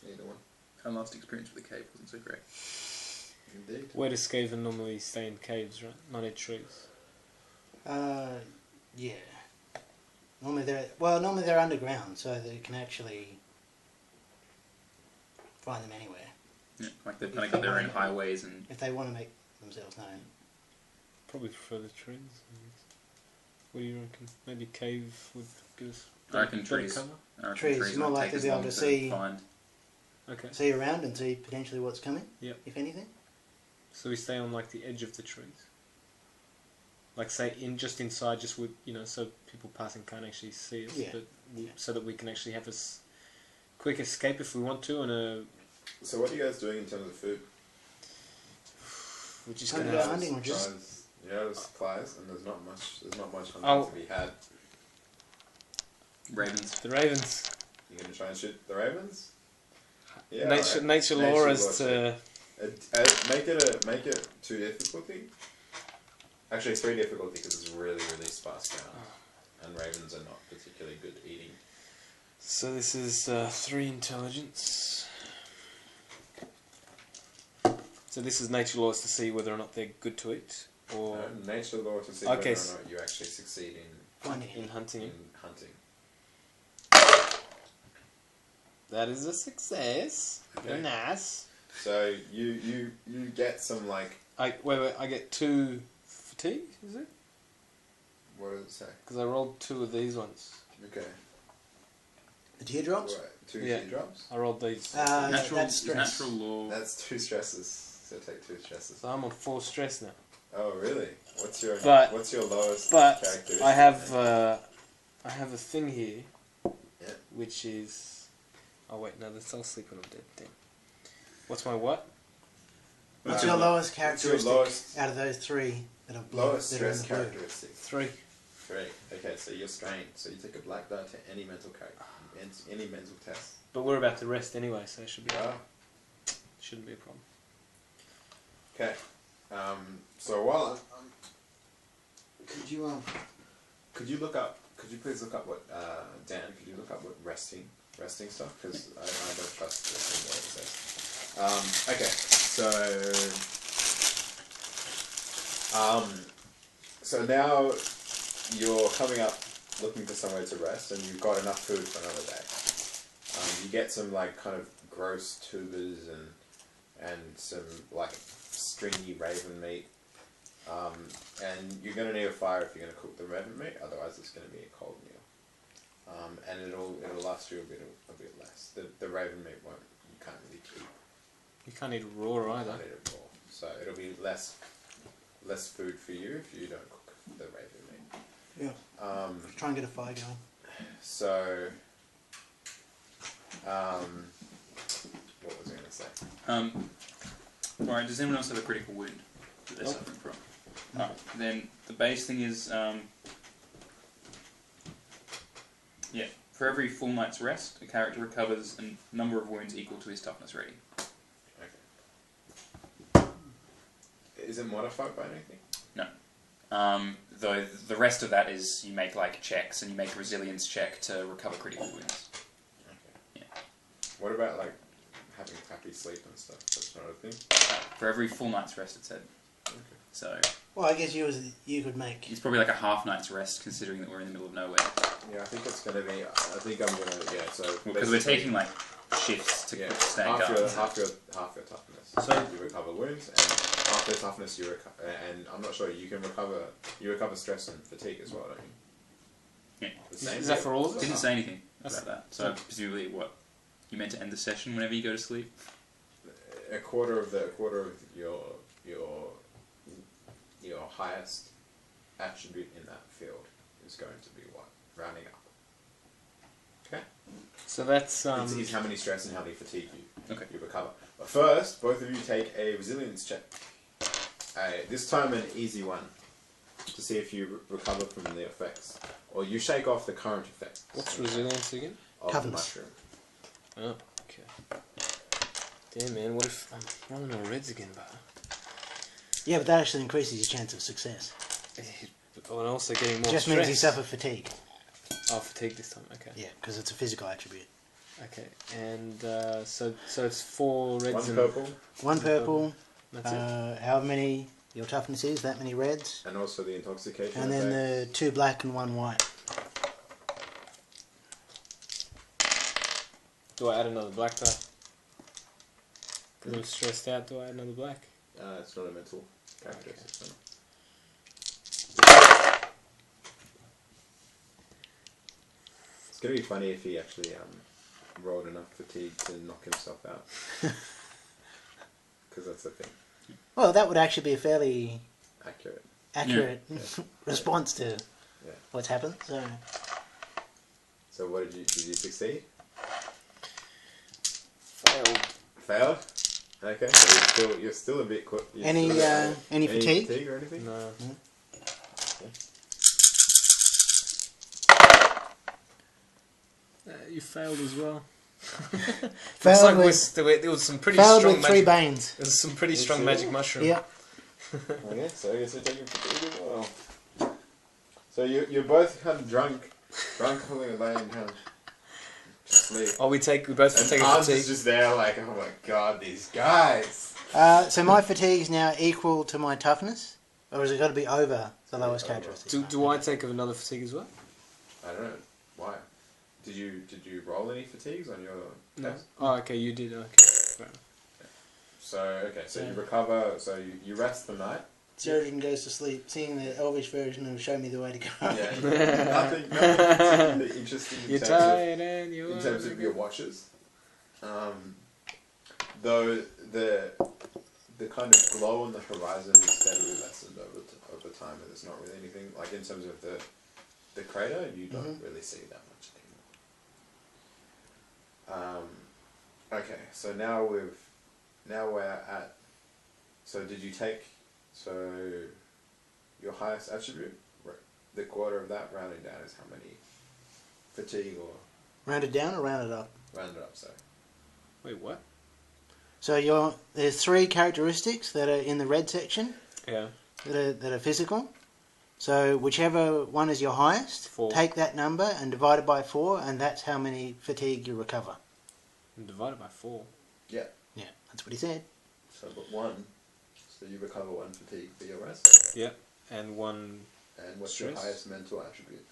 Either one.
Our last experience with the cave wasn't so great.
Indeed.
Where does Skaven normally stay in caves, right? Not in trees.
Yeah. Normally they're underground, so they can actually find them anywhere
Yeah, like they've kind of got their own highways and
if they want to make themselves known.
Probably prefer the trees. I guess. What do you reckon? Maybe cave would give us
I reckon
better
trees.
cover?
I reckon
Trees,
trees
more
might
likely
take
to
us
be able
long
to see-
find.
Okay.
See around and see potentially what's coming.
Yep.
If anything.
So we stay on like the edge of the trees. Like say just inside, just with so people passing can't actually see us,
Yeah.
but so that we can actually have a quick escape if we want to, and
So what are you guys doing in terms of food?
we're just
Time
gonna
to go
have
hunting, or just
Supplies, there's supplies, and there's not much hunting
Oh.
to be had.
Ravens.
the ravens.
You're gonna try and shoot the ravens?
Nature law as to
Make it 2 difficulty. Actually, 3 difficulty because it's really sparse down, and ravens are not particularly good eating.
So this is 3 intelligence. So this is nature laws to see whether or not they're good to eat, or
Nature law to see
Okay,
whether or not you actually succeed
in hunting.
in hunting.
That is a success. Very
Okay.
nice.
So you get some like
I get 2 fatigue, is it?
what does it say?
Because I rolled 2 of these ones.
Okay.
The teardrops?
Right. 2
Yeah.
teardrops.
I rolled these.
That's stress.
Natural law.
That's 2 stresses. So take 2 stresses.
So I'm on 4 stress now.
Oh really? What's your
But-
lowest
But
characteristic?
I have a thing here,
Yeah.
which is. Oh wait, no, that's I'll sleep when I'm dead. Damn. What's my what?
What's your lowest
What's your
characteristic
lowest
out of those 3 that are blue?
lowest
that are in
stress
the blue?
characteristic?
3.
3. Okay, so you're strained. So you take a black die to any mental character, any mental test.
But we're about to rest anyway, so it shouldn't be a problem.
Okay. So while could you look up? Could you please look up what Dan? Could you look up what resting stuff? Because I don't trust this thing what it says. Okay. So now you're coming up looking for somewhere to rest, and you've got enough food for another day. You get some like kind of gross tubers and some like stringy raven meat. And you're going to need a fire if you're going to cook the raven meat, otherwise it's going to be a cold meal. And it'll last you a bit less. The raven meat you can't really keep.
You can't eat raw either.
You can't eat it raw. So it'll be less food for you if you don't cook the raven meat.
Yeah. Try and get a fire going.
So, what was I going to say?
Alright, does anyone else have a critical wound that they're suffering from? Alright, then the base thing is, for every full night's rest, a character recovers a number of wounds equal to his toughness rating.
Okay. Is it modified by anything?
No. Though the rest of that is you make like checks and you make a resilience check to recover critical wounds.
Okay.
Yeah.
What about like having happy sleep and stuff? That's not a thing.
For every full night's rest, it said.
Okay.
So
Well, I guess you could make.
it's probably like a half night's rest, considering that we're in the middle of nowhere.
Yeah, I think it's going to be. I think I'm going to. Yeah, so
Because we're taking like shifts to stay
half
up.
your toughness.
So-
you recover wounds, and half your toughness you recover. And I'm not sure you can recover. You recover stress and fatigue as well, don't you?
Yeah.
The same
Is that for all of us?
Didn't say anything
That's-
about that. So presumably, what you meant to end the session whenever you go to sleep?
A quarter of your highest attribute in that field is going to be what? Rounding up. Okay.
So that's
It's how many stress and how many fatigue you recover. But first, both of you take a resilience check. This time an easy one, to see if you recover from the effects, or you shake off the current effects.
what's resilience again?
Of the
Toughness.
mushroom.
Oh, okay. Damn man, what if I'm rolling on reds again, but
Yeah, but that actually increases your chance of success.
oh, and also getting more
Just
stress.
means you suffer fatigue.
Oh, fatigue this time. Okay.
Yeah, because it's a physical attribute.
Okay, and so it's 4 reds
One
and
purple,
One purple,
That's it.
however many your toughness is, that many reds,
and also the intoxication.
and then
effect.
the 2 black and 1 white.
Do I add another black die? Because I'm stressed out. Do I add another black?
It's not a mental characteristic. so. It's going to be funny if he actually rolled enough fatigue to knock himself out. Because that's the thing.
Well, that would actually be a fairly
Accurate.
response to
Yeah.
what's happened. So
So what did you succeed?
Failed.
Failed? Okay, so you're still a bit quick.
any fatigue?
Fatigue or anything?
No. You failed as well. Looks like
Failed
there was some pretty
with
strong
three
magic.
banes.
There was some pretty
You
strong
see?
magic mushroom.
Yeah.
Okay, so I guess you're taking fatigue as well. So you're both kind of drunk, holding a laying kind of sleep.
Oh, we both take
And
a
Hans
fatigue.
is just there like, oh my god, these guys.
So my fatigue is now equal to my toughness, or has it got to be over the lowest characteristic?
Do I take another fatigue as well?
I don't know. Why? Did you roll any fatigues on your
No.
test?
Oh, okay, you did. Okay. Fair enough.
So you recover. So you rest the night.
Surgeon goes to sleep, seeing the Elvish version of Show Me the Way to Go.
Yeah. nothing particularly interesting
You're tired and
in terms of your watches. Though the kind of glow on the horizon is steadily lessened over time, and there's not really anything like in terms of the crater. You don't really see that much anymore. Okay, so now we're at. So did you take? So your highest attribute, the quarter of that rounding down is how many? Fatigue or
Rounded down or rounded up?
rounded up? So
Wait, what?
So there's three characteristics that are in the red section
Yeah.
that are physical. So whichever one is your highest,
4.
take that number and divide it by 4, and that's how many fatigue you recover.
And divided by 4.
Yeah, that's what he said.
so but one. So you recover 1 fatigue for your rest.
Yeah. And 1.
And what's your
Stress?
highest mental attribute?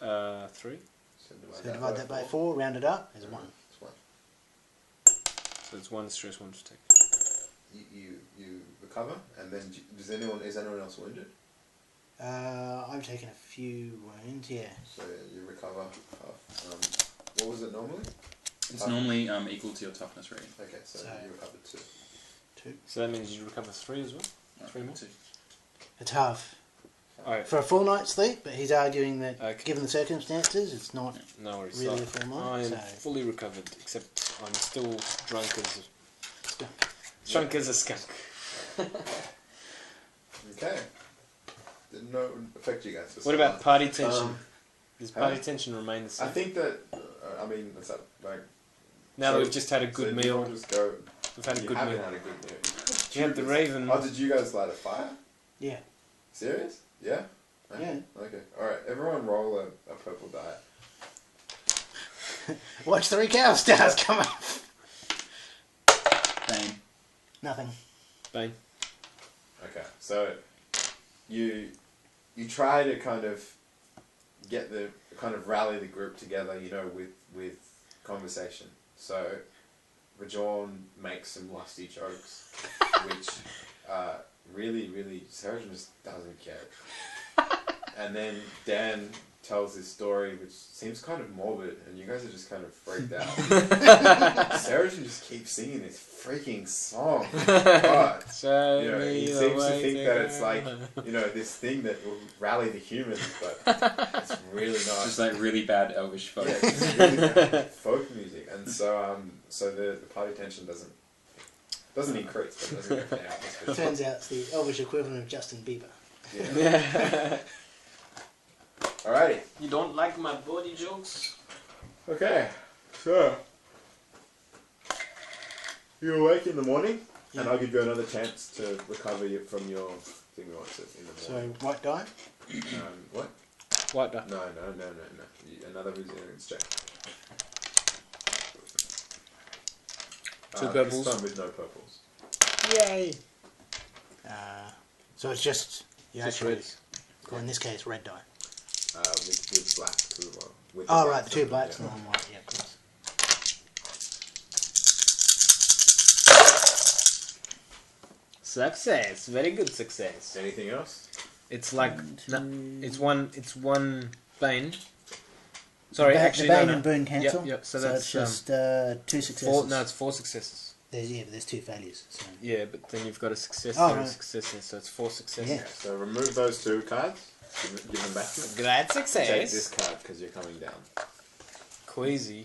3.
So divide that by 4, round it up, is 1.
It's 1.
So it's 1 stress, 1 fatigue.
You recover, and then is anyone else wounded?
I've taken a few wounds, yeah.
So you recover half. What was it normally?
It's normally equal to your toughness rating.
Okay, so you recovered 2.
2.
So that means you recover 3 as well?
No,
3 more?
2.
It's half.
Alright.
For a full night's sleep, but he's arguing that
Okay.
given the circumstances, it's not
No worries.
really
So
a full
I
night.
am
So
fully recovered, except I'm still drunk as
Skunk.
drunk as a skunk.
Okay. Didn't know it would affect you guys.
What about party tension? Does
huh?
party tension remain the same?
I think that. I mean, it's up like.
Now
so-
that we've just had a
so
good
do you
meal,
wanna just go.
we've had a
You
good
haven't
meal.
had a good meal.
You had the raven.
Oh, did you guys light a fire?
yeah.
Serious? Yeah. Okay.
Yeah.
Okay. All right. Everyone, roll a purple die.
Watch 3 cow stars come up.
Bane.
Nothing.
Bane.
Okay. So, you try to kind of rally the group together, with conversation. So, Rajorne makes some lusty jokes, which really, really, Sarah just doesn't care. And then Dan tells this story, which seems kind of morbid, and you guys are just kind of freaked out. Sarah just keeps singing this freaking song, but
Show
he
me the
seems to
way
think
to
that it's
go.
like this thing that will rally the humans, but it's really not.
It's just like really bad Elvish folk.
Yeah, it's really bad folk music, and so the party tension doesn't increase, but it doesn't go down. That's for sure.
Turns out it's the Elvish equivalent of Justin Bieber.
Yeah. Alrighty.
You don't like my body jokes?
Okay. So you awake in the morning, and I'll give you another chance to recover from your thing. What's it in the
So,
morning?
white die?
What?
What? the-
No. Another resilience check.
2 purples.
This time with no purples.
Yay!
So it's just... You
Just
actually,
reds.
or in this case, red die.
With blacks as well. With
Oh,
the
right, the 2 blacks
yeah.
and 1 white. Yeah, of course.
Success. Very good success.
Anything else?
It's like it's one bane. Sorry,
The
actually
Bane
no.
and Boon cancel.
Yep. So
So
that's
it's just 2 successes.
4. No, it's 4 successes.
There's 2 failures. So.
Yeah, but then you've got a success
Oh,
and a
right.
success, so it's 4 successes.
Yeah.
So remove those 2 cards. Give them back to me.
Great
Take
success.
this card because you're coming down.
Queasy.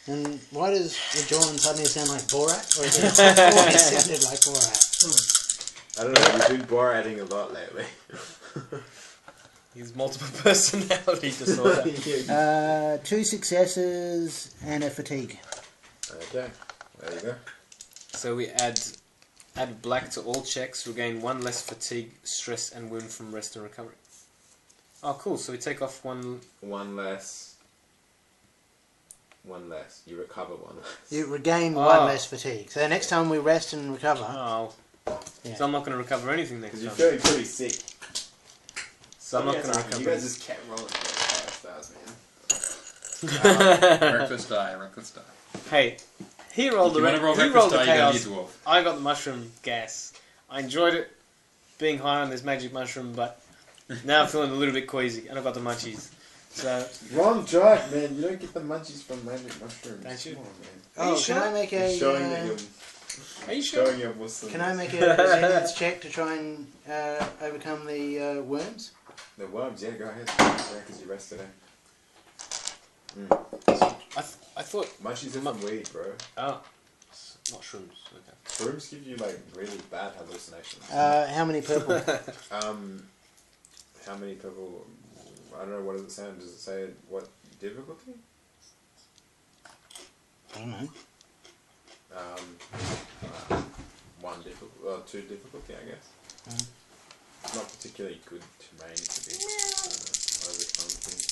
And why does the Jordan suddenly sound like Borat? Or is it always sounded like Borat?
I don't know. You've been Borating a lot lately.
He's multiple personality disorder.
2 successes and a fatigue.
Okay, there you go.
So we add black to all checks, regain 1 less fatigue, stress, and wound from rest and recovery. Oh, cool. So we take off 1.
One less. You recover 1 less.
You regain 1 less fatigue. So next time we rest and recover.
Oh.
Yeah.
So I'm not going to recover anything next
Because
time.
you're feeling pretty sick.
So I'm not going to recover.
You guys just kept rolling for 5 stars, man.
Reckless die, reckless die.
Hey, he rolled
If you
the
want to roll
he
reckless
rolled the
die, you gotta
chaos.
be a dwarf.
I got the mushroom gas. I enjoyed it, being high on this magic mushroom, but now I'm feeling a little bit queasy, and I've got the munchies. So
Wrong drug, man. You don't get the munchies from magic mushrooms.
Don't you?
Come on, man.
Oh,
you
can I make
You're
a?
showing that you're
are you sure?
showing your Muslim.
Can I make a resilience check to try and overcome the worms?
The worms? Yeah, go ahead. Yeah, because you rested it.
I thought.
Munchies are from weed, bro.
Oh, not shrooms. Okay.
Shrooms give you like really bad hallucinations.
How many purple?
How many purple? I don't know. What does it say? Does it say what difficulty?
I don't know.
1 difficulty, 2 difficulty, I guess. Not particularly good terrain to be overcome things.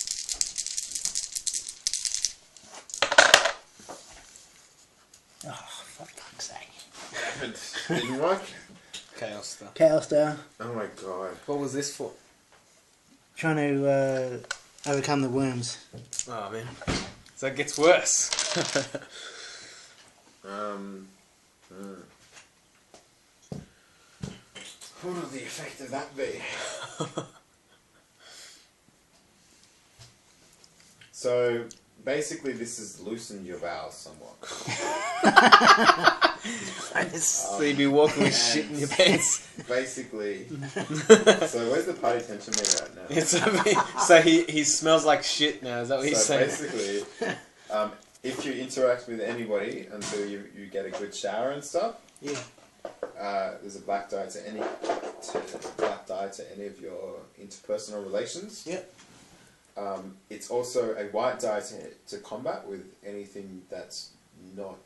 Oh, for fuck's sake.
Didn't work.
Chaos stuff.
Chaos Star.
Oh my god.
What was this for?
Trying to overcome the worms.
Oh man, so it gets worse.
What would the effect of that be? So basically, this has loosened your bowels somewhat.
So you'd be walking with shit in your pants.
Basically. So where's the party tension meter right now?
So he smells like shit now. Is that what he's
So
saying?
basically, if you interact with anybody until you get a good shower and stuff,
Yeah.
there's a black die to any of your interpersonal relations.
Yep.
It's also a white die to combat with anything that's not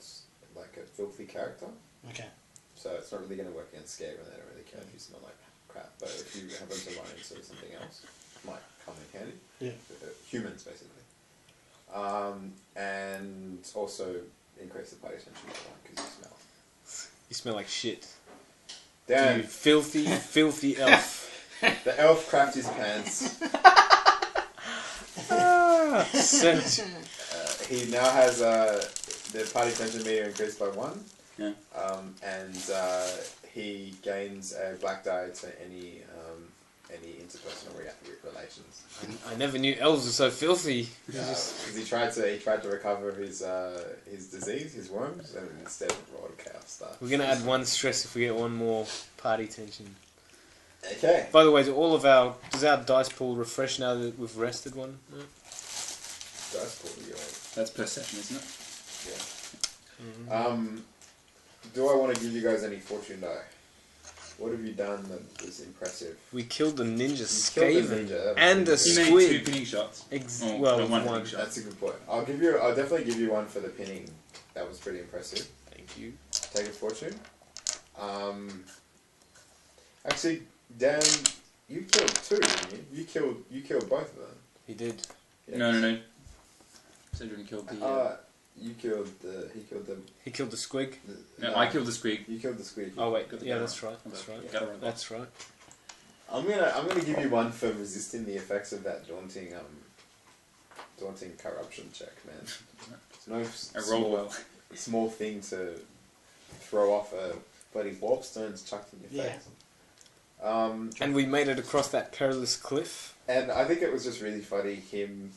like a filthy character.
Okay.
So it's not really going to work against Scare, and they don't really care if you smell like crap. But if you happen to run into something else, it might come in handy.
Yeah.
Humans, basically. And also increase the party tension because you smell.
You smell like shit.
Dan,
You filthy, filthy elf.
the elf crapped his pants.
So,
He now has the party tension meter increased by 1.
Yeah.
And he gains a black die to any interpersonal relations.
I never knew elves were so filthy.
Because he tried to recover his disease, his worms, and instead rolled chaos stuff.
We're gonna add 1 stress if we get 1 more party tension.
Okay.
By the way, does our dice pool refresh now that we've rested 1? No?
Dice pool, you're
That's per session, isn't it?
Yeah. Do I want to give you guys any fortune die? What have you done that was impressive?
We killed the ninja
killed the
Skaven
ninja,
and a
you
You made 2
squid.
pinning shots. Oh,
Well,
no, 1
1.
pinning shot.
That's a good point. I'll definitely give you 1 for the pinning. That was pretty impressive.
Thank you.
Take a fortune. Actually, Dan, you killed 2, didn't you? You killed both of them.
He did.
Yeah.
No. Cedric killed the...
You killed the.
He killed the squig.
no, I killed the squig.
You killed the squid.
Oh wait,
Got the
yeah,
guy
that's
wrong.
right. That's right.
Got it wrong.
That's right.
I'm gonna give you 1 for resisting the effects of that daunting corruption check, man. It's no
I rolled well.
small thing to throw off a bloody warp stones chucked in your face.
And we made it across that perilous cliff.
And I think it was just really funny him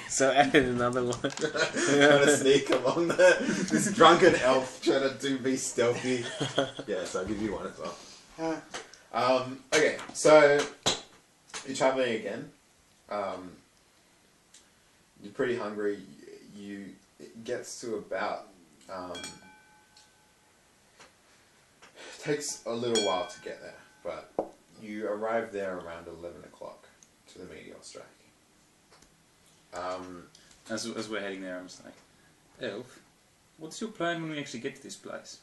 So added another 1.
trying to sneak along this drunken elf trying to be stealthy. Yeah, so I'll give you 1 as well. Okay, so you're traveling again. You're pretty hungry. It gets to about. It takes a little while to get there, but You arrive there around 11 o'clock to the meteor strike.
As we're heading there, I'm just like, Elf, what's your plan when we actually get to this place?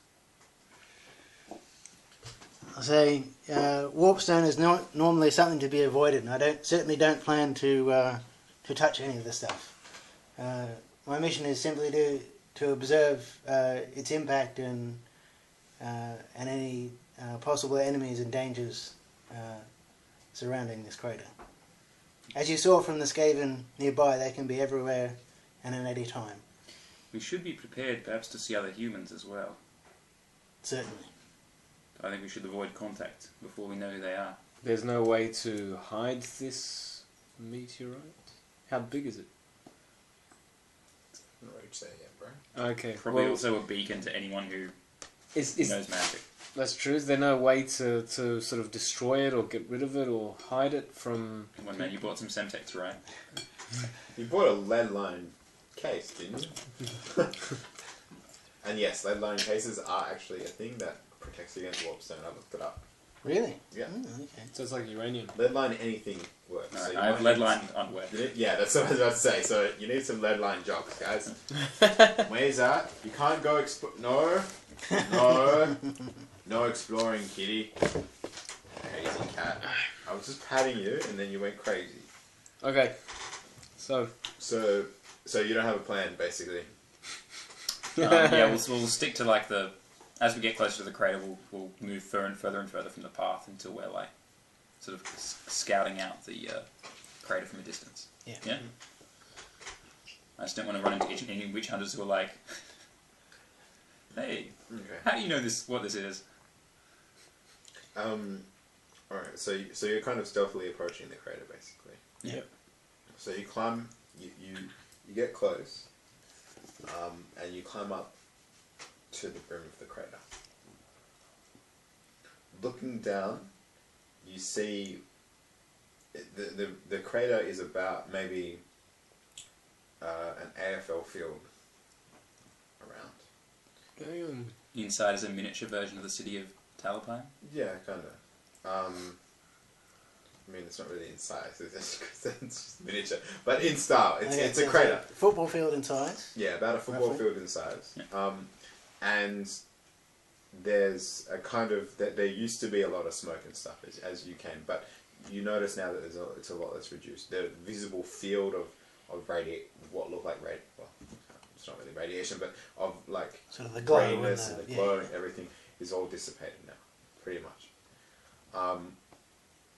I say warpstone is not normally something to be avoided, and I certainly don't plan to touch any of this stuff. My mission is simply to observe its impact and any possible enemies and dangers surrounding this crater. As you saw from the Skaven nearby, they can be everywhere and at any time.
We should be prepared perhaps to see other humans as well.
Certainly.
I think we should avoid contact before we know who they are.
There's no way to hide this meteorite? How big is it?
I'm not ready to say it yet, bro.
Okay.
Probably also a beacon to anyone who knows magic.
That's true. Is there no way to sort of destroy it or get rid of it or hide it from...
Come on, man, you bought some Semtex, right?
You bought a lead line case, didn't you? And yes, lead line cases are actually a thing that protects against warpstone. I looked it up.
Really?
Yeah.
Oh, okay.
So it's like uranium.
Lead line anything works.
No,
So you
I have
might
lead
need-
line underwear.
Yeah, that's what I was about to say. So you need some lead line jocks, guys. Where's that? You can't go no exploring, kitty. Crazy cat. I was just patting you, and then you went crazy.
Okay. So
you don't have a plan, basically.
Yeah, we'll stick to like the... As we get closer to the crater, we'll move further and further from the path until we're like sort of scouting out the crater from a distance.
Yeah.
Yeah. I just don't want to run into any witch hunters who are like, "Hey,
Okay.
how do you know what this is?"
Alright, so you're kind of stealthily approaching the crater, basically.
Yeah.
So you climb, you get close, and you climb up to the brim of the crater. Looking down, you see the crater is about maybe an AFL field around.
Damn.
Inside is a miniature version of the city of Talapine.
Yeah, kind of. I mean, it's not really in size, it's just miniature. But in style, it's a crater.
Football field in size.
Yeah, about a football
Roughly.
field in size.
Yeah.
And there's a kind of... There used to be a lot of smoke and stuff as you came, but you notice now that it's a lot less reduced. The visible field of what looked like well, it's not really radiation, but of like
Sort of the glow
grayness
and
and the glow and everything is all dissipated now, pretty much.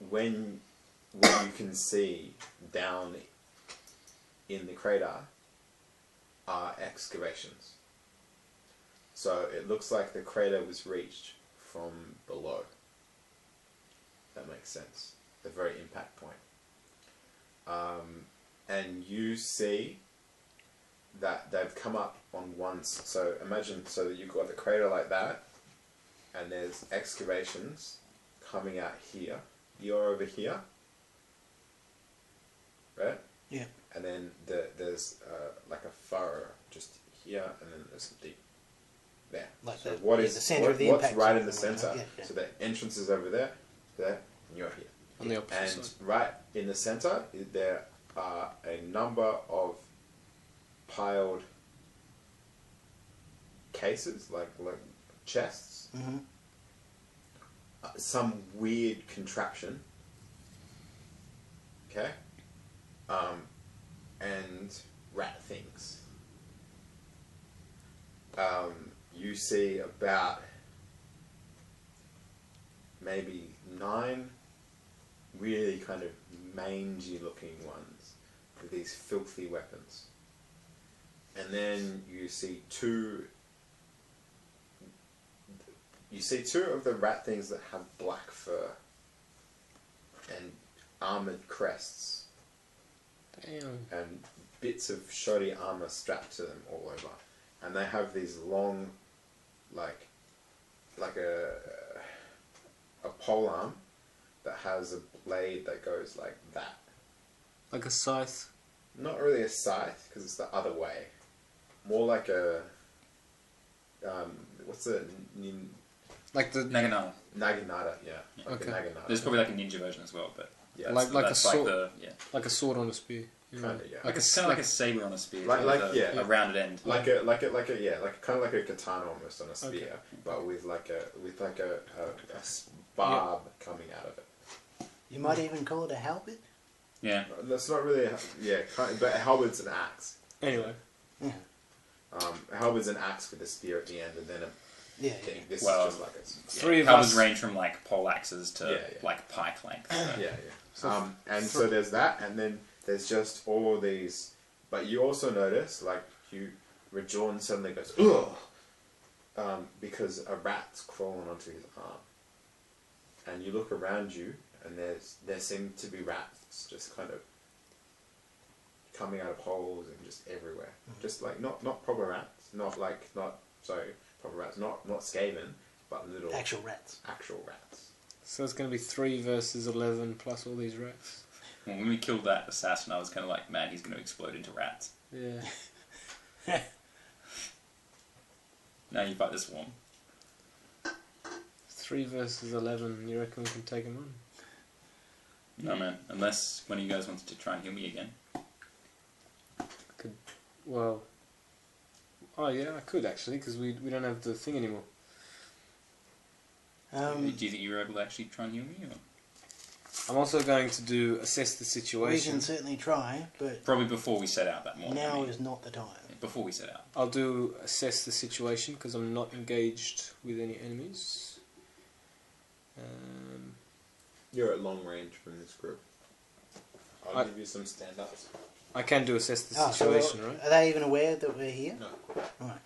When you can see down in the crater are excavations. So it looks like the crater was reached from below. That makes sense. The very impact point. And you see that they've come up on so imagine so that you've got the crater like that, and there's excavations coming out here. You're over here, right?
Yeah.
And then there's like a furrow just here, and then there's a deep there.
Like
so
the center of the
what's
impact
right in the
zone.
center?
Yeah.
So the entrance is over there, and you're here.
On the opposite
And
side.
right in the center, there are a number of piled cases, like chests.
Mm-hmm.
Some weird contraption. Okay? And rat things. You see about maybe 9 really kind of mangy looking ones with these filthy weapons. And then you see two of the rat things that have black fur and armoured crests
Damn.
and bits of shoddy armour strapped to them all over. And they have these long, like a polearm that has a blade that goes like that.
Like a scythe.
Not really a scythe, because it's the other way. More like a... what's the...
Like the
Naginata.
Naginata, yeah. Like
Okay.
a Naginata.
There's probably like a ninja version as well, but
yeah,
like a
that's
sword,
like
like a sword on a spear. You know?
Kinda, yeah.
like it's kind of like a saber on a spear,
Like-
with
like-
a,
yeah.
a rounded end.
kind of like a katana almost on a spear, but with a barb coming out of it.
You might even call it a halberd.
Yeah.
That's not really but a halberd's an axe.
Anyway,
A halberd's an axe with a spear at the end, and then a
Yeah.
thing. This
Well,
is just like a
three of
Halberds
us.
range from like pole axes to
Yeah.
like pike length.
yeah. And so there's that, and then there's just all these. But you also notice, like Rajorne suddenly goes, ugh, because a rat's crawling onto his arm, and you look around you, and there seem to be rats just kind of coming out of holes and just everywhere, just like not proper rats, not proper rats, not Skaven, but little
Actual rats.
actual rats.
So it's going to be 3 versus 11 plus all these rats.
Well, when we killed that assassin, I was kind of like, man, he's going to explode into rats.
Yeah.
Now you fight this one.
3 versus 11. You reckon we can take him on?
No, man. Unless one of you guys wanted to try and heal me again.
Well. Oh yeah, I could actually, because we don't have the thing anymore.
Do you think you were able to actually try and heal me? Or?
I'm also going to do assess the
We
situation.
can certainly try, but
Probably before we set out that morning.
now is not the time.
Before we set out.
I'll do assess the situation because I'm not engaged with any enemies.
You're at long range from this group. I'll give you some stand-ups.
I can do assess the
Oh, so
situation, right?
are they even aware that we're here?
No.
Right.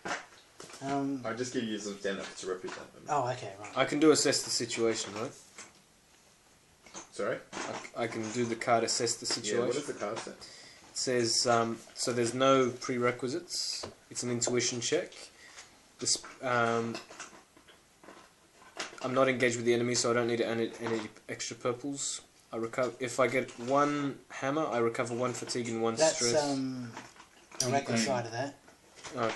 I'll just give you some stand-ups to represent them.
Oh, okay, right.
I can do assess the situation, right?
Sorry?
I can do the card assess the situation.
Yeah, what does the card say?
It says, so there's no prerequisites. It's an intuition check. This, I'm not engaged with the enemy, so I don't need any extra purples. I recover if I get 1 hammer. I recover 1 fatigue and 1
That's
stress.
the reckless side of that.
Okay.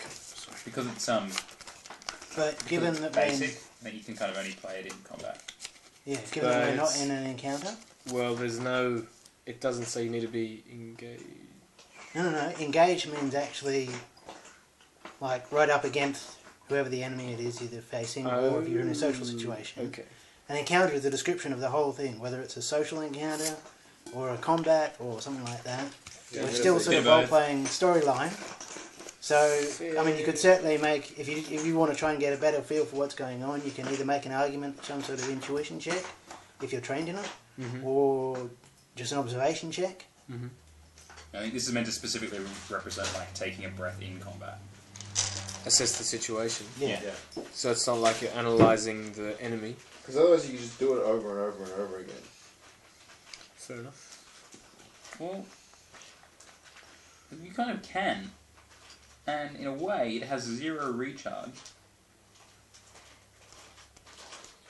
Because it's
But given that
basic, then you can kind of only play it in combat.
given that we're not in an encounter.
Well, there's no. It doesn't say you need to be engaged.
No. Engage means actually, like, right up against whoever the enemy it is you're facing, or if you're in a social situation.
Okay.
An encounter is the description of the whole thing, whether it's a social encounter, or a combat, or something like that.
Yeah,
We're
but
still
it's
sort
like
of
both.
role-playing storyline. So, I mean, you could certainly make, if you want to try and get a better feel for what's going on, you can either make an argument, some sort of intuition check, if you're trained in it, or just an observation check.
I think this is meant to specifically represent like taking a breath in combat.
Assess the situation.
Yeah.
So it's not like you're analysing the enemy.
Because otherwise you can just do it over and over and over again.
Fair enough.
Well, you kind of can, and in a way, it has 0 recharge.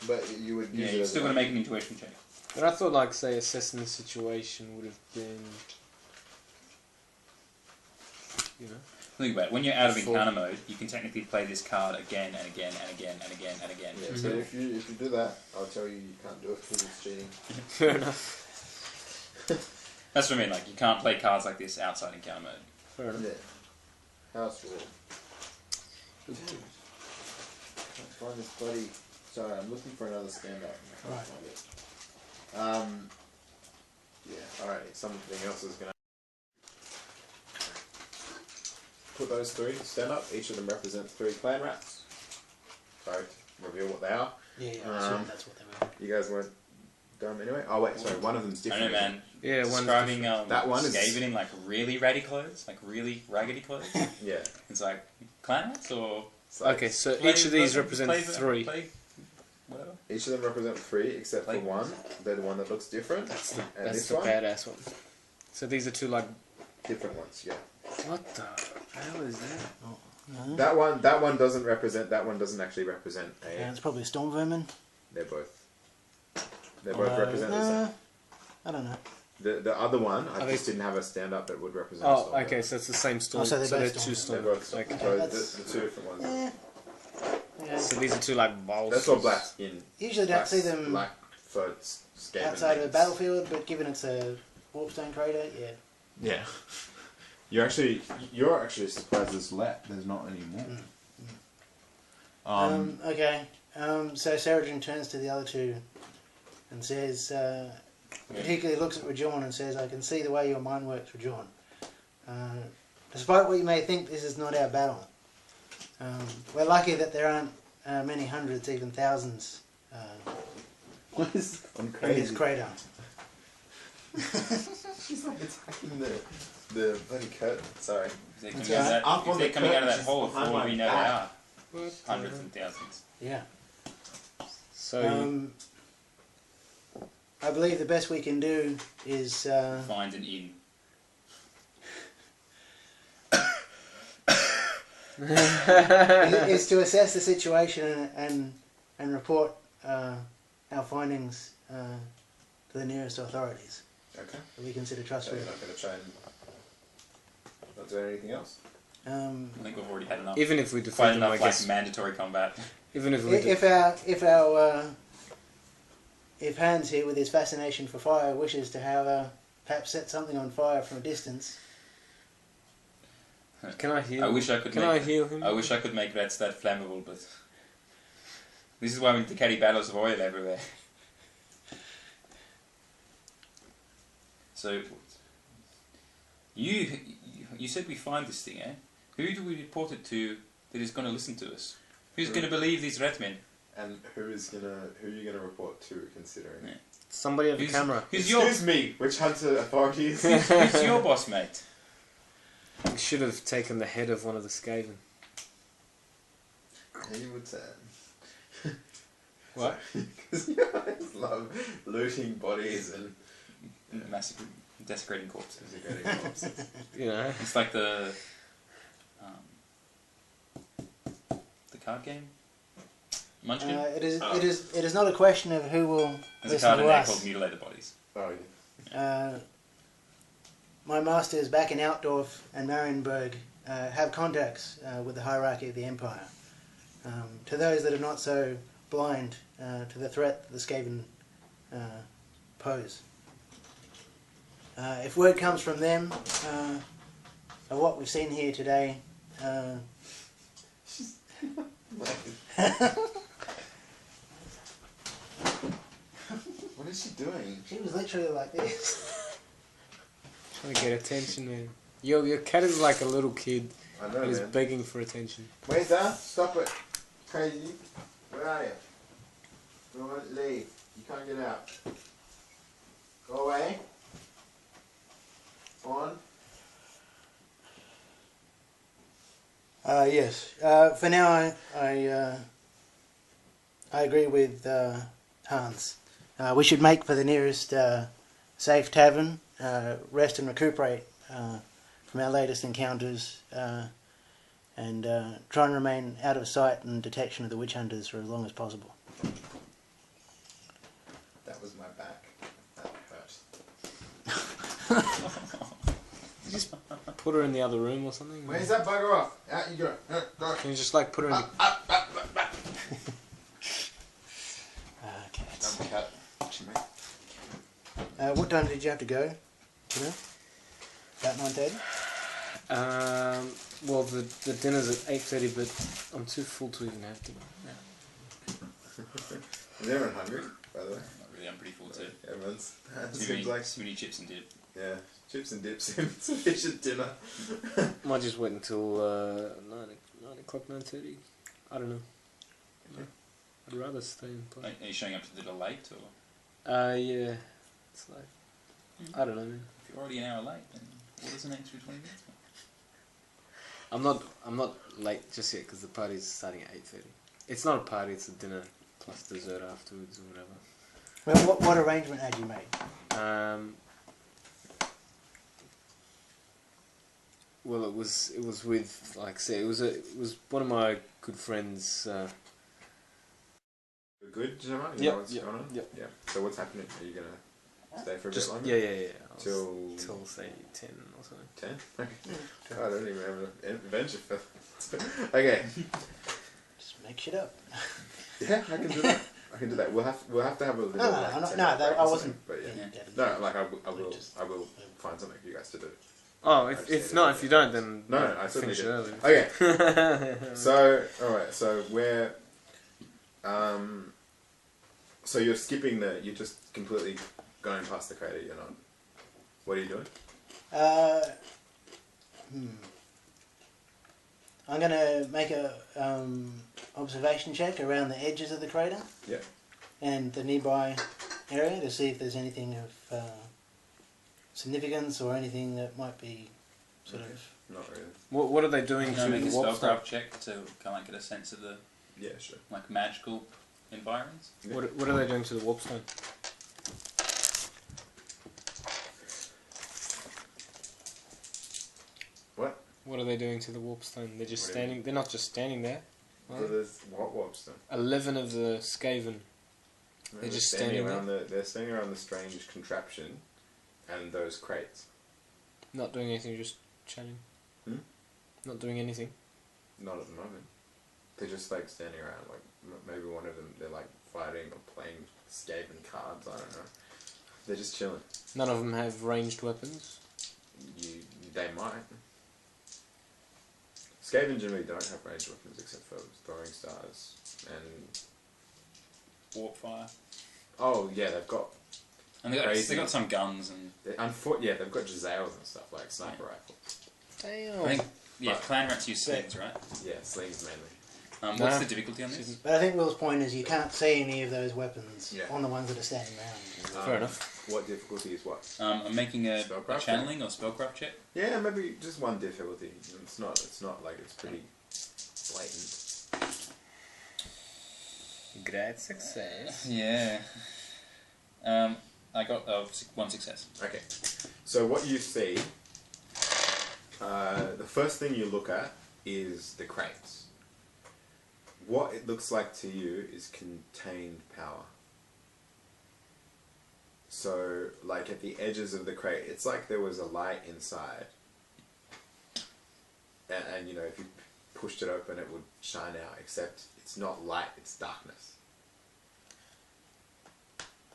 But you would use
Yeah,
it
you're
as
still
a-
going to make an intuition check.
But I thought, like, say, assessing the situation would have been, you know.
Think about it. When you're out of
Full.
encounter mode, you can technically play this card again and again and again and again and again.
Yeah, so if you do that, I'll tell you can't do it because it's cheating.
Fair enough.
That's what I mean. Like, you can't play cards like this outside encounter mode.
Fair enough.
Yeah. House rule. Can't find this bloody... Sorry, I'm looking for another stand-up. I can't find it. Yeah, alright, something else is gonna... Put those 3, stand up, each of them represents 3 clan rats. Sorry to reveal what they are.
Yeah, I assume that's what they were.
You guys weren't done anyway? Oh wait, sorry, one of them's
I
different.
know, man.
Yeah, one's
Describing
That one is-
Skaven in like really ratty clothes, like really raggedy clothes.
Yeah.
It's like clan rats or
It's like
Okay, so
play-
each of these
play-
represent
play-
3.
play- whatever.
Each of them represent 3 except for
Like-
one. They're the one that looks different.
That's the,
and
that's
this
the
one,
badass one. So these are 2, like,
different ones, yeah.
what the hell is that?
No.
That one doesn't represent, that one doesn't actually represent a...
Yeah, it's probably a storm vermin.
They're both represent the same.
I don't know.
The other one, I
Are
just
they-
didn't have a stand-up that would represent
Oh,
Storm.
okay, so it's the same storm.
Oh, so they're both
they're 2
storm.
They're
storms.
both
Okay.
so
that's-
the 2 different ones.
Yeah. Yeah,
So these are two like bowls.
That's all black skin.
Usually don't see them
Black furred Skaven
outside of a
natives.
battlefield, but given it's a warpstone crater, yeah.
Yeah. You're actually surprised there's not any more.
Okay. So Sarajin turns to the other two and says, particularly looks at Rajorne and says, "I can see the way your mind works, Rajorne. Despite what you may think, this is not our battle. We're lucky that there aren't many hundreds, even thousands,
What is I'm
in this
crazy?
crater."
She's like attacking the bloody curtain. Sorry.
If they're coming,
That's
out, of
right. Up
that, if
on
they're
the
coming out of that
curtains,
hole,
behind
for all
my
we know
back.
they are. Hundreds and thousands.
Yeah.
So
I believe the best we can do is
Find an inn.
is to assess the situation and report our findings to the nearest authorities
Okay.
that we consider
So
trustworthy.
you're not going to try and not do anything else?
I think we've already had enough.
even if we defeat
Quite
them, I
enough
guess.
like mandatory combat.
Even if we
if Hans here with his fascination for fire wishes to perhaps set something on fire from a distance.
can I heal?
I wish I could.
Can
make,
I heal him?
I wish I could make that flammable, but this is why we need to carry barrels of oil everywhere. So, you said we find this thing, eh? Who do we report it to that is going to listen to us? Who's going to believe these rat men?
And who are you gonna report to, considering?
Yeah.
Somebody have a camera.
Who's your
Excuse me, witch hunter authorities.
who's your boss, mate?
We should have taken the head of one of the Skaven.
You would say.
What?
Because you guys love looting bodies and
Massacre, desecrating corpses.
desecrating corpses.
You know.
It's like the card game. Munchkin.
It is not a question of who will
There's a
listen
card in
to
there
us.
called Mutilated Bodies.
Oh yeah.
My masters back in Outdorf and Marienburg have contacts with the hierarchy of the Empire. To those that are not so blind to the threat that the Skaven pose. If word comes from them of what we've seen here today,
What is she doing?
she was literally like this.
Trying to get attention, man. Your cat is like a little kid
I know,
and is
man.
begging for attention.
Where's that? Stop it. Crazy. Where are you? Go on, leave. You can't get out. Go away. On.
Yes. For now, I agree with Hans. We should make for the nearest safe tavern, rest and recuperate from our latest encounters, and try and remain out of sight and detection of the witch hunters for as long as possible.
That was my back. That hurt.
Just put her in the other room or something.
Where's that bugger off? Out you go. Go.
Can you just like put her in the...
Cats.
I'm cat. Watching me.
What time did you have to go? Do you know? About 9:30?
Well, the dinner's at 8:30, but I'm too full to even have dinner.
Is everyone hungry, by the way?
Not really, I'm pretty full too.
Everyone's.
Too many chips and dip.
Yeah, chips and dips and sufficient dinner.
Might just wait until 9 o'clock, 9:30. I don't know. I'd rather stay and play.
Are you showing up a little late, or
Yeah. It's like... I don't know, man.
if you're already an hour late, then what does an extra 20 minutes make?
I'm not late just yet because the party's starting at 8:30. It's not a party; it's a dinner plus dessert afterwards or whatever.
Well, what arrangement had you made?
Well, it was with, like I said, it was one of my good friends.
You're good, Gemma? You
Yep,
know what's
yep,
going on?
yep.
Yeah. So what's happening? Are you going to stay for a
Just
bit longer?
yeah.
Till
say 10 or something.
10? Okay. I don't even have an adventure for... Okay.
make shit up.
Yeah, I can do that. I can do that. We'll have to have a little.
No,
like,
I'm not,
10
no,
minute break
I
or
wasn't.
something, But yeah.
Yeah.
No, like I will
Just-
find something for you guys to do.
Oh,
I just
if
need
not,
to
if you
finish
don't, then
No, I certainly
finish it
do.
early.
Okay. So, alright, so so you're skipping you're just completely going past the crater, you're not. What are you doing?
I'm gonna make a observation check around the edges of the crater.
Yeah.
And the nearby area to see if there's anything of significance or anything that might be sort of.
Not really.
What are they doing
Can I
to
make a
the warp stone?
spellcraft check to kind of like get a sense of the
Yeah, sure.
like magical environments?
What are they doing to the warp stone?
What?
What are they doing to the warp stone? They're just
What do you
standing. They're not just standing there.
So there's what warps then?
11 of the Skaven. They're just standing
around they're standing around the strange contraption and those crates.
Not doing anything, just chatting.
Hmm?
Not doing anything.
Not at the moment. They're just like standing around, like maybe one of them they're like fighting or playing Skaven cards, I don't know. They're just chilling.
None of them have ranged weapons.
They might. Skaven generally don't have ranged weapons except for throwing stars and
Warp fire.
oh yeah, they've got
And they got
Crazy.
some guns and
they've got Jezzails and stuff like sniper rifles.
Damn.
I think
But-
clan rats use slings, right?
Yeah, slings mainly.
What's
Nah.
the difficulty on this?
But I think Will's point is you can't see any of those weapons
Yeah.
on the ones that are standing around.
Fair enough.
What difficulty is what?
I'm making a
Spellcraft
channeling or spellcraft check.
Yeah, maybe just one difficulty. It's not like it's pretty blatant.
Great success.
Yeah. I got one success.
Okay, so what you see, the first thing you look at is the crates. What it looks like to you is contained power. So, like at the edges of the crate, it's like there was a light inside. And you know, if you pushed it open, it would shine out, except it's not light, it's darkness.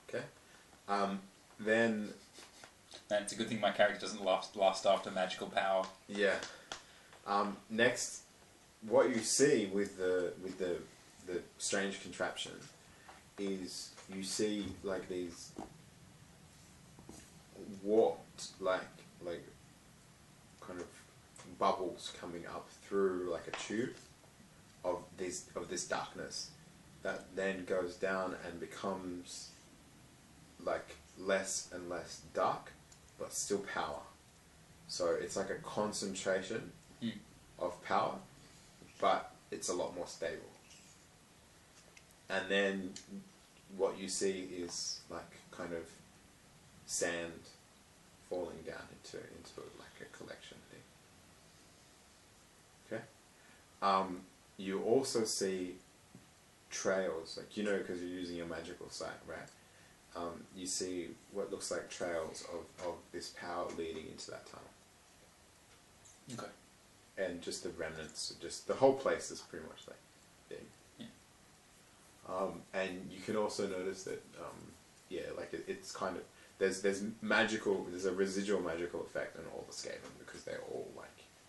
Okay? Then...
And it's a good thing my character doesn't last after magical power.
Yeah. Next, what you see with the strange contraption is you see like these warped like kind of bubbles coming up through like a tube of this darkness that then goes down and becomes like less and less dark but still power. So it's like a concentration of power, but it's a lot more stable. And then what you see is like kind of sand falling down into like a collection thing. Okay. You also see trails, like you know, because you're using your magical sight, right? You see what looks like trails of this power leading into that tunnel.
Okay.
And just the remnants, just the whole place is pretty much like big.
Yeah.
And you can also notice that, yeah, like it's kind of there's a residual magical effect on all the Skaven because they all like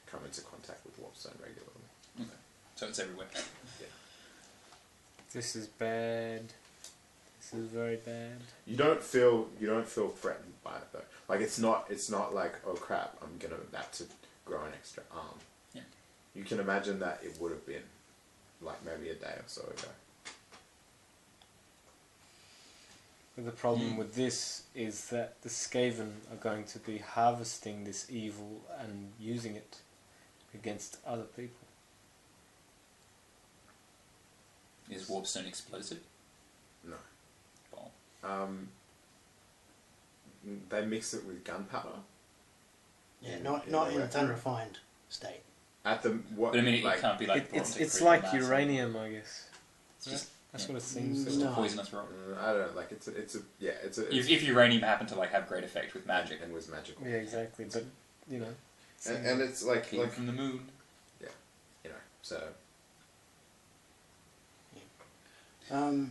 come into contact with Warpstone regularly.
Okay. So it's everywhere.
Yeah.
This is bad. This is very bad.
You don't feel threatened by it though. Like it's not like, oh crap, I'm gonna have to grow an extra arm.
Yeah.
You can imagine that it would have been like maybe a day or so ago.
But the problem with this is that the Skaven are going to be harvesting this evil and using it against other people.
Is Warpstone explosive?
No.
Well,
They mix it with gunpowder.
Yeah,
in
not
the
in its
weapon.
unrefined state.
At the what?
but I mean,
like,
it can't be like.
It's like uranium, I guess.
It's just
That's
yeah.
what it seems.
It's
No.
a poisonous rock.
I don't know. Like it's
If uranium happened to like have great effect with magic,
and was magical.
Yeah, exactly. But you know,
And it's like
came from the moon.
you know, so
Have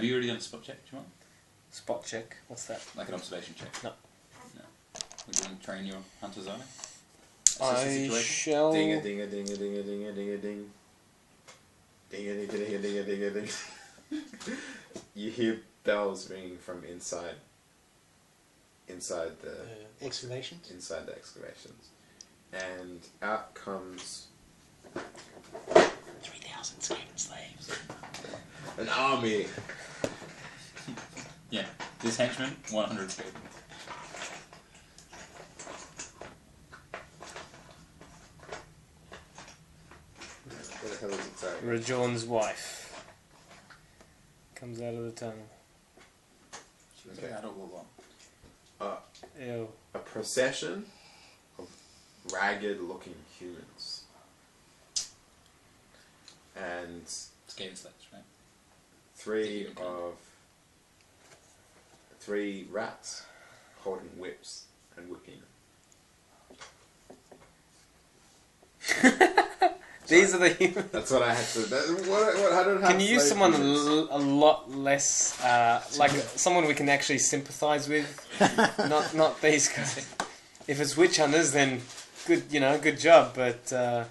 you already done a spot check, Jamal?
Spot check. What's that?
Like an observation check?
No.
No. We're going to train your hunter's eye?
I shall.
Ding a ding a ding a ding a ding a ding a ding. Ding a ding a ding a ding a ding a ding. You hear bells ringing from inside the
Excavations.
inside the excavations, and out comes
3,000 Skaven slaves.
an army.
Yeah. This henchman, 100 feet.
What the hell is it saying?
Rajorne's wife comes out of the tunnel.
She was
Okay.
an adult woman.
Ew.
A procession of ragged-looking humans, and
Skaven slaves, right?
three rats holding whips and whipping.
These are the humans.
That's what I had to. I don't have.
Can you use
slave
someone
humans.
a lot less, like someone we can actually sympathise with? not these guys. If it's witch hunters, then good job. But so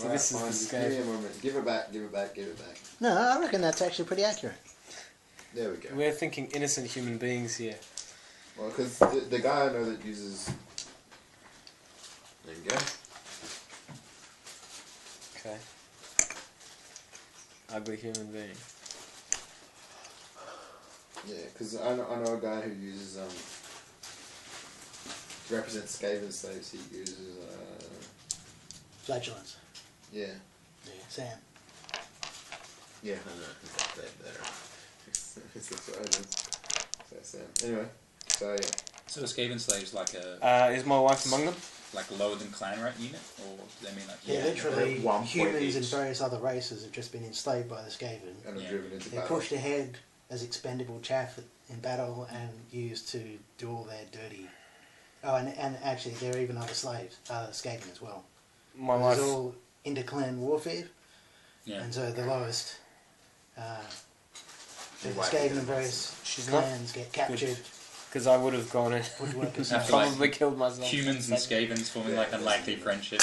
Right,
this is
fine,
the
just give me a
scale.
moment. Give it back. Give it back. Give it back.
No, I reckon that's actually pretty accurate.
There we go.
We're thinking innocent human beings here.
Well, because the guy I know that uses. There you go.
Okay. Ugly human being.
Yeah, because I know a guy who uses to represent Skaven slaves. He uses
Flatulence.
yeah.
Yeah, Sam.
Yeah, I know. That's what I know. So, anyway, so yeah.
So are Skaven slaves like a
Is my wife among them?
lower than clan rate unit, or do they mean like
Yeah,
Yeah,
literally,
they're 1 point
humans and
each.
various other races have just been enslaved by the Skaven.
And are
Yeah.
driven into
They're
battle.
pushed ahead as expendable chaff in battle and used to do all their dirty... Oh, and actually there are even other slaves, Skaven as well.
My
It's
wife.
all inter-clan warfare,
Yeah.
and so the lowest... the
Your wife
Skaven
is
and various
She's not,
clans get captured,
because I would have gone and
woodworkers
I
and
feel
stuff.
like
probably killed myself.
humans and Skavens forming like unlikely friendship.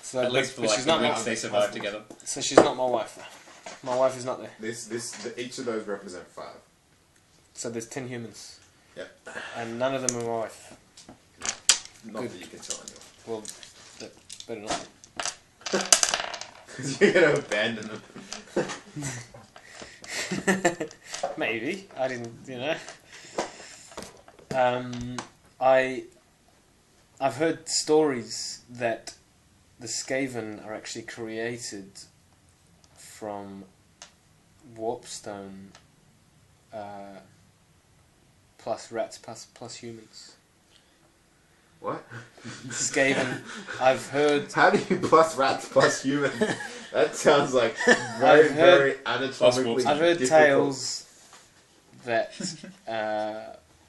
So,
At least for like
she's
the
not
weeks
my,
they survive together.
So she's not my wife. My wife is not there.
Each of those represent 5.
So there's 10 humans.
Yep.
And none of them are my wife.
Not
Good.
that you can tell anyone.
Well, better not.
Because you're going to abandon them.
Maybe. I didn't, I've heard stories that the Skaven are actually created from warpstone plus rats plus humans.
What?
Skaven, I've heard...
How do you plus rats plus humans? That sounds like very anatomically
I've heard
difficult.
tales that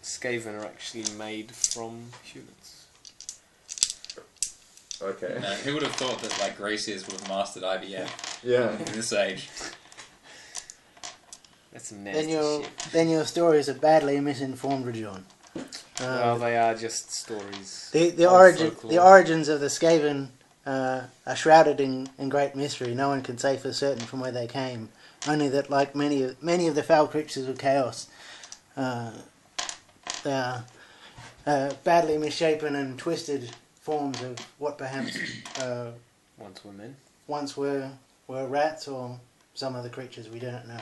Skaven are actually made from humans.
Okay.
Now, who would have thought that like Gracias would have mastered IBM
Yeah.
in this age?
That's some nasty shit.
Then your stories are badly misinformed, Rajorne.
Well, they are just stories.
The
old folklore.
the origins of the Skaven are shrouded in great mystery. No one can say for certain from where they came. Only that, like many of the foul creatures of chaos, they are badly misshapen and twisted forms of what perhaps
Once were men.
once were rats or some other creatures we don't know.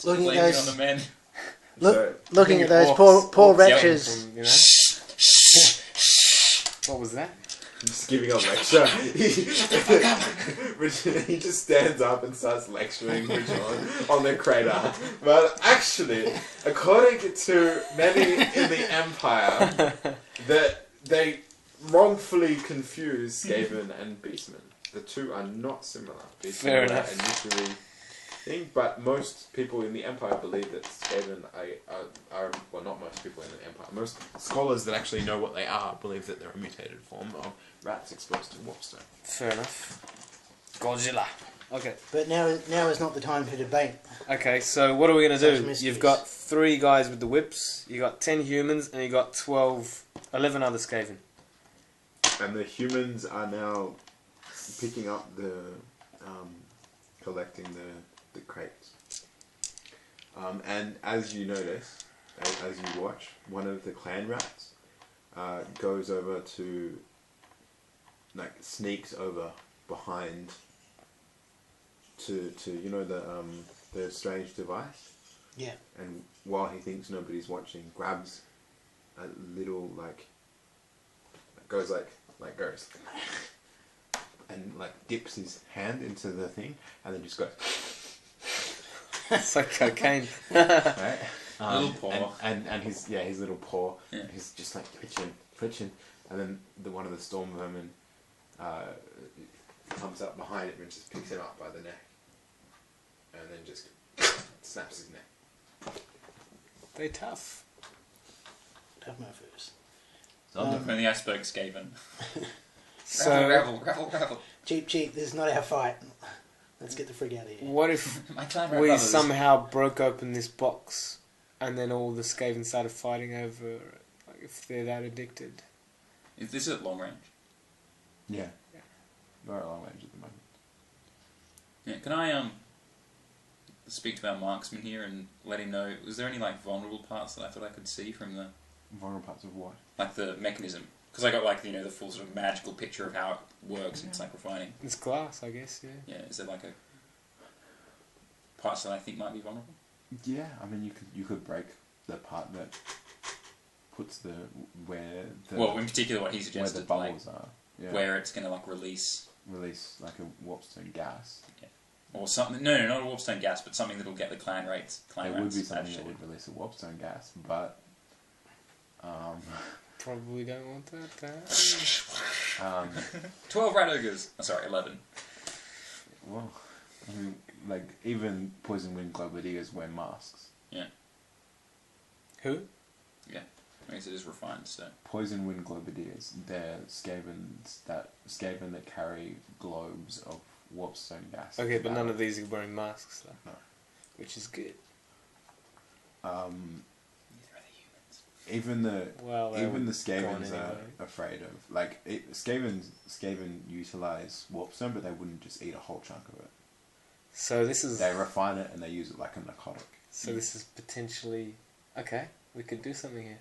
Looking at
Blaming
those-
on the men.
Looking at those
Orcs-
poor
orcs
wretches.
from, What was that?
Just giving a lecture. He just stands up and starts lecturing on the crater. But actually, according to many in the Empire, that they wrongfully confuse Skaven and Beastmen. The two are not similar. Beastmen
Fair
are
enough.
initially thing, but most people in the Empire believe that Skaven are well, not most people in the Empire. Most scholars that actually know what they are believe that they're a mutated form of rats exposed to warpstone.
Fair enough. Godzilla. Okay.
But now is not the time to debate.
Okay, so what are we going to
Such
do?
mysteries.
You've got 3 guys with the whips, you got 10 humans, and you got 11 other Skaven.
And the humans are now picking up collecting the crates. And as you notice, as you watch, one of the clan rats goes over to, like, sneaks over behind to you know the strange device.
Yeah.
And while he thinks nobody's watching, grabs a little goes and like dips his hand into the thing and then just goes.
It's like cocaine.
Right?
Little paw.
And his little paw.
Yeah.
He's just like twitching, and then one of the storm vermin comes up behind him and just picks him up by the neck, and then just snaps his neck.
They're tough.
Tough mofos.
Look when the iceberg Skaven.
So,
Ravel.
Cheap. This is not our fight. Let's get the frig out of here.
what if
My clan rat
we
brothers.
somehow broke open this box and then all the Skaven started fighting over it? Like, if they're that addicted.
Is this at long range?
Yeah. We're at long range at the moment.
Yeah. Can I speak to our marksman here and let him know? Was there any like vulnerable parts that I thought I could see from the
Vulnerable parts of what?
like the mechanism? Because I got like the full sort of magical picture of how it works. It's like refining.
It's glass, I guess, yeah.
Yeah. Is there like a parts that I think might be vulnerable?
Yeah, I mean you could break the part that puts where
Well, in particular, what he
where the
suggested, like
bubbles are. Yeah.
where it's going to like release
Like a warpstone gas.
or something. No, not a warpstone gas, but something that'll get the clan rates.
It would be
rates
something that
agitated.
would release a warpstone gas, but
Probably don't want that.
12 rat ogres. Oh, sorry, 11.
well, I mean, like even poison wind globadiers wear masks.
Who?
I guess it is refined, so.
Poison wind globadiers, they're Skavens that carry globes of warpstone gas.
Okay, but none of these are wearing masks, though.
No.
Which is good.
Neither are the humans.
Even the
Well,
Skavens
gone
are
anyway.
afraid of Skaven utilize warpstone, but they wouldn't just eat a whole chunk of it.
So this is...
They refine it and they use it like a narcotic.
So this is potentially... Okay, we could do something here.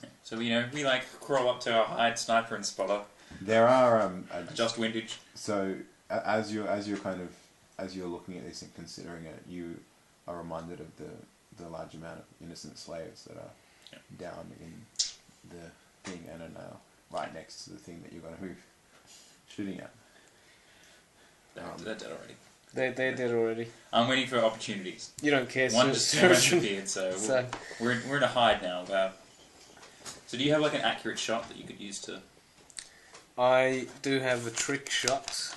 Yeah. So, we like crawl up to our hide sniper and spotter,
There are
adjust windage.
so as you're looking at this and considering it, you are reminded of the large amount of innocent slaves that are down in the thing and are now right next to the thing that you're going to be shooting at.
They're dead already.
They're dead already.
I'm waiting for opportunities.
You don't care,
One
so...
just appeared, so we're in a hide now. So do you have like an accurate shot that you could use to...
I do have a trick shot.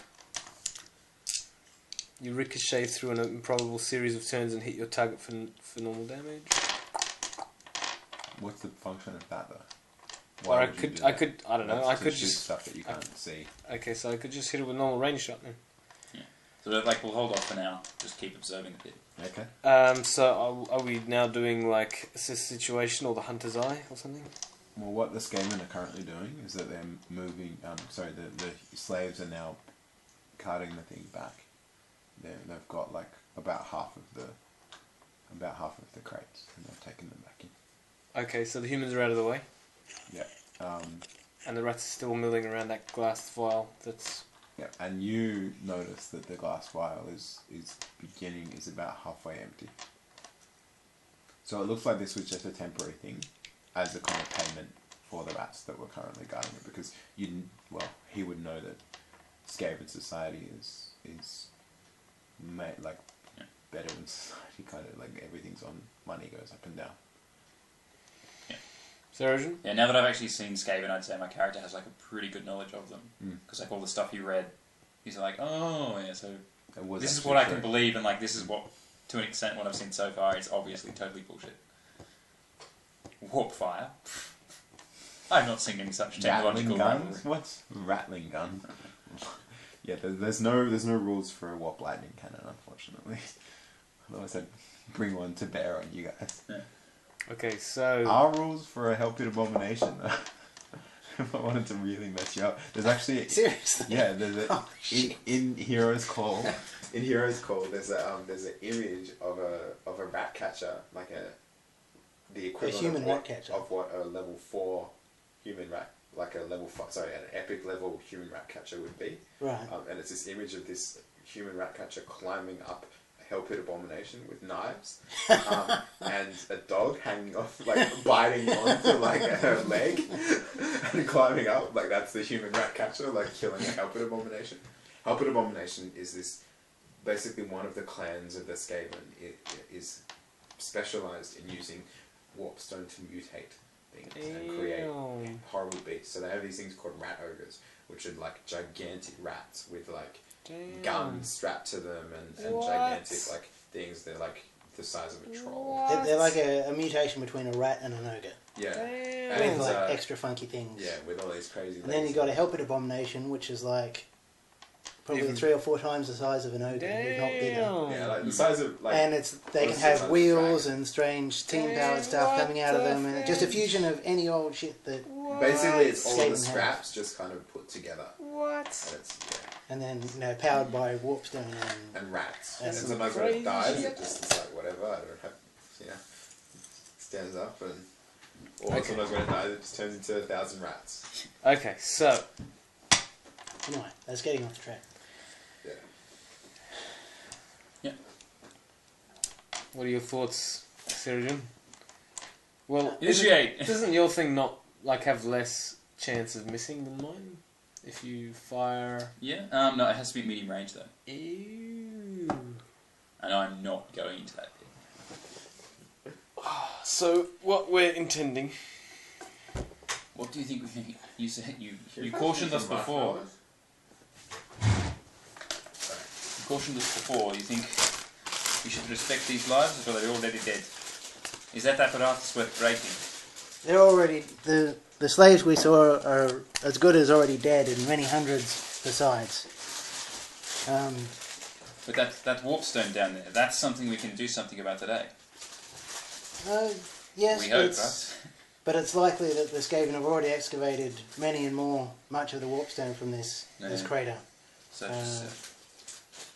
You ricochet through an improbable series of turns and hit your target for normal damage.
What's the function of that though?
Or
would you do that?
I don't know,
That's
I
to
could
shoot
just...
stuff that you can't see.
Okay, so I could just hit it with a normal range shot then.
So like we'll hold off for now. Just keep observing a bit.
Okay.
So are we now doing like assist situation or the hunter's eye or something?
Well, what the Skaven are currently doing is that they're moving. The slaves are now carting the thing back. They've got like about half of the crates, and they've taken them back in.
Okay, so the humans are out of the way.
Yeah.
And the rats are still milling around that glass vial that's...
Yeah, and you notice that the glass vial is about halfway empty. So it looks like this was just a temporary thing, as a kind of payment for the rats that were currently guarding it, because he would know that Skaven society is made like better than society, kind of like everything's on money goes up and down.
Surgeon?
Yeah, now that I've actually seen Skaven, I'd say my character has like a pretty good knowledge of them. Because like all the stuff he read, he's like, oh yeah, so this is what I can believe, and like this is what, to an extent, what I've seen so far is obviously totally bullshit. Warp fire. I've not seen any such technological
Rattling guns? What's rattling gun? Yeah, there's no rules for a warp lightning cannon, unfortunately. Otherwise, I'd bring one to bear on you guys.
Yeah.
Okay, so
Our rules for a Helped Abomination, though. If I wanted to really mess you up, there's actually
Seriously?
yeah, there's a
Oh, shit.
in Heroes Call. In Heroes Call, there's an image of a rat catcher, like the equivalent
human
of what,
rat catcher.
of what a level 4 human rat, like a level 5, sorry, an epic level human rat catcher would be.
Right.
And it's this image of this human rat catcher climbing up a Hell Pit Abomination with knives, and a dog hanging off, like biting onto like her leg and climbing up. Like that's the human rat catcher, like killing a Hell Pit Abomination. Hell Pit Abomination is this basically one of the clans of the Skaven. It is specialized in using warpstone to mutate things and create horrible beasts. So they have these things called rat ogres, which are like gigantic rats with like guns strapped to them and gigantic like things. They're like the size of a troll.
They're like a mutation between a rat and an ogre.
Yeah.
With
And
like extra funky things.
yeah, with all these crazy.
And then you got a Helped Abomination, which is like probably 3 or 4 times the size of an ogre, if not bigger.
Yeah, like the size of like.
And they can have
size
wheels
of
and strange team-powered stuff coming out of them, and just a fusion of any old shit that.
Basically, it's all
Skaven
the scraps just kind of put together.
What?
And it's,
And then powered by warpstone
and rats.
That's
And sometimes when it dies, it just is like whatever. I don't have, stands up and. Or sometimes when it dies, it just turns into 1,000 rats.
Okay, so
Anyway, that's getting off track.
Yeah.
what are your thoughts, Sirijan? Well,
Initiate.
doesn't your thing not like have less chance of missing than mine if you fire?
Yeah. No, it has to be medium range though,
Ew.
and I'm not going into that pit.
So what we're intending.
What do you think? You said you cautioned us before. You cautioned us before. You think we should respect these lives, or they're already dead? Is that apparatus worth breaking?
They're already the slaves we saw are as good as already dead, and many hundreds besides.
But that warpstone down there—that's something we can do something about today.
Yes,
We
but
hope, right?
But it's likely that the Skaven have already excavated much of the warpstone from this crater.
So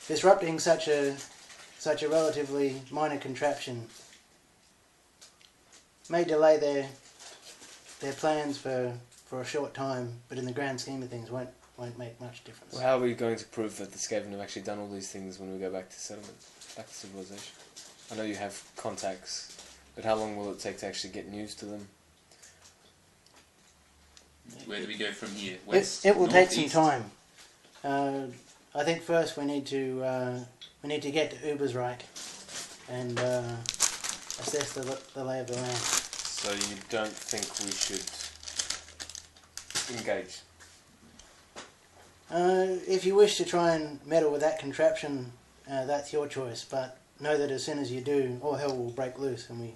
Disrupting such a relatively minor contraption may delay their plans for a short time, but in the grand scheme of things won't make much difference.
Well, how are we going to prove that the Skaven have actually done all these things when we go back to settlement, back to civilization? I know you have contacts, but how long will it take to actually get news to them?
where do we go from here? West,
It will
north,
take some
east?
time. I think first we need to get to Ubersreik and assess the lay of the land.
So you don't think we should engage?
If you wish to try and meddle with that contraption, that's your choice. But know that as soon as you do, all hell will break loose, and we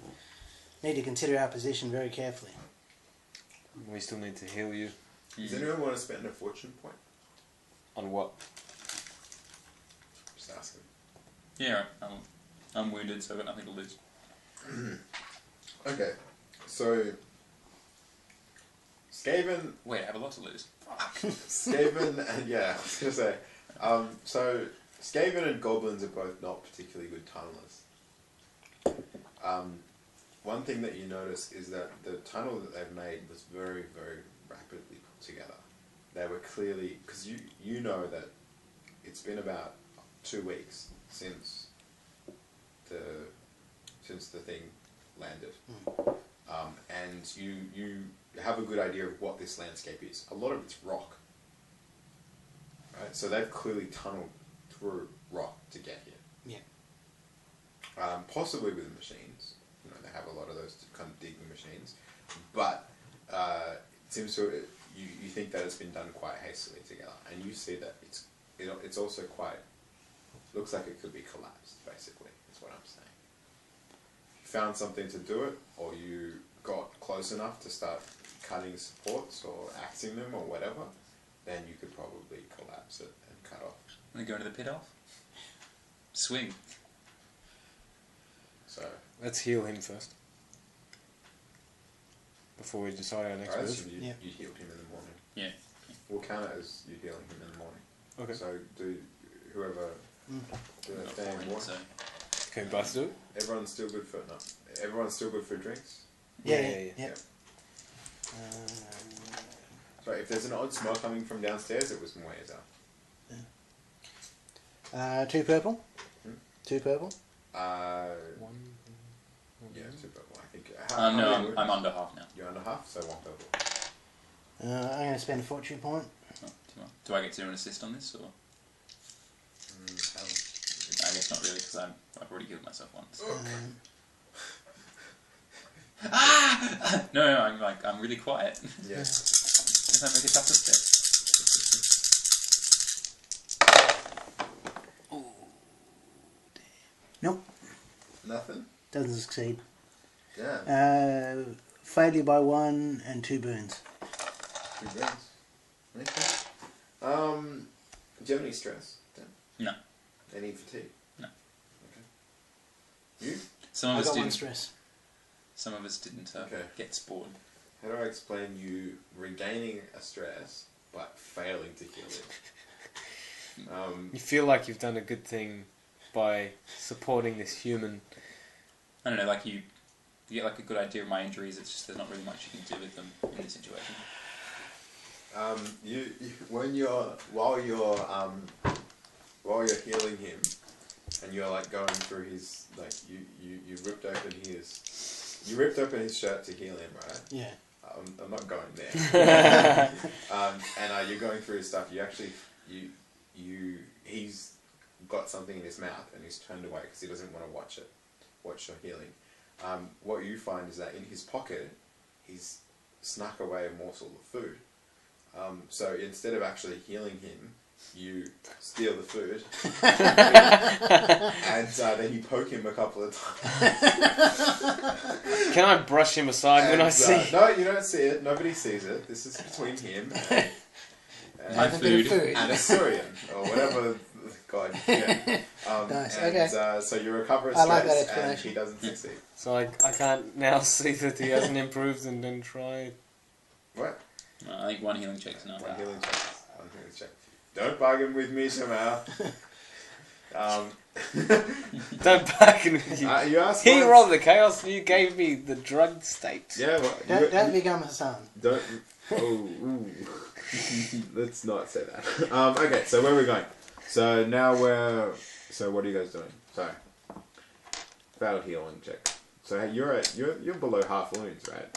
need to consider our position very carefully.
We still need to heal you.
Does anyone want to spend a fortune point?
On what?
Just asking.
Yeah, I'm wounded, so I've got nothing to lose.
Okay, so Skaven.
Wait, I have a lot to lose.
Skaven and yeah, I was gonna say. So Skaven and goblins are both not particularly good tunnelers. One thing that you notice is that the tunnel that they've made was very, very rapidly put together. They were clearly, because you know that it's been about 2 weeks since the thing landed, and you have a good idea of what this landscape is. A lot of it's rock, right? So they've clearly tunneled through rock to get here.
Yeah.
Possibly with machines. You know, they have a lot of those kind of digging machines, but it seems to you think that it's been done quite hastily together, and you see that it's also quite looks like it could be collapsed. Basically, is what I'm saying. You found something to do it, or you got close enough to start cutting supports or axing them or whatever, then you could probably collapse it and cut off.
Want to go into the pit off? Swing.
So
Let's heal him first. Before we decide our next
I
move.
assume you
Yeah.
healed him in the morning.
Yeah.
We'll count it as you healing him in the morning.
Okay.
So do whoever do that
Not
stay in
falling,
water.
so
Can we both do it?
Everyone's still good for no. Everyone's still good for drinks.
Yeah.
So if there's an odd smell coming from downstairs, it was Moe's out.
2 purple.
Hmm?
2 purple.
Yeah, 2 purple. I think. How
no,
many
I'm
wounds?
under half now.
You're under half, so 1 purple.
I'm going to spend a fortune point.
Oh, do I get to do an assist on this, or I guess not really because I've already healed myself once. No, I'm really quiet.
Yeah.
If I make a tougher step.
Nope.
Nothing.
Doesn't succeed.
Yeah.
Failure by 1 and 2 burns.
2 burns. Okay. Do you have any stress? Dan?
No.
Any fatigue?
No.
Okay. You?
Some
I
of us
got 1
didn't.
stress.
Some of us didn't
Okay.
get spawned.
How do I explain you regaining a stress but failing to heal it?
You feel like you've done a good thing by supporting this human.
I don't know, like you get like a good idea of my injuries. It's just there's not really much you can do with them in this situation.
While you're healing him, and you're like going through his you ripped open his shirt to heal him, right?
Yeah.
I'm not going there. And you're going through his stuff. You actually he's got something in his mouth and he's turned away because he doesn't want to watch your healing. What you find is that in his pocket, he's snuck away a morsel of food. So instead of actually healing him, you steal the food and then you poke him a couple of times.
Can I brush him aside when I see?
No, you don't see it. Nobody sees it. This is between him and
Have a bit of food.
and a Surian or whatever god. Yeah.
Nice,
and,
okay.
So you recover a
I
stress
like that
and
explanation.
he doesn't succeed.
So I can't now see that he hasn't improved and then try.
What?
I think 1 healing check's enough.
One healing check. Don't bargain with me, Shamal.
Don't bargain with you.
You asked
He
once.
rolled the chaos and you gave me the drug state.
Yeah, well,
Don't become Hassan.
don't. Oh, ooh. Let's not say that. Okay, so where are we going? So now So what are you guys doing? So failed healing check. So you're below half wounds, right?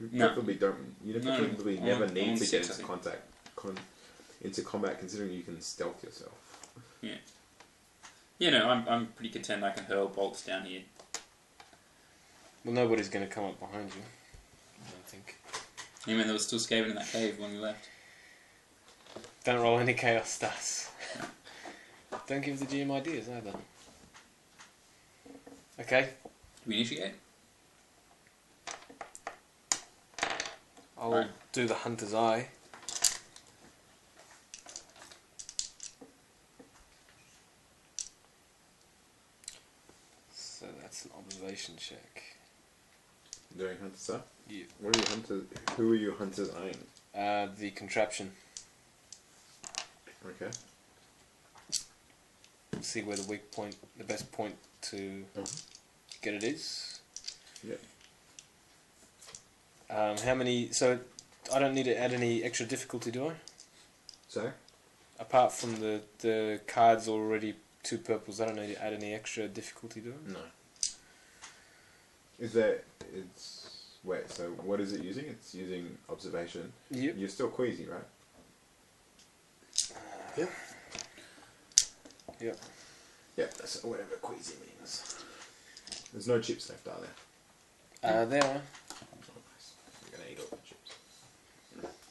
You
No.
probably don't. You
No,
probably
I'm
never
on
need to
6,
get
I
into
think.
into combat, considering you can stealth yourself.
Yeah, no, I'm pretty content. I can hurl bolts down here.
Well, nobody's going to come up behind you. I don't think.
Even though there was still Skaven in that cave when we left.
Don't roll any chaos stats. Don't give the GM ideas either. Okay.
Do we initiate?
I'll
Right.
do the hunter's eye. So that's an observation check.
Doing hunter's eye?
Yeah.
What are you hunters? Who are you hunters eyeing?
The contraption.
Okay.
See where the weak point, the best point to get it is.
Yeah.
How many? So I don't need to add any extra difficulty, do I?
So?
Apart from the cards already 2 purples, I don't need to add any extra difficulty, do I?
No. Is there? It's wait. So what is it using? It's using observation.
Yep.
You're still queasy, right?
Yep.
Yep.
Yep. That's whatever queasy means. There's no chips left, are there?
There.
Oh, nice. You're gonna eat all the chips.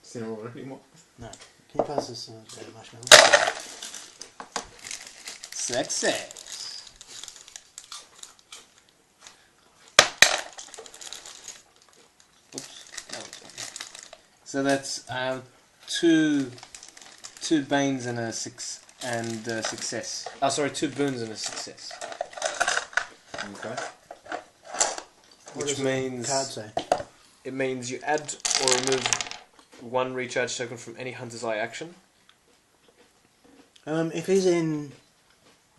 Cinnamon anymore?
No. Can you pass this marshmallow? Success.
Oops. So that's 2 2 banes and a success. Oh, sorry, 2 boons and a success.
Okay.
What
Which
does the
means
card say?
it means you add or remove 1 recharge token from any Hunter's Eye action.
If he's in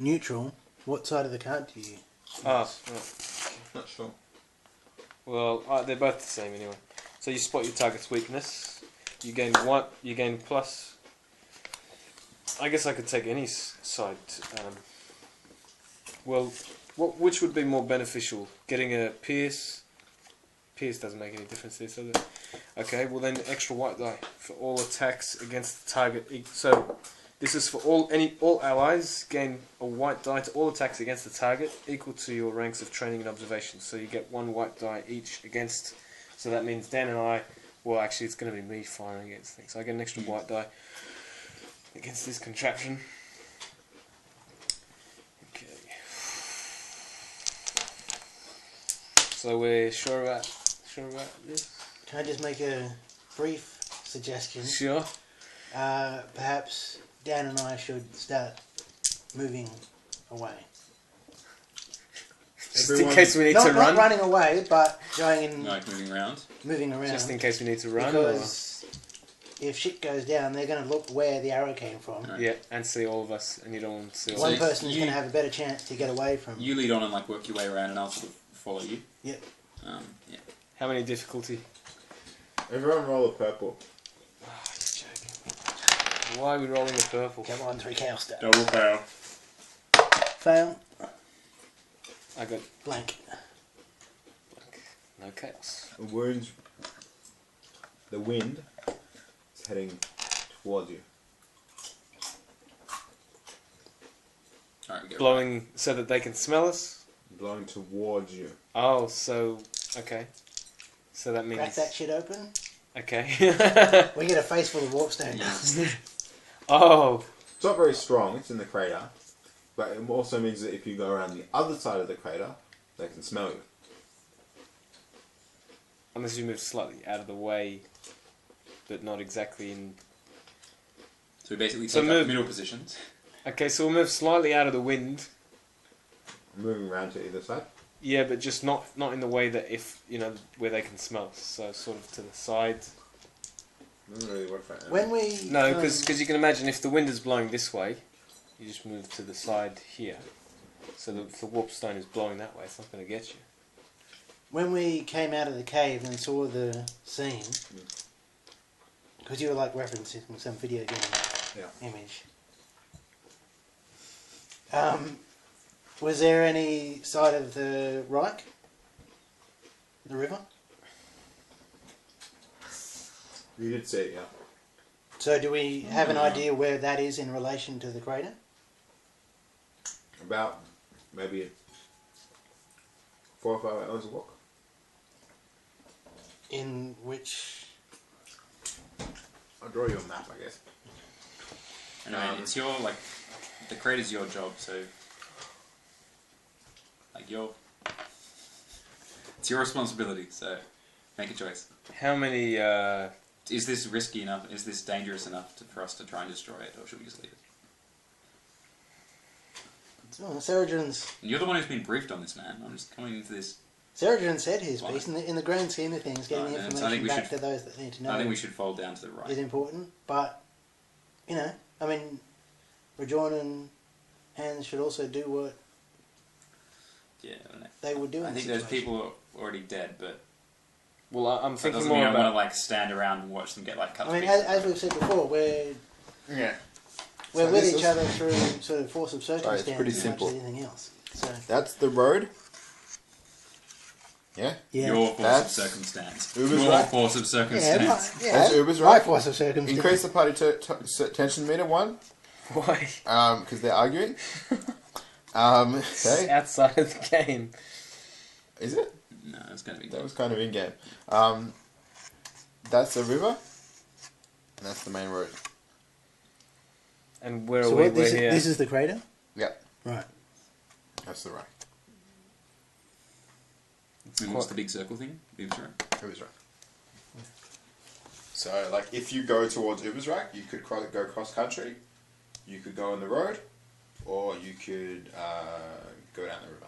neutral, what side of the card do you use?
Ah, right.
Not sure.
Well, they're both the same anyway. So you spot your target's weakness. You gain 1. You gain plus. I guess I could take any side. Well, which would be more beneficial? Getting a pierce. Pierce doesn't make any difference there, does it? Okay. Well then, extra white die for all attacks against the target. So this is for all allies gain a white die to all attacks against the target equal to your ranks of training and observation. So you get 1 white die each against. So that means Dan and I. Well, actually, it's going to be me firing against things. So I get an extra white die against this contraption. Okay. So we're sure about this.
Can I just make a brief suggestion?
Sure.
Perhaps Dan and I should start moving away.
Just in case we need to run.
Not running away, but going in,
Like moving around.
moving around.
Just in case we need to run.
Because if shit goes down, they're going to look where the arrow came from.
Right.
Yeah, and see all of us, and you don't want to see all
One
of us.
person is going to have a better chance to get away from.
You lead on and like work your way around, and I'll sort of follow you.
Yep.
Yeah.
How many difficulty?
Everyone roll a purple.
Oh, you're joking. Why are we rolling a purple?
Come on, 3 chaos star.
Double fail.
Fail.
I got
Blank.
no chaos.
The wounds. The wind is heading towards you.
Alright, we go.
Blowing so that they can smell us?
Blowing towards you.
Oh, so... Okay. So that means...
Crack that shit open.
Okay.
We get a face full of warpstone dust.
Oh.
It's not very strong, it's in the crater. But it also means that if you go around the other side of the crater, they can smell you.
Unless you move slightly out of the way, but not exactly in...
So we basically
So
take
move-
up middle positions.
Okay, so we'll move slightly out of the wind.
Moving around to either side.
Yeah, but just not in the way that if, you know, where they can smell us. So sort of to the side.
Doesn't really work right now.
When we...
No, because you can imagine if the wind is blowing this way, you just move to the side here. So that if the warp stone is blowing that way, it's not going to get you.
When we came out of the cave and saw the scene, because you were like referencing some video game image, was there any side of the Reich? The river?
You did see it, yeah.
So do we have an idea where that is in relation to the crater?
About maybe 4 or 5 hours walk.
In which...
I'll draw you a map, I guess.
Anyway, it's your, like, the crater's your job, so, like, it's your responsibility, so make a choice.
How many...
Is this risky enough, is this dangerous enough for us to try and destroy it, or should we just leave it?
Oh, Saradrin's...
You're the one who's been briefed on this, man. I'm just coming into this.
Saradrin said his
Why?
piece. In the grand scheme of things, getting the
Right, so I
information
think we
back
should-
to those that need to know
I think we should fold down to the right.
is important. But, you know, I mean, Rajorne and Hans should also do what
Yeah, I don't know.
they would do
I
in
think
the
those
situation.
people are already dead, but
Well, I'm
that
thinking
doesn't mean
more
I want to
about...
like stand around and watch them get like cut
I
to
mean,
pieces.
as we've said before, we're
Yeah.
with
this
each
is-
other through sort of force of circumstance
pretty
as much
simple.
as anything else. So,
That's the road. Yeah?
yeah.
Your force
That's
of circumstance.
Ubersreik.
Your force of
Yeah,
circumstance.
That's Ubersreik.
my force of circumstance.
Increase the party tension meter 1.
Why?
Because they're arguing. Okay.
It's outside of the game.
Is it?
No, it's going to be.
That was kind of in game. That's the river. And that's the main road.
And where
So
are we?
what,
We're here.
this is the crater?
Yep.
Right.
That's the right.
And what's the big circle thing? Ubersreik.
Ubersreik.
So, like, if you go towards Ubersreik, you could go cross country, you could go on the road, or you could go down the river.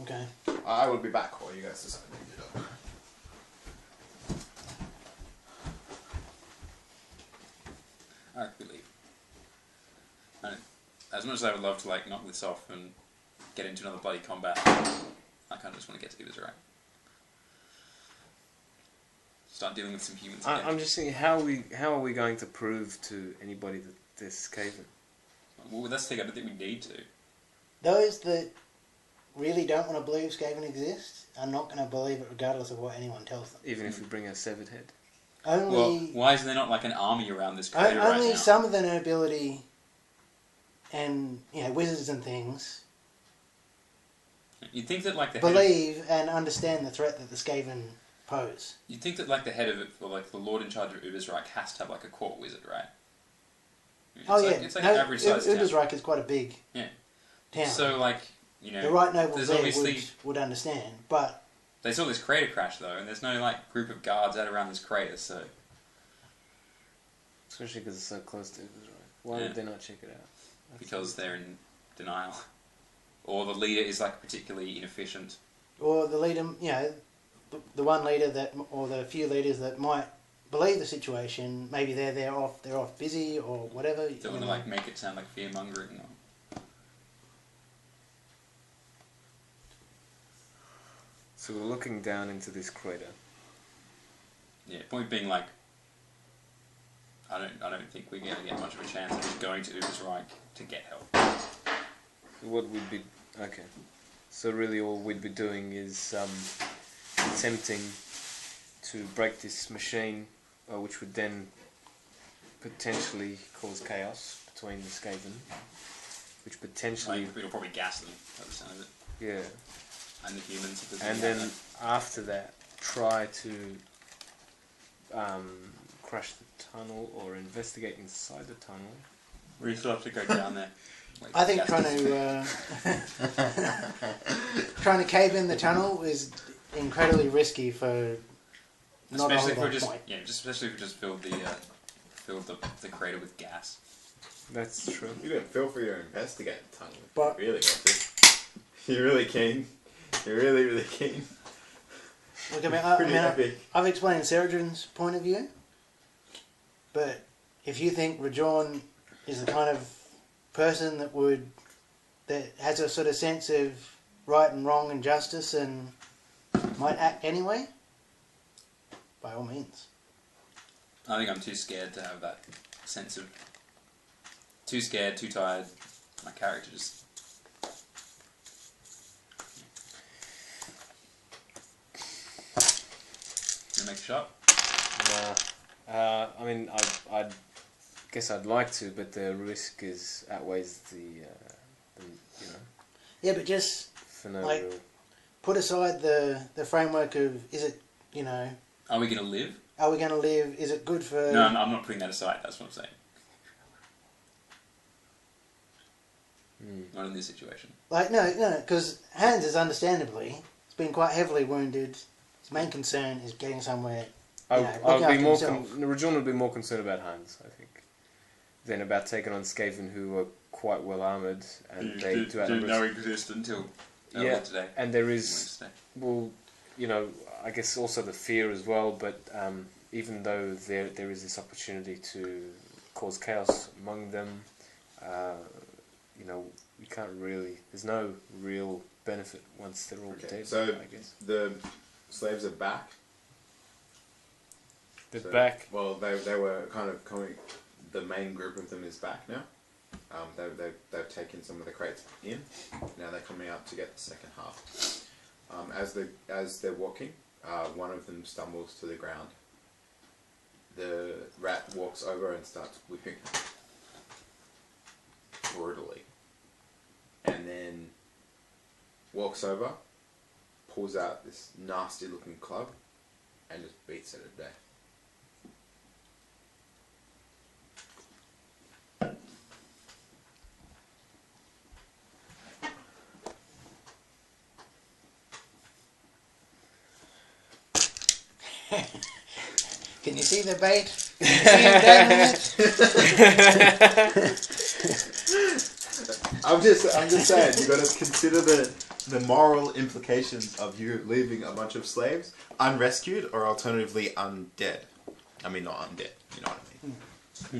Okay.
I will be back while you guys decide what to do.
I believe. And as much as I would love to like knock this off and get into another bloody combat, I kind of just want to get to Ubersreik. Start dealing with some humans again.
I'm just thinking, how are we going to prove to anybody that this Skaven?
Well, that's the thing. I don't think we need to.
Those that really don't want to believe Skaven exist are not going to believe it regardless of what anyone tells them.
Even if we bring a severed head.
Only,
Well, why is there not like an army around this crater right
only
now?
some of the nobility and wizards and things
You'd think that like the head
believe and understand the threat that the Skaven pose.
you'd think that like the head of it, or like the lord in charge of Ubersreik, has to have like a court wizard, right? It's like an average sized town.
Ubersreik is quite a big town.
So like
the right nobles
there's
there
obviously
would understand, but
they saw this crater crash though, and there's no like group of guards out around this crater, so
Especially because it's so close to Ubersreik. Why would they not check it out?
because they're in denial, or the leader is like particularly inefficient.
or the leader, the one leader that, or the few leaders that might believe the situation, maybe they're off busy or whatever.
Don't want to like make it sound like fear mongering.
So we're looking down into this crater.
Yeah, point being like, I don't think we're going to get much of a chance of just going to Ubersreik to get help.
What we'd be... Okay. So really all we'd be doing is attempting to break this machine, which would then potentially cause chaos between the Skaven, which potentially...
Like, it'll probably gas them, by the sound of it.
Yeah.
And the humans. If
And then after that, try to crash the tunnel or investigate inside the tunnel.
We still have to go down there. Wait,
I think
gas
trying to cave in the tunnel is incredibly risky for not a
especially
whole
if we
lot of point.
especially if we just filled the crater with gas.
That's true.
You didn't feel free to investigate the tunnel.
But-
You really want to. You're really keen. You're really, really keen.
Look,
Pretty epic.
I've explained Ceridron's point of view, but if you think Rajorne is the kind of person that has a sort of sense of right and wrong and justice and might act anyway, by all means.
I think I'm too scared to have that sense of... Too scared, too tired. My character just... You make a shot?
Nah. I mean, I'd guess I'd like to, but the risk outweighs the
Yeah, but just
for no
like-
real...
put aside the framework of, is it,
Are we going to live?
are we going to live, is it good for...
No, I'm not putting that aside, that's what I'm saying. Not in this situation.
Like, no, because Hans is understandably, he's been quite heavily wounded. His main concern is getting somewhere, looking after himself.
Rajorne would be more concerned about Hans, I think, than about taking on Skaven, who are quite well armoured, and they do
didn't know exist until today.
And there is, well, I guess also the fear as well. But even though there is this opportunity to cause chaos among them, we can't really. There's no real benefit once they're all dead.
So
I guess
the slaves are back.
they're back.
Well, they were kind of coming. The main group of them is back now. They've taken some of the crates in. Now they're coming out to get the second half. As they're walking, one of them stumbles to the ground. The rat walks over and starts whipping him brutally, and then walks over, pulls out this nasty looking club, and just beats it to death.
Can you see the bait? Can you see him down on it?
I'm just saying, you got to consider the moral implications of you leaving a bunch of slaves unrescued or alternatively undead. I mean, not undead. You know what I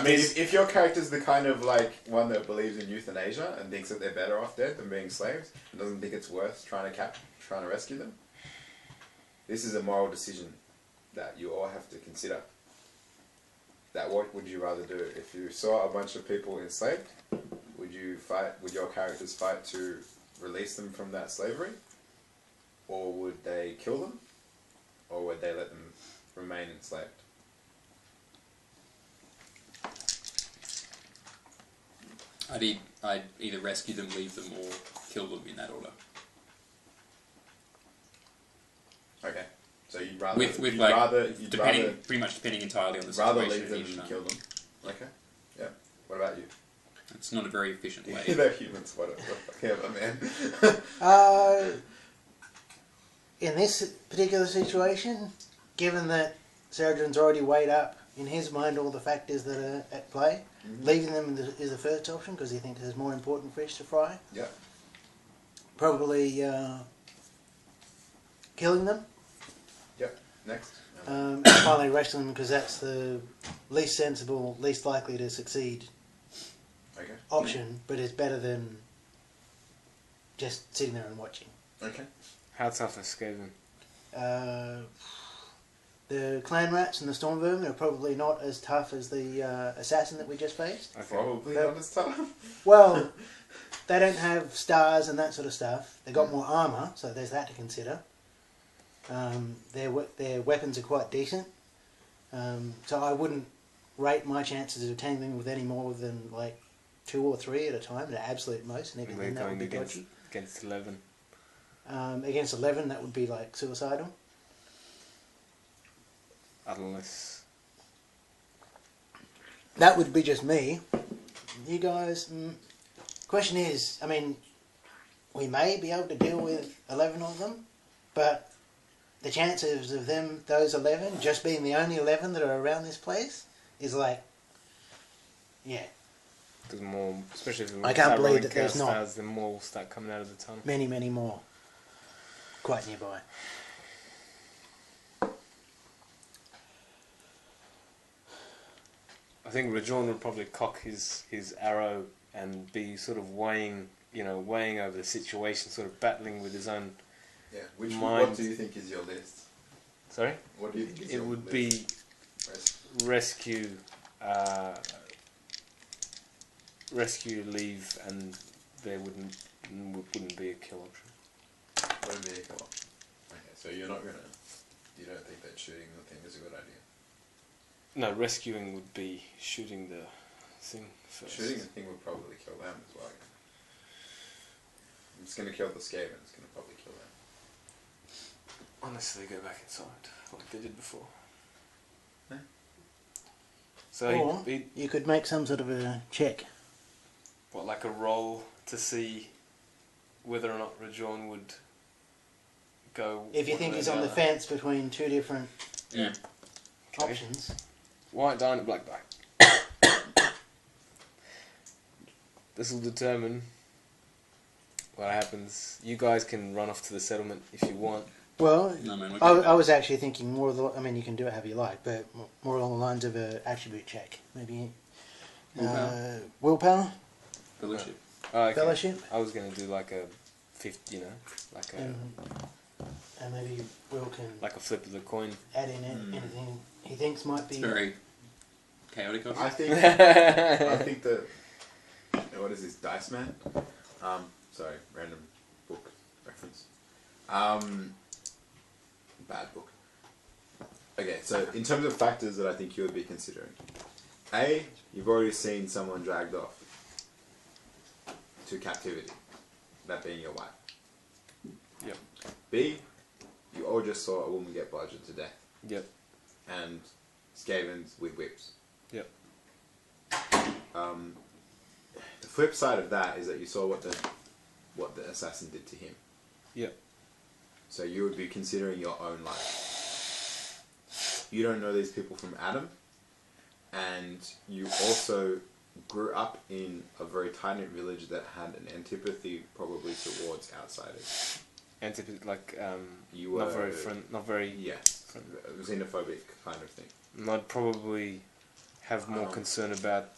mean? If your character's the kind of like one that believes in euthanasia and thinks that they're better off dead than being slaves, and doesn't think it's worth trying to rescue them, this is a moral decision that you all have to consider. That what would you rather do? If you saw a bunch of people enslaved, would you fight? Would your characters fight to release them from that slavery, or would they kill them, or would they let them remain enslaved?
I'd either rescue them, leave them, or kill them in that order.
Okay, so you'd rather
pretty much depending entirely on the situation.
Rather leave them and kill them. Okay, yeah. What about you?
It's not a very efficient way.
They're humans. What man.
In this particular situation, given that Sergeant's already weighed up in his mind all the factors that are at play, leaving them is the first option because he thinks there's more important fish to fry.
Yeah.
Probably killing them.
Yep. Next.
And finally rescuing them because that's the least sensible, least likely to succeed option, but it's better than just sitting there and watching.
Okay.
How tough is Skaven?
The clan rats and the storm vermin are probably not as tough as the assassin that we just faced.
Okay. Probably not as tough.
Well, they don't have stars and that sort of stuff. They got more armour, so there's that to consider. Their weapons are quite decent, so I wouldn't rate my chances of tangling with any more than like 2 or 3 at a time, the absolute most, and even then that would be dodgy.
Against 11.
Against 11, that would be like suicidal.
Unless...
That would be just me. You guys... Question is, I mean, we may be able to deal with 11 of them, but the chances of those 11, just being the only 11 that are around this place, is like... Yeah.
Because more, especially if
I can't believe that there's not
stars, then more will start coming out of the tunnel.
many, many more. Quite nearby.
I think Rajorne would probably cock his arrow and be sort of weighing over the situation, sort of battling with his own mind.
What do you think is your list?
Sorry?
What do you think is
it
your
would
list?
be rescue, leave, and there wouldn't be a kill option.
Wouldn't be a kill option. Okay, so you don't think that shooting the thing is a good idea?
No, rescuing would be shooting the thing first.
Shooting the thing would probably kill them as well. It's going to kill the Skaven, it's going to probably kill them.
Honestly, go back inside, like they did before.
Yeah.
So
Or you could make some sort of a check.
What, like a roll to see whether or not Rajorne would go...
If you think he's on the fence between 2 different options.
White dine and black die. This will determine what happens. You guys can run off to the settlement if you want.
Well,
No, man,
I was actually thinking more of the... I mean, you can do it however you like, but more along the lines of an attribute check. Maybe... Willpower?
Fellowship.
Oh, okay.
Fellowship?
I was going to do like a 50, like a...
And maybe Will can
like a flip of the coin.
add in anything he thinks might be...
It's very chaotic.
I think that... What is this? Dice Man? Sorry, random book reference. Bad book. Okay, so in terms of factors that I think you would be considering. A, you've already seen someone dragged off to captivity. That being your wife.
Yep.
B, you all just saw a woman get bludgeoned to death.
Yep.
And Skavens with whips.
Yep.
The flip side of that is that you saw what the assassin did to him.
Yep.
So you would be considering your own life. You don't know these people from Adam, and you also grew up in a very tight-knit village that had an antipathy probably towards outsiders.
Antipathy, like
You were
not very.
Yeah, xenophobic kind of thing.
I'd probably have more concern about.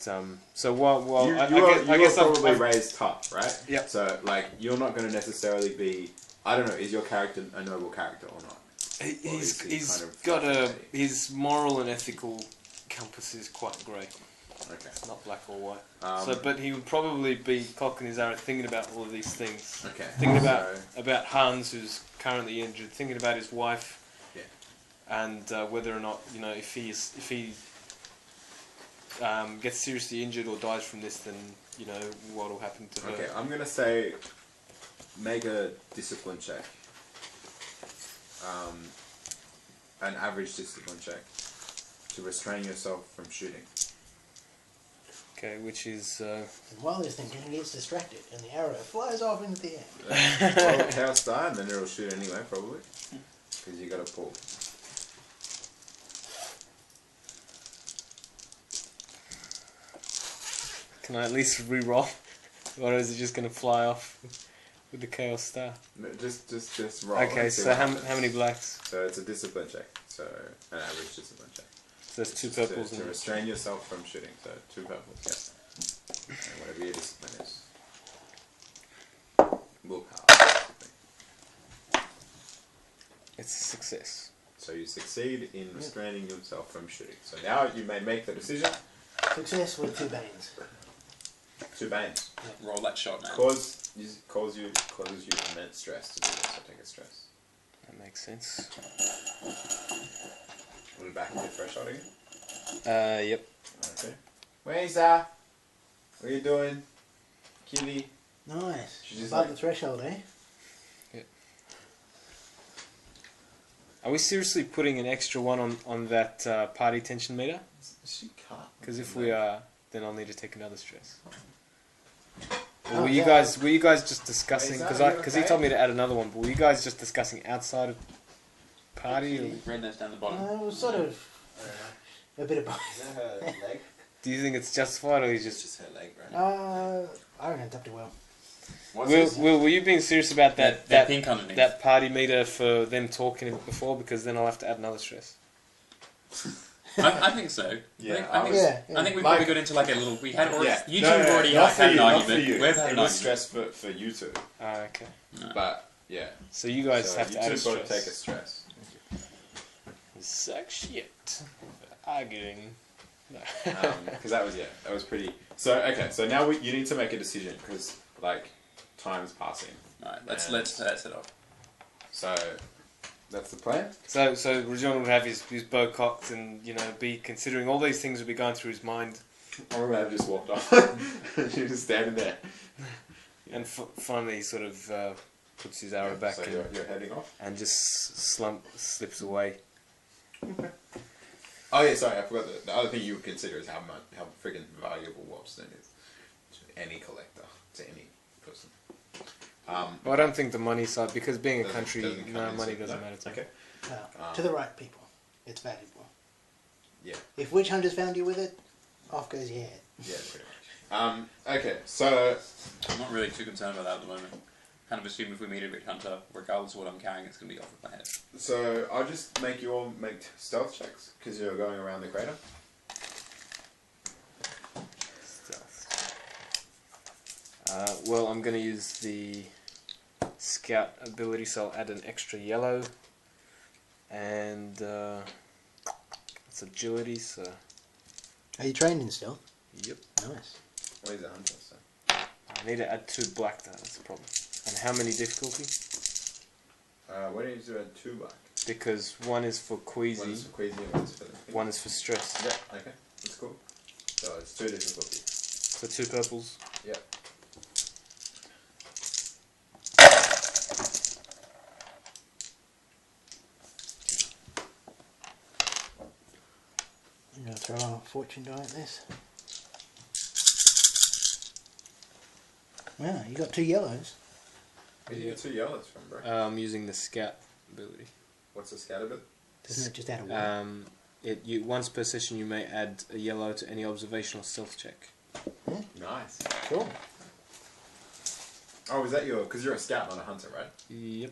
So while
you
I
were
guess
probably
I've
raised tough, right?
Yeah.
So like, you're not going to necessarily be. I don't know. Is your character a noble character or not?
He's
kind of
got
fascinating?
his moral and ethical compass is quite grey.
Okay.
Not black or white. But he would probably be cocking his arrow, thinking about all of these things.
Okay.
Thinking about Hans, who's currently injured. Thinking about his wife.
Yeah.
And whether or not, you know, if he gets seriously injured or dies from this, then you know what will happen to her.
Okay, I'm gonna say make a discipline check. An average discipline check to restrain yourself from shooting.
Okay, which is.
While he's thinking, he gets distracted, and the arrow flies off into the air.
Roll a chaos die, and then it'll shoot anyway, probably, because you got to pull.
Can I at least re-roll? Or is it just going to fly off with the chaos star?
No, just roll.
Okay,
and see
so
what
how
happens.
many blacks?
So it's a discipline check. So an average discipline check.
So there's 2 purples
to
and
restrain yourself from shooting. So 2 purples. Yeah. And whatever your discipline is. Willpower.
it's a success.
So you succeed in restraining yourself from shooting. So now you may make the decision.
Success with 2 banes.
2 banes.
Roll that shot, man.
Causes you immense stress to do this. So take a stress.
That makes sense.
We'll be back into fresh shot again.
Yep.
Okay. Where's that? What are you doing? Kitty?
Nice.
She's just
Above
like-
the threshold, eh?
Are we seriously putting an extra 1 on that party tension meter?
She can't.
Because if we are, then I'll need to take another stress. Or
Oh,
were you
yeah.
guys just discussing?
Wait, is
Because
that
he told me to add another one. But were you guys just discussing outside of party? Or
Red nose down the bottom.
It was sort of a bit of both.
Is that her leg?
do you think it's justified, or he's
It's
just?
just her leg, right?
I reckon it's up to Will.
What's this?
Will, were you being serious about
That
that
pink underneath.
that party meter for them talking before? Because then I'll have to add another stress.
I think so.
Yeah,
I think
yeah.
I think we
Like-
probably got into like a little. We had already.
Yeah.
You
No,
two have already
not for
had
you,
an
not
argument.
for you.
We've had
It
an
was
argument.
stress for you two.
Okay.
No.
But, yeah.
So you guys
So
have to
you
add
two
a
both
stress.
take a stress.
Suck shit. Arguing. No.
Because that was pretty... So, okay, so now you need to make a decision, because, like, time's passing.
Alright, let's set off.
So, that's the plan?
So Rajorne would have his bow cocked and, you know, be considering all these things would be going through his mind.
I remember I've just walked off. She was just standing there.
And finally he sort of puts his arrow back
So
and,
you're heading off?
and just slips away.
Oh yeah, sorry, I forgot the other thing you would consider is how friggin' valuable Warpstone is to any collector, to any person.
Well, I don't think the money side, because being a
Doesn't-
country,
doesn't come
no,
in,
money
so-
doesn't
no?
matter to me.
Okay.
No, to the right people, it's valuable.
Yeah.
If witch hunters found you with it, off goes your head.
Yeah, pretty much. Okay, so
I'm not really too concerned about that at the moment. Kind of assume if we meet a witch hunter, regardless of what I'm carrying, it's going to be off of my head.
So I'll just make you all make stealth checks because you're going around the crater.
Well, I'm going to use the scout ability, so I'll add an extra yellow. And it's agility, so...
Are you trained in stealth?
Yep.
Nice.
What is a hunter? So?
I need to add 2 black though, that's the problem. And how many difficulty?
Why don't you do a 2 black?
Because 1 is for
One
queasy,
is for queasy and one is for the thing.
1 is for stress.
Yeah, okay, that's cool. So it's 2 difficulty.
So 2 purples.
Yep.
I'm going to throw a fortune die at this. Wow, you got 2 yellows.
Where do you get 2 yellows from, bro?
I'm using the scout ability.
What's the scatter bit?
Doesn't it just add a 1?
Once per session you may add a yellow to any observation or stealth check.
Nice.
Cool.
Oh, is that your... Because you're a scout, not a hunter, right?
Yep.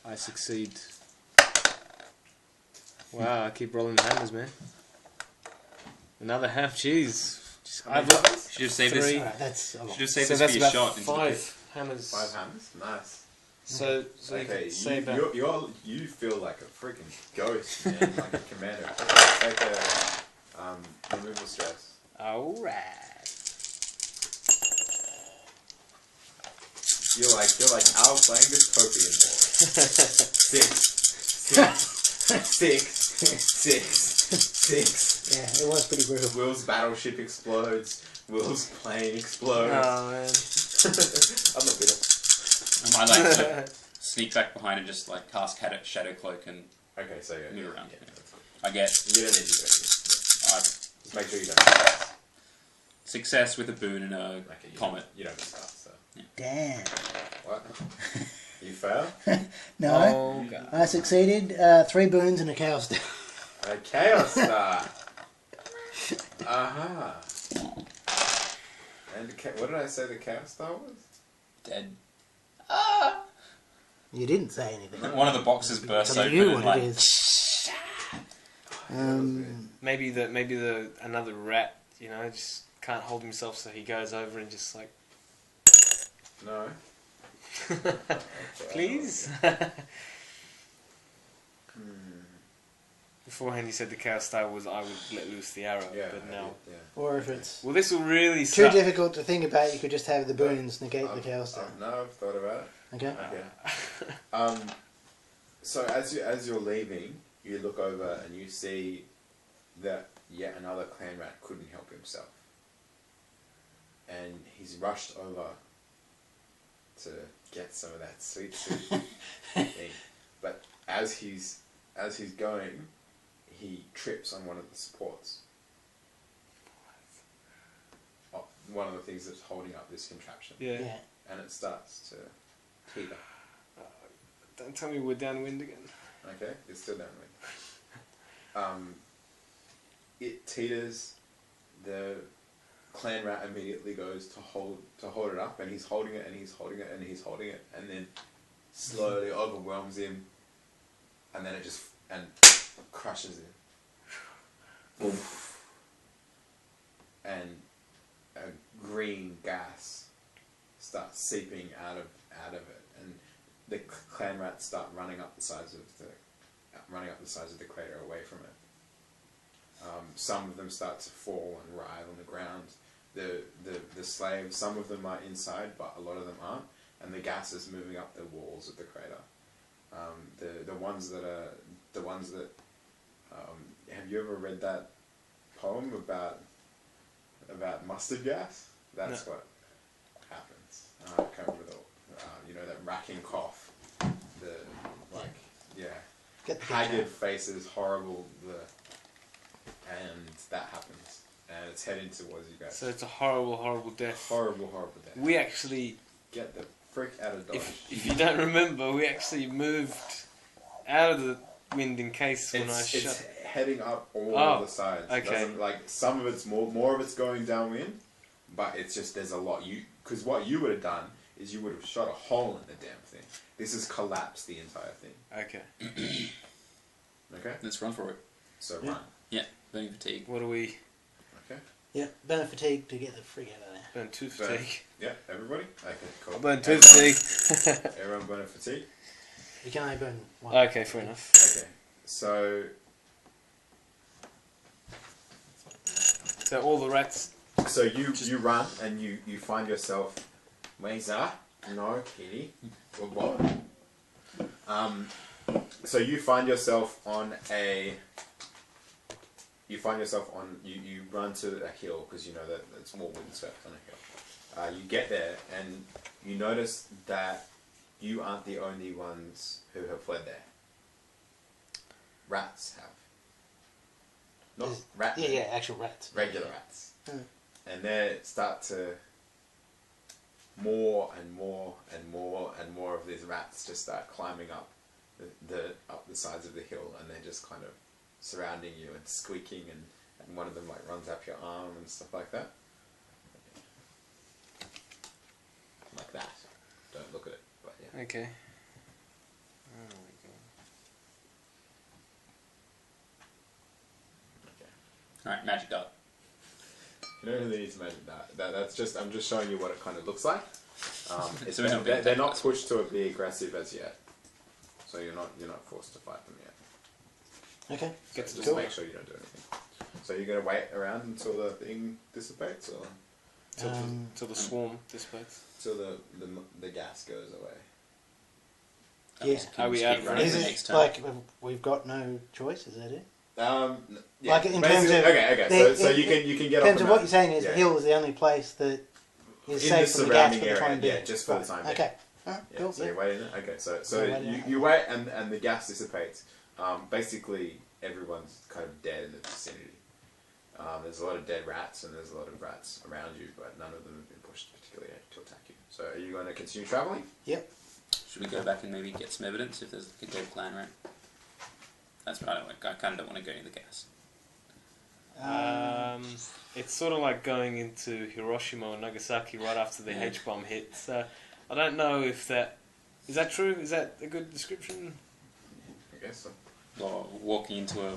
I succeed. Wow, I keep rolling the hammers, man. Another half, jeez.
Should have saved this.
Alright, that's a lot.
Should have saved
So
this
that's
for your
about
shot. into the
5
pit.
hammers.
5 hammers? Nice.
So you
Okay,
can say about...
you feel like a freaking ghost, man. Like a commander. Take a removal stress.
Alright.
You're like Al playing this Popian board. 6.
Yeah, it was pretty brutal.
Will's battleship explodes. Will's plane explodes.
Oh man.
I'm not bitter.
I might like to sneak back behind and just like cast Shadow Cloak and
Okay, so yeah.
move around.
Yeah, that's good.
I get
You don't need to do it. Just make sure you don't miss.
success with a boon and a
Okay,
comet.
You don't miss that, so.
Damn.
What? You fail?
No,
Oh god.
I succeeded. 3 boons and a chaos star.
A Chaos Star! Aha! And what did I say the Chaos Star was?
Dead.
You didn't say anything.
One of the boxes bursts
Tell
open
you
and
what
like
it is.
Maybe the another rat, you know, just can't hold himself, so he goes over and just like,
No.
please. Beforehand, you said the chaos star was I would let loose the arrow,
Yeah.
but now.
Yeah.
Or if it's
Well, this will really
too
suck.
difficult to think about, you could just have the boons negate the chaos star.
No, I've thought about it.
Okay.
Okay. So as you're leaving, you look over and you see that yet another clan rat couldn't help himself, and he's rushed over to get some of that sweet thing. But as he's going, he trips on one of the supports. One of the things that's holding up this contraption.
Yeah.
And it starts to teeter.
Don't tell me we're downwind again.
Okay, it's still downwind. It teeters. The clan rat immediately goes to hold it up, and he's holding it, and he's holding it, and he's holding it, and then slowly overwhelms him, and then it just crushes him. Oof. And a green gas starts seeping out of it, and the clan rats start running up the sides of the crater away from it. Some of them start to fall and writhe on the ground. The slaves, some of them are inside, but a lot of them aren't, and the gas is moving up the walls of the crater. The ones that have you ever read that poem about mustard gas? That's what happens. I can't remember that racking cough.
Get the
Haggard faces, horrible, and that happens. And it's heading towards you guys.
So it's a horrible, horrible death.
Horrible death.
We actually,
Get the frick out of Dodge.
if you don't remember, we actually moved out of the wind in case when I
It's
shut.
heading up all
Oh,
the sides.
okay.
Doesn't- like some of it's more of it's going downwind, but it's just there's a lot. Because what you would have done is you would have shot a hole in the damn thing. This has collapsed the entire thing.
Okay.
Okay.
Let's run for it.
So run.
Yeah, burning fatigue.
What do we
Okay.
Yeah, burn fatigue to get the frig out of there.
burn? 2
Burn.
fatigue.
Yeah. Everybody. Okay. Cool.
I'll burn 2 fatigue.
Everyone burn fatigue.
You can only burn 1.
Okay, fair enough.
Okay. So
So all the rats.
you run and you find yourself. Weza. No, kitty. What? So you find yourself on you run to a hill because you know that it's more windswept on a hill. You get there and you notice that you aren't the only ones who have fled there. Rats have. Not rat.
Yeah, actual rats.
Regular rats. And they start to more and more and more and more of these rats just start climbing up up the sides of the hill, and they're just kind of surrounding you and squeaking, and one of them like runs up your arm and stuff like that. Like that. Don't look at it, but yeah.
Okay.
Alright, magic dart.
You don't really need to magic that. That's just, I'm just showing you what it kind of looks like.
So we're not being
they're not
attacked.
pushed to be aggressive as yet, so you're not forced to fight them yet.
Okay.
So just make sure you don't do anything. So you're gonna wait around until the thing dissipates, or
Till the swarm dissipates.
till the gas goes away.
Yeah.
Are we
Keep
out
running
Is
the
it
next turn.
like we've got no choice? Is that it?
Yeah,
Like in terms
basically-
of
okay. So you can get
In
off
terms
the
of what
map.
you're saying is
Yeah.
the hill is the only place that is
In
safe
the
from the gas
surrounding
for the
area,
time being.
yeah, just for the time being.
Okay. Alright,
Yeah,
cool.
so
Yeah.
you're waiting. Okay, so
Yeah, waiting.
you wait, and the gas dissipates. Basically, everyone's kind of dead in the vicinity. There's a lot of dead rats, and there's a lot of rats around you, but none of them have been pushed particularly to attack you. So, are you going to continue traveling?
Yep.
Should we go back and maybe get some evidence if there's like a dead clan rat? That's what I don't want. I kind of don't want to go near the gas.
It's sort of like going into Hiroshima or Nagasaki right after the H-bomb hit. So I don't know if that... Is that true? Is that a good description?
I guess so.
Or walking into a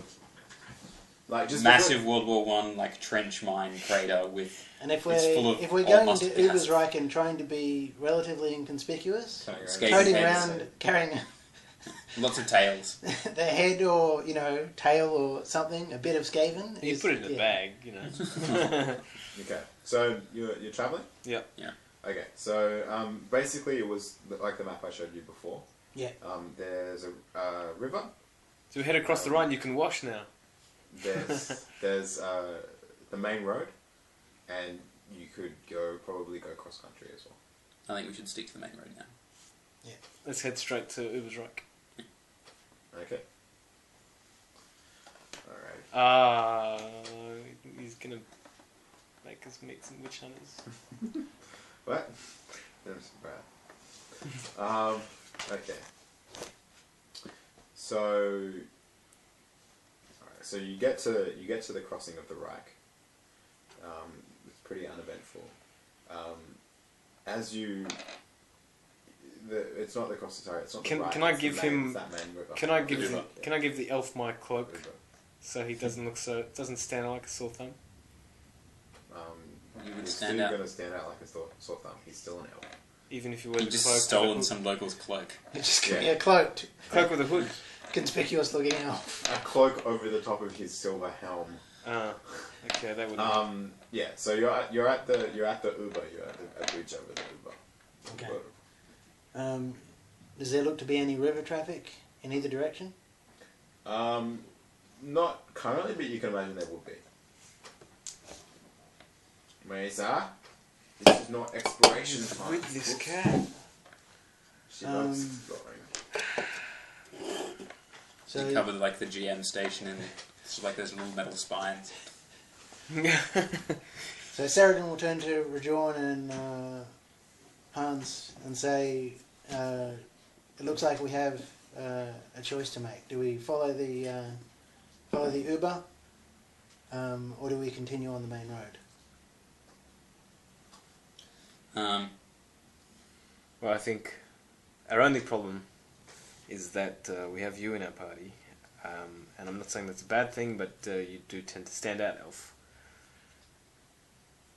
Like just
massive World War One like trench mine crater with
And if
it's full of
we're
old
going
mustard
into
gas.
Ubersreik and trying to be relatively inconspicuous,
Skating
toting
heads,
around carrying
lots of tails.
their head or tail or something, a bit of Skaven.
You
is-
put it in a
yeah.
bag, you know.
Okay, so you're traveling.
Yep.
Yeah.
Okay, so basically it was like the map I showed you before.
Yeah.
There's a river.
So we head across the Rhine. You can wash now.
There's the main road, and you could probably go cross country as well.
I think we should stick to the main road now.
Let's head straight to Ubersreik.
Okay. Alright.
He's gonna make us meet some witch hunters.
What? That's bad. Okay. So, alright, so you get to the crossing of the Reich. It's pretty uneventful. As you, it's not the crossing. Sorry, it's not the Reich.
Can I
it's
give
the main,
him?
it's that main river.
Can I give
River.
the, Can I give the elf my cloak
River.
so he doesn't stand out like a sore thumb?
You would
He's
stand
still
out.
going to stand out like a sore thumb. He's still an elf.
Even if you wear
You've
the
just
cloak.
stolen
with a hood?
some local's cloak.
Just give
Yeah.
me a cloak,
Cloak with a hood.
conspicuous looking elf.
A cloak over the top of his silver helm.
Okay, that would.
Yeah. So you're at the Uber. You're at a bridge over the Uber.
Okay.
Uber.
Does there look to be any river traffic in either direction?
Not currently, but you can imagine there would be. Mesa, this is not exploration time.
with this
Whoops.
cat.
She loves exploring.
So
You cover like the GM station and it's like there's little metal spines.
So Saradin will turn to Rajorne and Hans and say, "It looks like we have a choice to make. Do we follow the Uber, or do we continue on the main road?"
Well, I think our only problem is that we have you in our party, and I'm not saying that's a bad thing, but you do tend to stand out, Elf.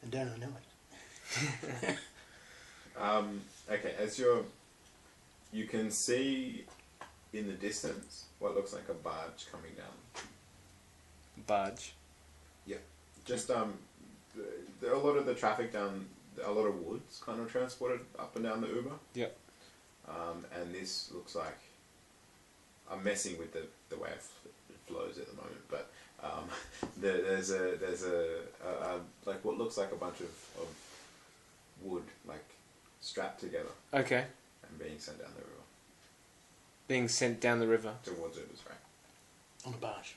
And don't I know it?
Okay, you can see in the distance what looks like a barge coming down.
Barge.
Just there are a lot of the traffic down, a lot of woods kind of transported up and down the Uber.
Yep.
And this looks like I'm messing with the way it flows at the moment, but there's a like what looks like a bunch of wood like strapped together
Okay.
and being sent down the river
Being sent down the river.
towards Ubersreik.
On a barge.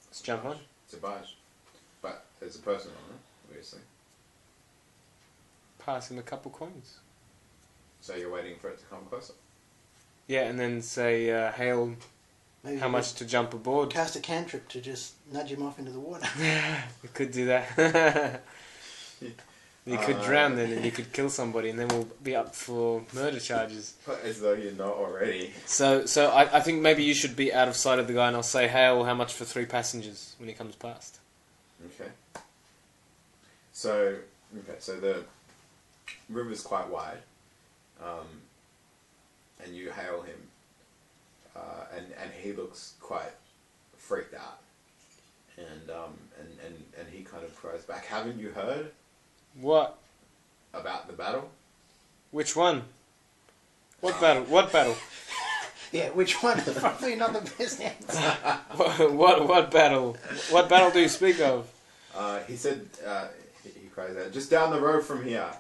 Let's jump on.
It's a barge, but there's a person on it, obviously.
Pass him a couple coins.
So you're waiting for it to come closer.
Yeah, and then say, hail,
Maybe
how
you
much to jump aboard.
could cast a cantrip to just nudge him off into the water.
We could do that. You could drown then and you could kill somebody and then we'll be up for murder charges.
As though you're not already.
So I think maybe you should be out of sight of the guy and I'll say, hail, how much for 3 passengers when he comes past.
Okay. So the river's quite wide, and you hail him, and he looks quite freaked out, and he kind of cries back, "Haven't you heard
What?
about the battle?"
Which one? What battle? What battle?
Yeah, which one is probably not the best answer.
What battle? What battle do you speak of?
He said, he cries out, "Just down the road from here,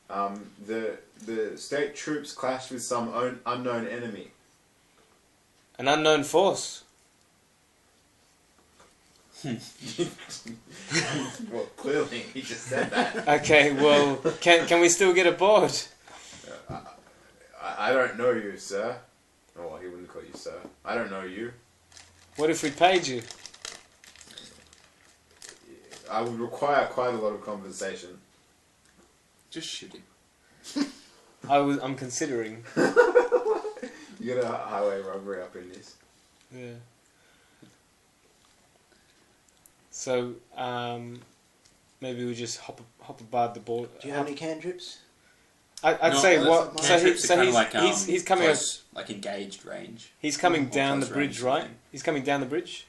the state troops clashed with some unknown enemy."
An unknown force.
Well, clearly he just said that.
Okay, well, can we still get aboard?
I don't know you, sir. Oh, well, he wouldn't call you sir. I don't know you.
What if we paid you?
I would require quite a lot of compensation.
Just shoot him.
I'm considering.
You get a highway robbery up in this.
Yeah. So, maybe we just hop aboard the board.
Do you have any cantrips?
I'd
No,
say
that's
what?
not-
So,
cantrips are kinda like,
he's coming.
close, like engaged range.
He's coming
Or
down the
close
bridge,
range,
right?
something.
He's coming down the bridge.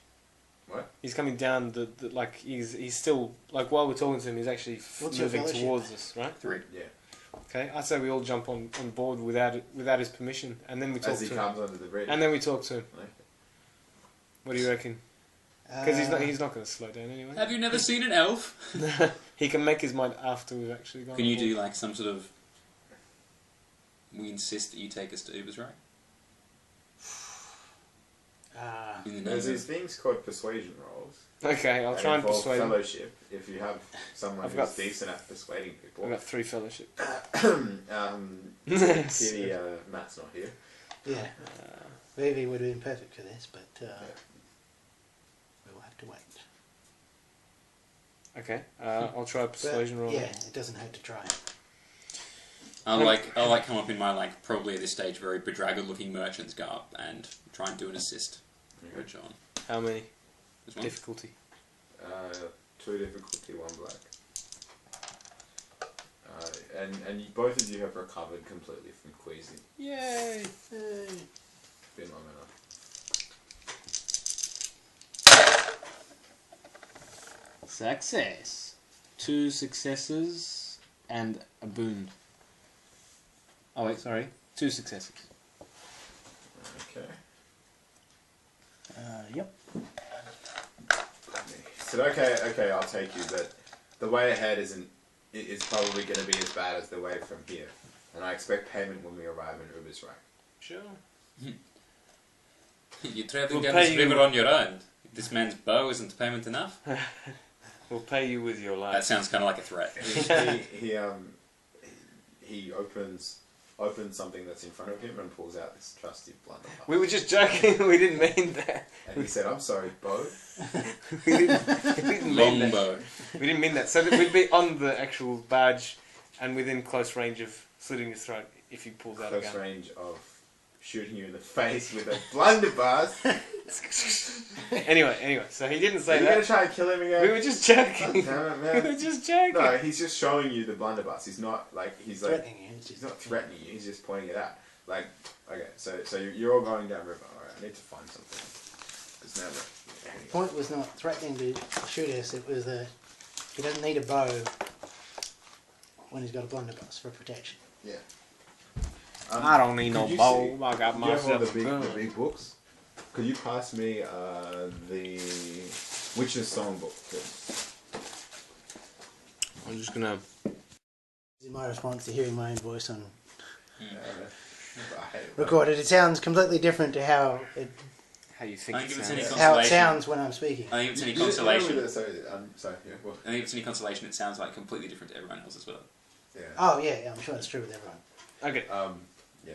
What?
He's coming down the like he's still like while we're talking to him, he's actually
What's your
moving
fellowship?
towards us, right?
3.
Yeah.
Okay, I'd say we all jump on board without his permission, and then we talk
As he
to him.
comes onto the bridge.
And then we talk to him.
Okay.
What do you reckon? Because he's not going to slow down anyway.
Have you never seen an elf?
He can make his mind after we've actually gone.
Can you
aboard.
do like some sort of... We insist that you take us to Ubersreik? In the
There's
name
these
of...
things called persuasion rolls.
Okay, I'll
that
try and
involve
persuade him.
fellowship. If you have someone
I've
who's
got-
decent at persuading people.
I've got 3 fellowship.
Kitty, Matt's not here.
Yeah. Vivi would have been perfect for this, but we'll have to wait.
Okay, I'll try a persuasion roll.
Yeah, it doesn't hurt to try.
I'll come up in my like probably at this stage very bedraggled looking merchant's garb and try and do an assist. Rajorne.
How many?
There's one.
Difficulty.
2 difficulty, 1 black. And both of you have recovered completely from queasy.
Yay!
Phenomena.
Success. 2 successes and a boon. Oh wait, sorry. 2 successes.
Okay.
Yep.
So okay, I'll take you, but the way ahead is probably going to be as bad as the way from here, and I expect payment when we arrive in Ubersreik.
Sure.
You're travelling
We'll
down this
pay you-
river on your own. If this man's bow isn't payment enough?
We'll pay you with your life.
That sounds kind of like a threat.
He opens something that's in front of him and pulls out this trusty blunderbuss.
We were just joking. We didn't mean that.
And he said, "I'm sorry, Bo."
We didn't mean that.
Longbow.
We didn't mean that. So that we'd be on the actual barge and within close range of slitting his throat if he pulls out a
Close
gun.
range of shooting you in the face with a blunderbuss.
Anyway, so he didn't
Are
say
you
that.
going to try and kill him again?
We were just joking.
Damn it,
We
man.
were just joking.
No, he's just showing you the blunderbuss. He's not like
Threatening you.
he's not threatening you. He's just pointing it out. Like, okay, so you're all going down river. All right, I need to find something. Because now
The
anyway.
point was not threatening to shoot us, it was that he doesn't need a bow when he's got a blunderbuss for protection.
Yeah.
I don't need no
could you
bow.
see-
I got
Do you have all
myself
the
a gun.
big books? Could you pass me the Witcher's Songbook, please?
I'm just gonna.
This is my response to hearing my own voice on
I hate it.
recorded. It sounds completely different to how
How you think
I think
it
if it's
sounds.
any
it
consolation,
sounds when I'm speaking.
I think if it's any
You know
consolation,
that- Sorry, yeah, well,
I think if it's any consolation, it sounds like completely different to everyone else as well.
yeah.
Oh yeah, I'm sure it's true with everyone.
Okay.
Yeah.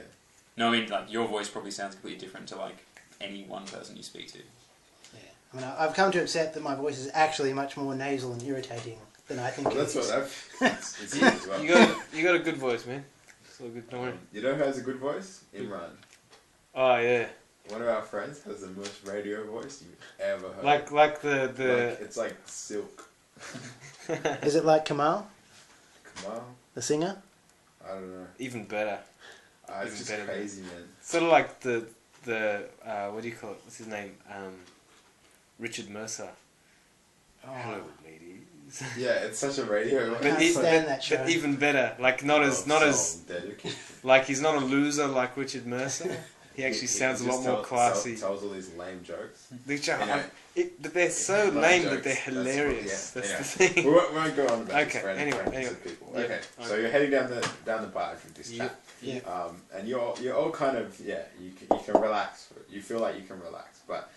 No, I mean, like, your voice probably sounds completely different to, like, any one person you speak to.
Yeah. I mean, I've come to accept that my voice is actually much more nasal and irritating than I think
Well,
it
that's
is.
what it's you as well.
You got a good voice, man. It's all good. Don't worry.
You know who has a good voice? Imran.
Oh yeah.
One of our friends has the most radio voice you've ever heard.
Like the
Like, it's like silk.
Is it like Kamal,
Kamal?
the singer?
I don't know.
even better.
It's
Even
just
better.
crazy, man.
Sort of like the what do you call it? What's his name? Richard Mercer. Hello, ladies.
Yeah, it's such a radio voice.
I can't stand that show.
But even better. Like not as like he's not a loser like Richard Mercer. He actually sounds a lot more classy.
Tells all these lame jokes.
Anyway. But they're so
Lame
lame
jokes,
that they're hilarious. That's
anyway.
the thing.
We won't go on about
Okay,
this for any
anyway.
friends of people.
Yeah.
Okay, so you're heading down the bar with this
Yeah.
chat.
Yeah.
And you're all kind of you can relax. You feel like you can relax, but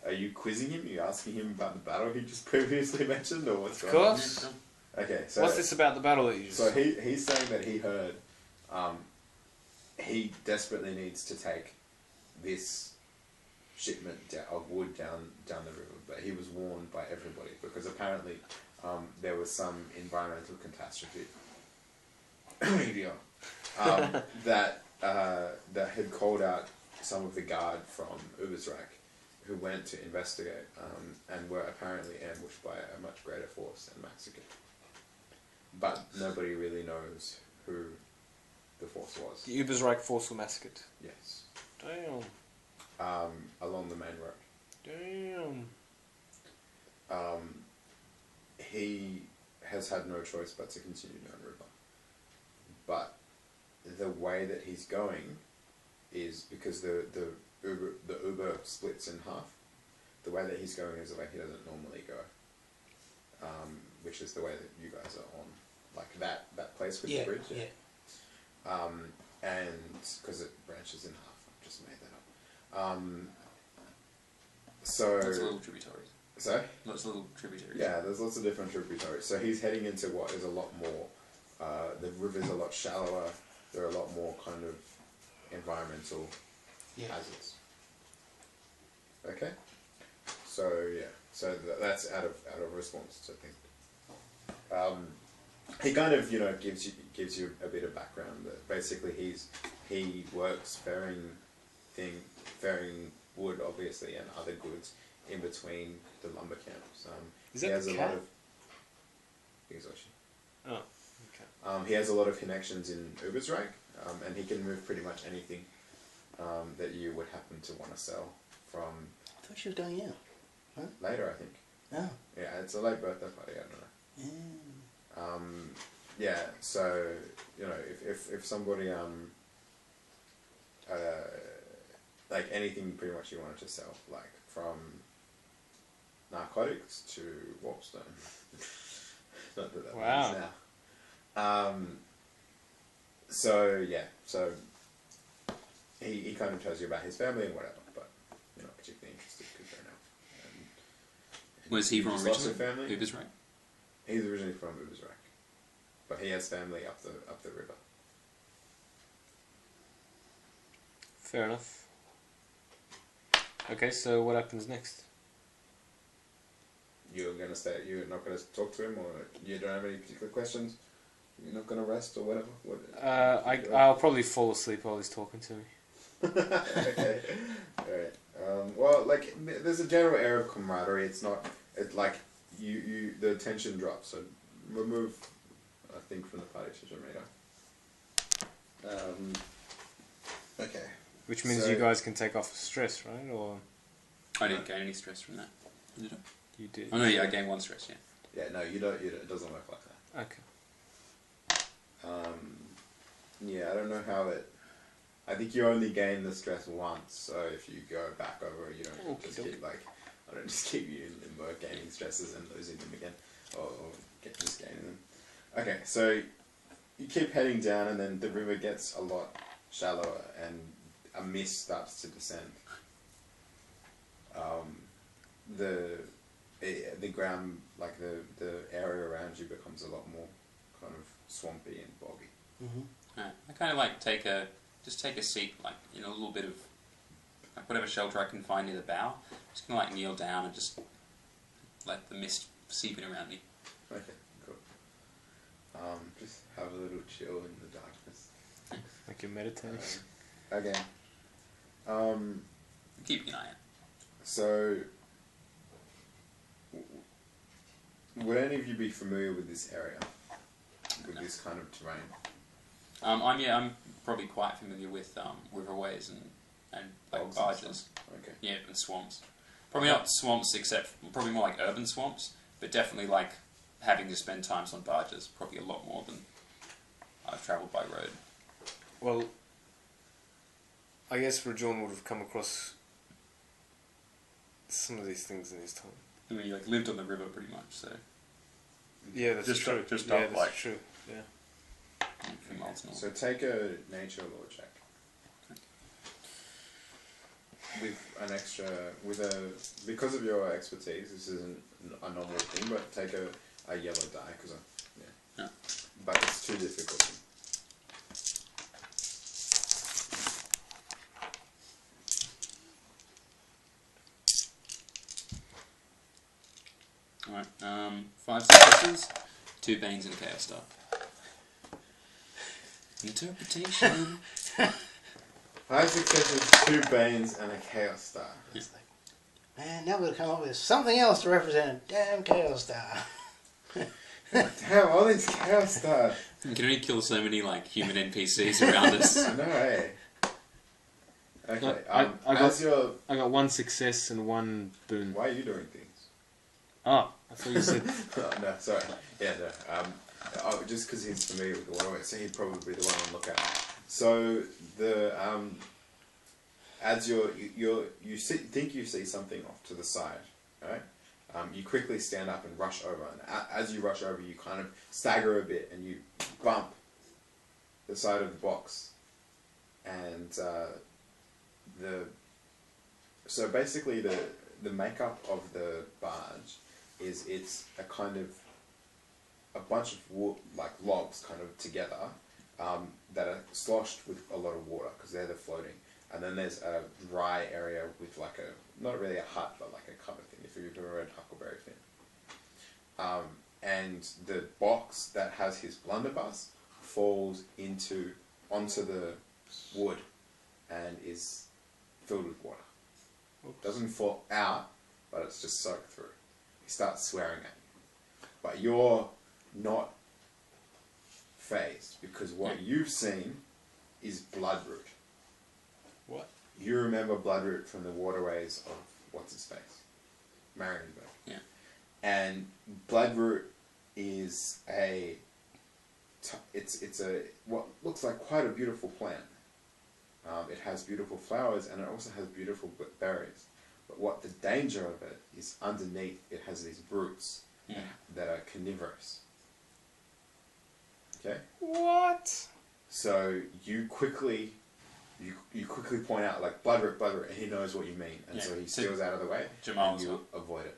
are you quizzing him? Are you asking him about the battle he just previously mentioned, or what's
Of
going on?
course.
Okay, so
What's this about the battle that you just...
So he's saying that he heard he desperately needs to take this shipment of wood down the river, but he was warned by everybody because apparently there was some environmental catastrophe that had called out some of the guard from Ubersreik who went to investigate and were apparently ambushed by a much greater force and massacred. But nobody really knows who the force was.
The Ubersreik force were massacred.
Yes.
Damn.
Along the main road.
Damn.
He has had no choice but to continue downriver. But the way that he's going is because the Uber splits in half. The way that he's going is the way he doesn't normally go, which is the way that you guys are on, like that place with the bridge.
Yeah.
And because it branches in half, I just made that up. So
Lots of little tributaries.
Sorry?
Lots of little tributaries.
Yeah, there's lots of different tributaries. So he's heading into what is a lot more, the river's a lot shallower, there are a lot more kind of environmental hazards. Okay? So, yeah. So that's out of response to things. He kind of, gives you a bit of background that basically he works ferrying wood, obviously, and other goods in between the lumber camps.
Is
he
that
has
the
a
cat?
lot of Exhaustion.
Oh, okay.
He has a lot of connections in Ubersreik, and he can move pretty much anything that you would happen to want to sell from
I thought she was going out.
later, I think.
Oh.
Yeah, it's a late birthday party, I don't know.
Yeah.
Yeah, so, if somebody, like anything pretty much you wanted to sell, like from narcotics to warpstone. Not that
Wow.
means now. So, yeah, so he kind of tells you about his family and whatever, but you're not particularly interested because they're now.
Was he from
He's lost a
originally?
family.
Ubersreik?
He's originally from Ubersreik, but he has family up the river.
Fair enough. Okay, so what happens next?
You're gonna stay. You're not gonna talk to him, or you don't have any particular questions. You're not gonna rest or whatever.
I'll probably fall asleep while he's talking to me.
Okay. Alright. Well, like, there's a general air of camaraderie. It's not. It's like the tension drops. So remove, I think, from the party later. Okay.
Which means
So-
you guys can take off stress, right? Or
I didn't gain any stress from that. Did I?
you did?
Oh no, yeah, I gained 1 stress, yeah.
Yeah. No, you don't. It doesn't work like that.
Okay.
Yeah, I don't know how it. I think you only gain the stress once, so if you go back over, you don't just keep I don't just keep you in limbo, gaining stresses and losing them again, or just gaining them. Okay, so you keep heading down, and then the river gets a lot shallower, and a mist starts to descend. The ground, like the area around you, becomes a lot more kind of swampy and boggy.
Mm-hmm.
Alright. I kind of like take a just take a seat, like in a little bit of like whatever shelter I can find near the bow. Just gonna like kneel down and just let the mist seeping around me.
Okay, cool. Just have a little chill in the darkness.
Like you're meditating.
Okay.
Keeping an eye out.
So, would any of you be familiar with this area? With this kind of terrain?
I'm probably quite familiar with riverways and like
Bogs and
barges.
stuff. Okay.
Yeah, and swamps. Probably not swamps, except probably more like urban swamps, but definitely like having to spend times on barges. Probably a lot more than I've travelled by road.
Well, I guess Rajorne would have come across some of these things in his time.
I mean, he like lived on the river pretty much, so
Yeah, that's
Just
true.
up- just
yeah,
up,
that's
like-
true. Yeah.
from miles north.
So take a nature law check. With an extra, because of your expertise, this isn't a normal thing, but take a yellow die, because
Yeah.
But it's too difficult.
Alright, 5 successes, 2 banes and a chaos star. Interpretation.
5 successes, 2 banes, and a chaos star.
Man, now we'll come up with something else to represent a damn Chaos Star.
Damn, all these chaos stars.
You can only kill so many like human NPCs around us.
I know, hey. Okay,
I
as your...
I got 1 success and 1 boon.
Why are you doing things?
Oh, I thought you said.
Oh, no, sorry. Yeah, no. Just because he's familiar with the waterway, so he'd probably be the one on lookout. So the as you think you see something off to the side, right? You quickly stand up and rush over, and as you rush over, you kind of stagger a bit and you bump the side of the box, and so basically the makeup of the barge is it's a kind of a bunch of wood, like logs kind of together that are sloshed with a lot of water because they're floating, and then there's a dry area with like a, not really a hut but like a cover thing if you've ever read Huckleberry Finn, and the box that has his blunderbuss falls onto the wood and is filled with water. Doesn't fall out, but it's just soaked through. He starts swearing at you, but you're not phased because what you've seen is Bloodroot.
What?
You remember Bloodroot from the waterways of what's his face, Marienburg.
Yeah.
And Bloodroot is it's a what looks like quite a beautiful plant. It has beautiful flowers and it also has beautiful berries. But what the danger of it is underneath it has these roots that are carnivorous. Okay?
What?
So you quickly point out like Bloodroot, and he knows what you mean, and so he steals out of the way,
Jamal
and
as
you
well.
avoid it.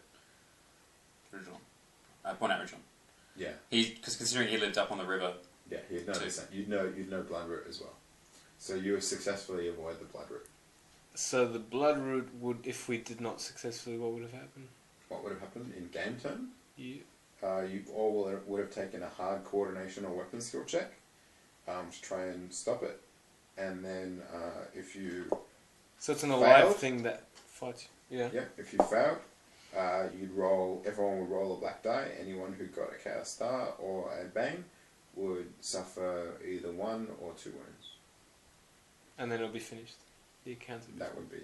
Rajorne. Point out Rajorne.
Yeah,
Because considering he lived up on the river.
yeah, you'd know the same. You'd know Bloodroot as well. So you would successfully avoid the Bloodroot.
So the Bloodroot would, if we did not successfully, what would have happened?
What would have happened in game turn?
You.
You all would have taken a hard coordination or weapon skill check to try and stop it, and then if you
So it's an alive
failed?
thing that fights you. Yeah.
Yeah, if you failed, everyone would roll a black die. Anyone who got a Chaos Star or a Bane would suffer either 1 or 2 wounds.
And then it'll be finished. The account would be
That would be,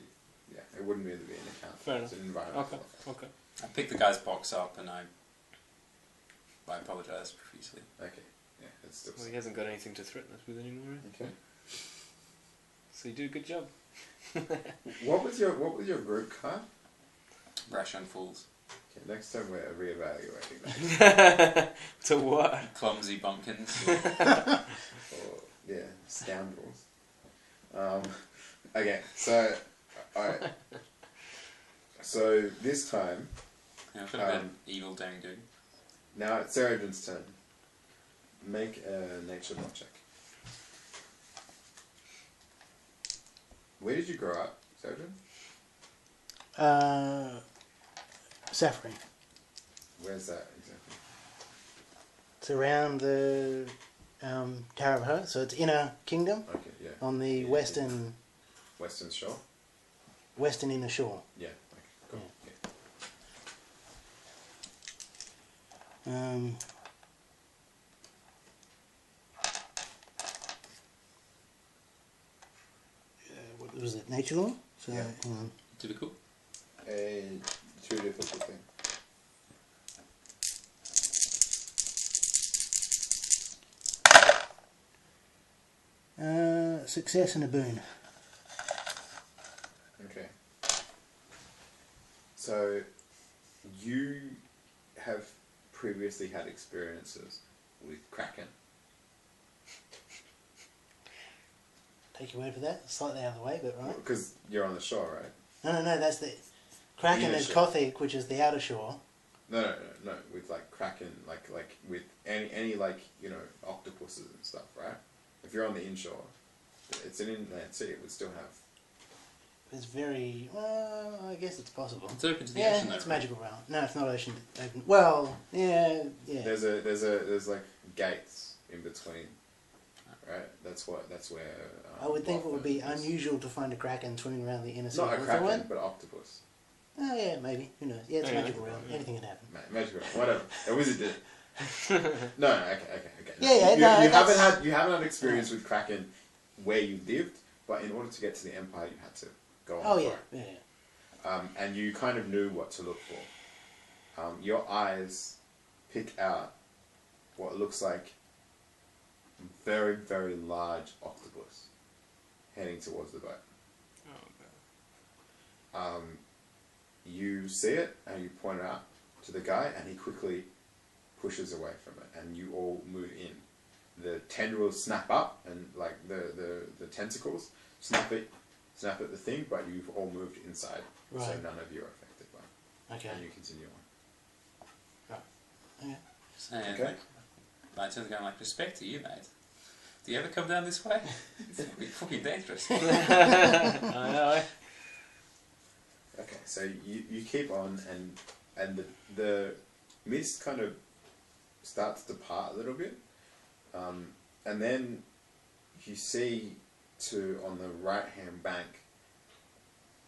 yeah, it wouldn't really be an account.
Fair
It's
enough.
an environmental
Okay,
effect.
okay.
I picked the guy's box up and I apologise profusely.
Okay, yeah, it's still...
Well, he hasn't got anything to threaten us with anymore.
Okay.
So you do a good job.
What was your group card?
Brash and fools.
Okay, next time we're reevaluating that.
To what?
Clumsy bumpkins.
Or, yeah, scoundrels. Okay, so, alright. So, this time,
I've got a bit of evil daring do.
now it's Sarah's turn. Make a nature law check. Where did you grow up, Sergeant?
Safari.
Where's that exactly?
It's around the Tower of Ho, so it's inner kingdom
Okay, yeah.
on the
Yeah,
western
Western Shore?
western inner shore.
Yeah. Okay, cool.
Yeah.
Yeah.
What was it? Nature law. So
Yeah.
hang on.
Difficult.
Too difficult thing.
Success and a boon.
Okay. So, you have previously had experiences with Kraken.
Take your word for that. Slightly out of the way, but right.
Because you're on the shore, right?
No. That's the Kraken
Inner
is
shore.
Kothic, which is the outer shore.
No. With like Kraken, like with any like octopuses and stuff, right? If you're on the inshore, it's an inland sea. It would still have.
It's very well. I guess it's possible.
It's open to the
Yeah,
ocean, though.
it's
right?
magical realm. No, it's not ocean. Open. Well, yeah.
There's like gates in between, right? That's where.
I would think it would be
Bottom is.
unusual to find a Kraken swimming around the inner sea.
Not a
with
Kraken,
one.
but octopus.
Oh yeah, maybe. Who knows? Yeah, it's
Yeah,
magical realm.
yeah.
Anything can happen.
Magical, whatever. A wizard did. No, okay.
Yeah,
You
that's-
haven't had experience with Kraken where you lived, but in order to get to the Empire, you had to go on.
Oh
for
yeah,
it.
yeah.
And you kind of knew what to look for. Your eyes pick out what looks like very, very large octopus heading towards the boat. You see it and you point it out to the guy, and he quickly pushes away from it, and you all move in. The tendrils snap up, and like the tentacles snap at the thing, but you've all moved inside, so
Right.
none of you are affected by it.
Okay.
And you continue on.
And
Okay.
I turn to go like, respect to you, mate. Do you ever come down this way? It's fucking dangerous.
I know.
Okay, so you keep on, and the mist kind of starts to part a little bit, and then you see on the right hand bank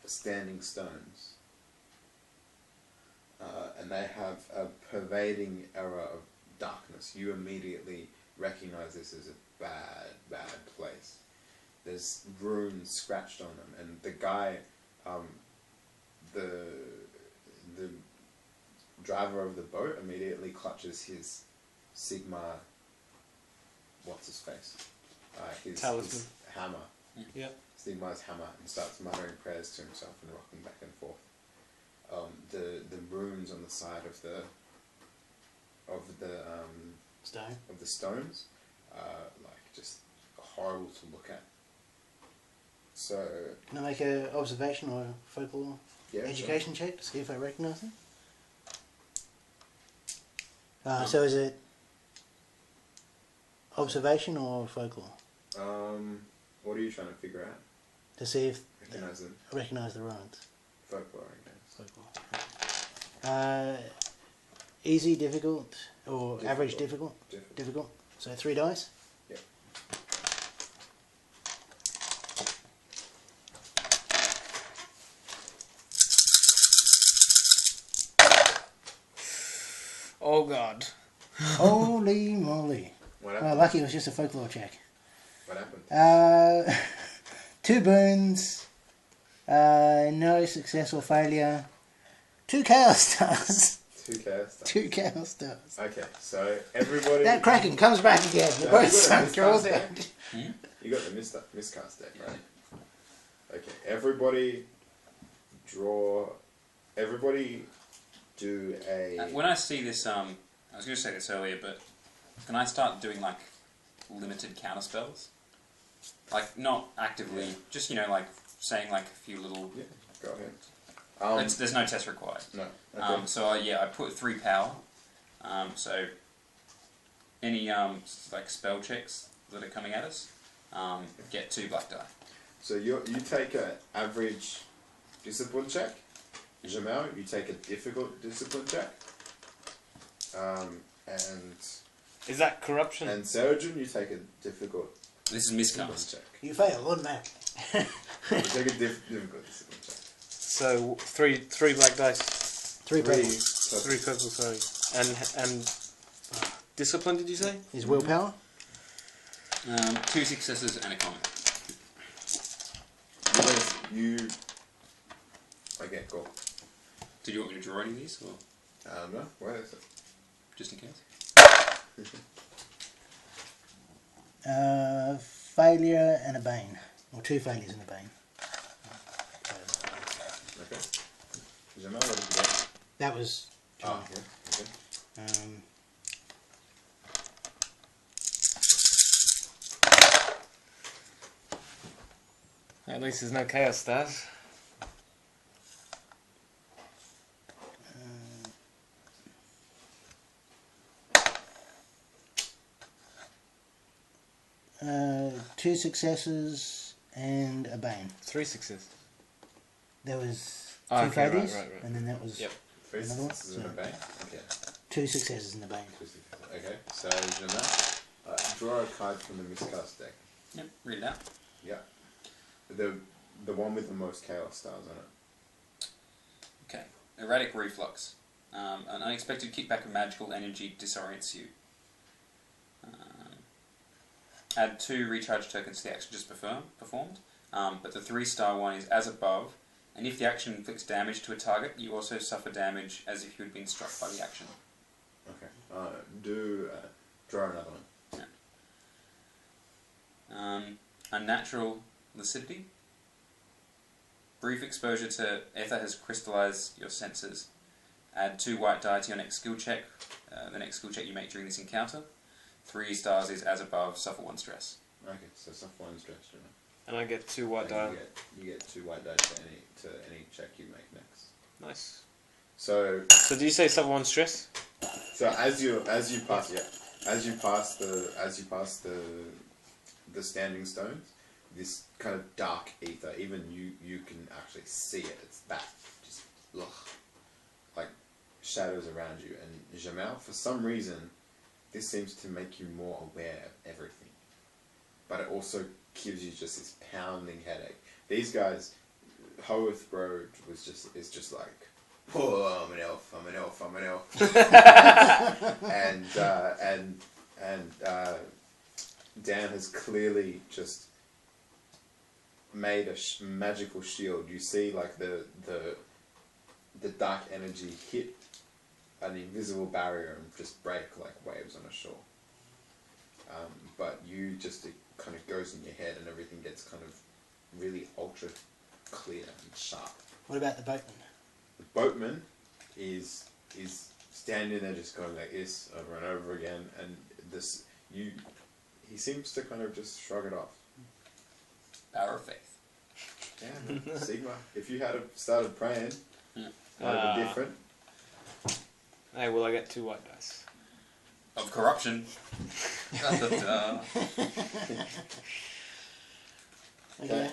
standing stones, and they have a pervading aura of darkness. You immediately recognize this as a bad place. There's runes scratched on them, and the guy, the driver of the boat immediately clutches his Sigma, what's his face? His
Talisman.
hammer.
Yep.
Sigma's hammer, and starts muttering prayers to himself and rocking back and forth. The runes on the side of the stones are like just horrible to look at. So
Can I make an observation or a folklore
yeah,
education check to see if I recognise them? So is it observation or folklore?
sure. What are you trying to figure out?
To see if
Recognize them.
I recognise the runes.
Folklore, I guess.
Folklore. Easy, difficult, or
Difficult.
average difficult? Difficult. So 3 dice.
Yep.
Oh God.
Holy moly.
What
Oh,
happened?
lucky it was just a folklore check.
What happened?
2 boons, no success or failure, 2 chaos stars.
2 chaos stars.
2 chaos stars.
Okay, so everybody.
That Kraken comes back again. You're
No,
both
you got a
sunk. You're all
miscast
dead.
You got the miscast deck, right? Okay, everybody draw. Everybody do a.
When I see this, I was going to say this earlier, but can I start doing like limited counter spells? Like not actively, just like saying like a few little.
Yeah, go ahead.
There's no test required.
No. Okay.
So I put 3 power. So any like spell checks that are coming at us, get 2 black die.
So you take an average discipline check. Jamal, you take a difficult discipline check. And
Is that corruption?
And Sergeant, you take a difficult
This is
discipline
miscast.
check.
You fail automatically.
You take a difficult discipline check.
So three black dice,
Three purple.
three purple. Sorry, and discipline. Did you say?
Is willpower?
2 successes and a comment.
You. Okay, cool.
Did you want me to draw any of these, or
No, wait a second.
just in case?
Failure and a bane. Or 2 failures and a bane.
Okay. Jamal, what did you get?
That was...
Oh, yeah. Okay.
At least there's no chaos stars.
Two successes and a bane.
3 successes.
There was
Oh,
2
okay,
failures,
right.
and then that was
Yep.
3
another one.
successes and a bang. Okay.
2 successes and a bane.
2 successes. Okay, so Jamal, draw a card from the miscast deck.
Yep, read it out.
Yeah. The one with the most chaos stars on it.
Okay. Erratic reflux. An unexpected kickback of magical energy disorients you. Add 2 recharge tokens to the action just performed. But the 3-star one is as above, and if the action inflicts damage to a target, you also suffer damage as if you had been struck by the action.
Okay. Draw another one.
Yeah. Unnatural lucidity. Brief exposure to ether has crystallized your senses. Add 2 white die to your next skill check. The next skill check you make during this encounter. 3 stars is as above, suffer 1 stress.
Okay, so suffer 1 stress, Jamal.
And I get 2 white die.
You get 2 white dice to any check you make next.
Nice.
So
So do you say suffer 1 stress?
as you pass the standing stones, this kind of dark ether, even you can actually see it. It's that just like shadows around you. And Jamal, for some reason, this seems to make you more aware of everything, but it also gives you just this pounding headache. These guys, Hoeth Broad is just like, oh, I'm an elf, and Dan has clearly just made a magical shield. You see, like the dark energy hit an invisible barrier and just break like waves on a shore. But it kind of goes in your head and everything gets kind of really ultra clear and sharp.
What about the boatman?
The boatman is standing there just going like this over and over again, and he seems to kind of just shrug it off.
Power of faith.
Yeah, man. Sigma. If you had started praying, it would have been different.
Hey, well I get 2 white dice.
Of corruption. Da-da-da.
Okay.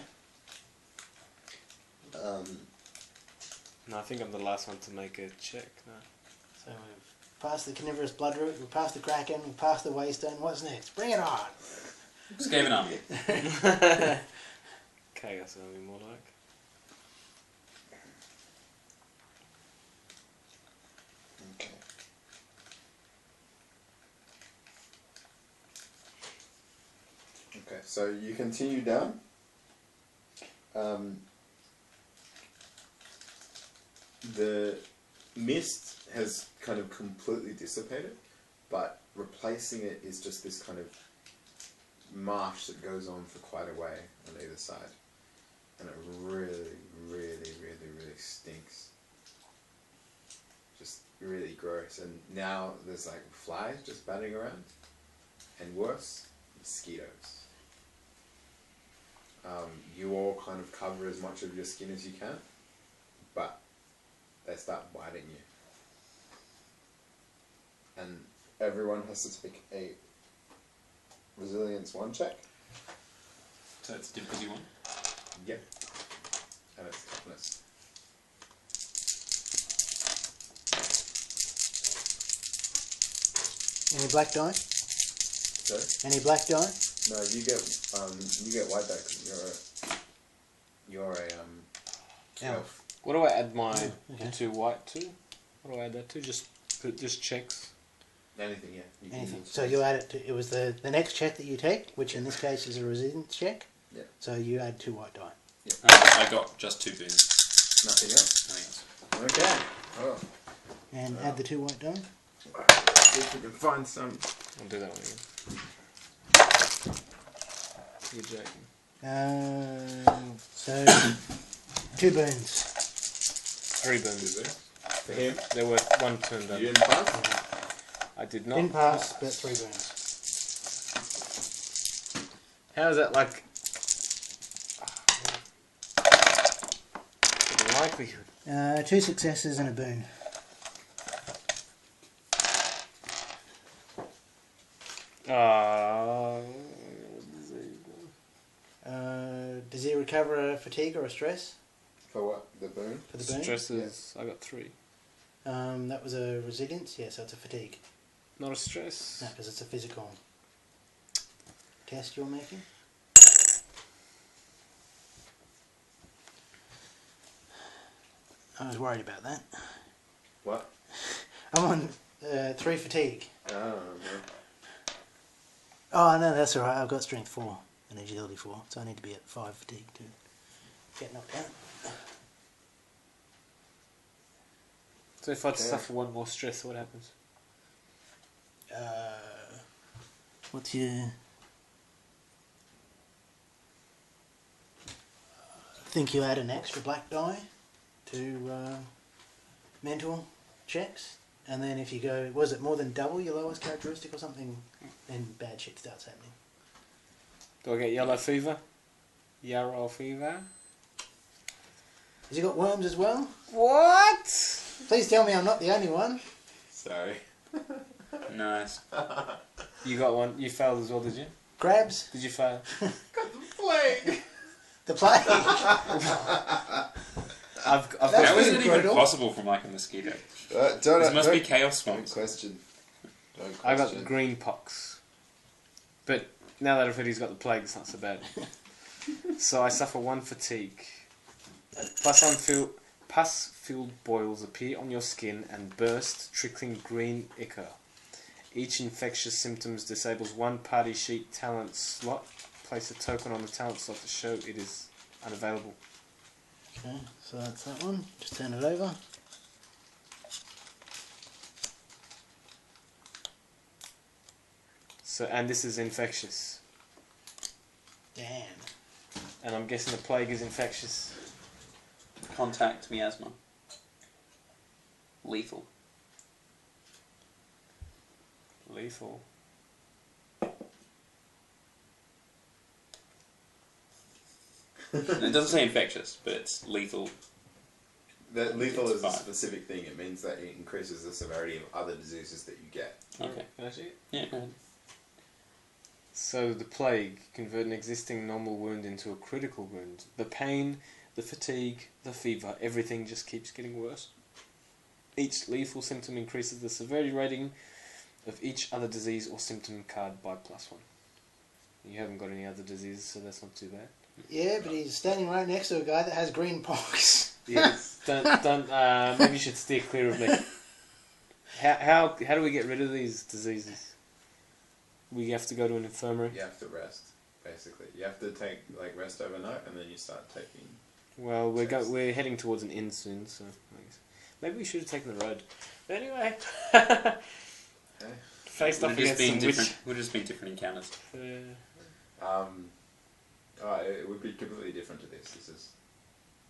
No, I think I'm the last one to make a check. No.
So we've passed the carnivorous bloodroot, we've passed the kraken, we've passed the waystone. What's next? Bring it on!
Skaven army.
Chaos army, more like.
Okay. Okay, so you continue down. The mist has kind of completely dissipated, but replacing it is just this kind of marsh that goes on for quite a way on either side. And it really, really, really, really stinks. Just really gross. And now there's like flies just batting around. And worse, mosquitoes. You all kind of cover as much of your skin as you can, but they start biting you. And everyone has to take a resilience 1 check.
So it's a difficulty 1.
Yep. And it's toughness.
Any black die?
Sorry?
Any black die?
No, you get white die because you're a elf.
What do I add my
okay.
two white to? What do I add that to? Just checks.
Anything, yeah. You can
Anything.
use
So you add it to, it was the next check that you take, which in this case is a resistance check.
Yeah.
So you add 2 white die.
Yeah.
I got just 2 boons.
Nothing else.
Nothing else.
Okay. Oh.
And add the 2 white die.
See if we can find some.
I'll do that one again. You're joking.
So 2 boons.
3 boons.
For him.
There were 1 turned
You
up.
didn't pass?
I did not.
Didn't pass, but 3 boons.
How is that like? The likelihood.
2 successes and a boon. Does he recover a fatigue or a stress?
For what? The boon?
For the boon?
Stresses. I got 3.
That was a resilience, yeah, so it's a fatigue.
Not a stress.
No, because it's a physical test you're making. I was worried about that.
What?
I'm on 3 fatigue.
Oh, no.
Oh, no, that's alright. I've got strength 4 and agility 4, so I need to be at 5 fatigue to get knocked out.
So if I suffer 1 more stress, what happens?
What's your... I think you add an extra black die to mental checks, and then if you go, was it more than double your lowest characteristic or something, then bad shit starts happening.
Do I get yellow fever? Yarrow fever?
Has he got worms as well?
What?
Please tell me I'm not the only one.
Sorry.
Nice.
You got 1. You failed as well, did you?
Crabs?
Did you fail?
Got the plague!
The plague?
I've
That's
got.
How is it even
brutal.
possible from like a mosquito?
Don't,
This must be
don't-
chaos
Don't
swamps.
question. Don't
I
question.
got green pox. But now that I've heard he's got the plague, it's not so bad. So I suffer 1 fatigue. Pus-filled boils appear on your skin and burst, trickling green ichor. Each infectious symptoms disables 1 party sheet talent slot. Place a token on the talent slot to show it is unavailable.
Okay, so that's that one. Just turn it over.
So, and this is infectious.
Damn.
And I'm guessing the plague is infectious.
Contact miasma. Lethal.
Lethal.
It doesn't say infectious, but it's lethal.
That lethal
It's
is a
fine.
specific thing. It means that it increases the severity of other diseases that you get.
Okay.
Can I see it?
Yeah, go ahead.
So the plague, convert an existing normal wound into a critical wound. The pain, the fatigue, the fever, everything just keeps getting worse. Each lethal symptom increases the severity rating of each other disease or symptom card by +1. You haven't got any other diseases, so that's not too bad.
Yeah, but he's standing right next to a guy that has green pox.
Yes. don't. Maybe you should steer clear of me. How do we get rid of these diseases? We have to go to an infirmary.
You have to rest, basically. You have to take rest overnight, and then you start taking.
Well, we're heading towards an inn soon, so I guess maybe we should have taken the road. But anyway, faced off against some witch.
Would have just been different encounters.
It would be completely different to this.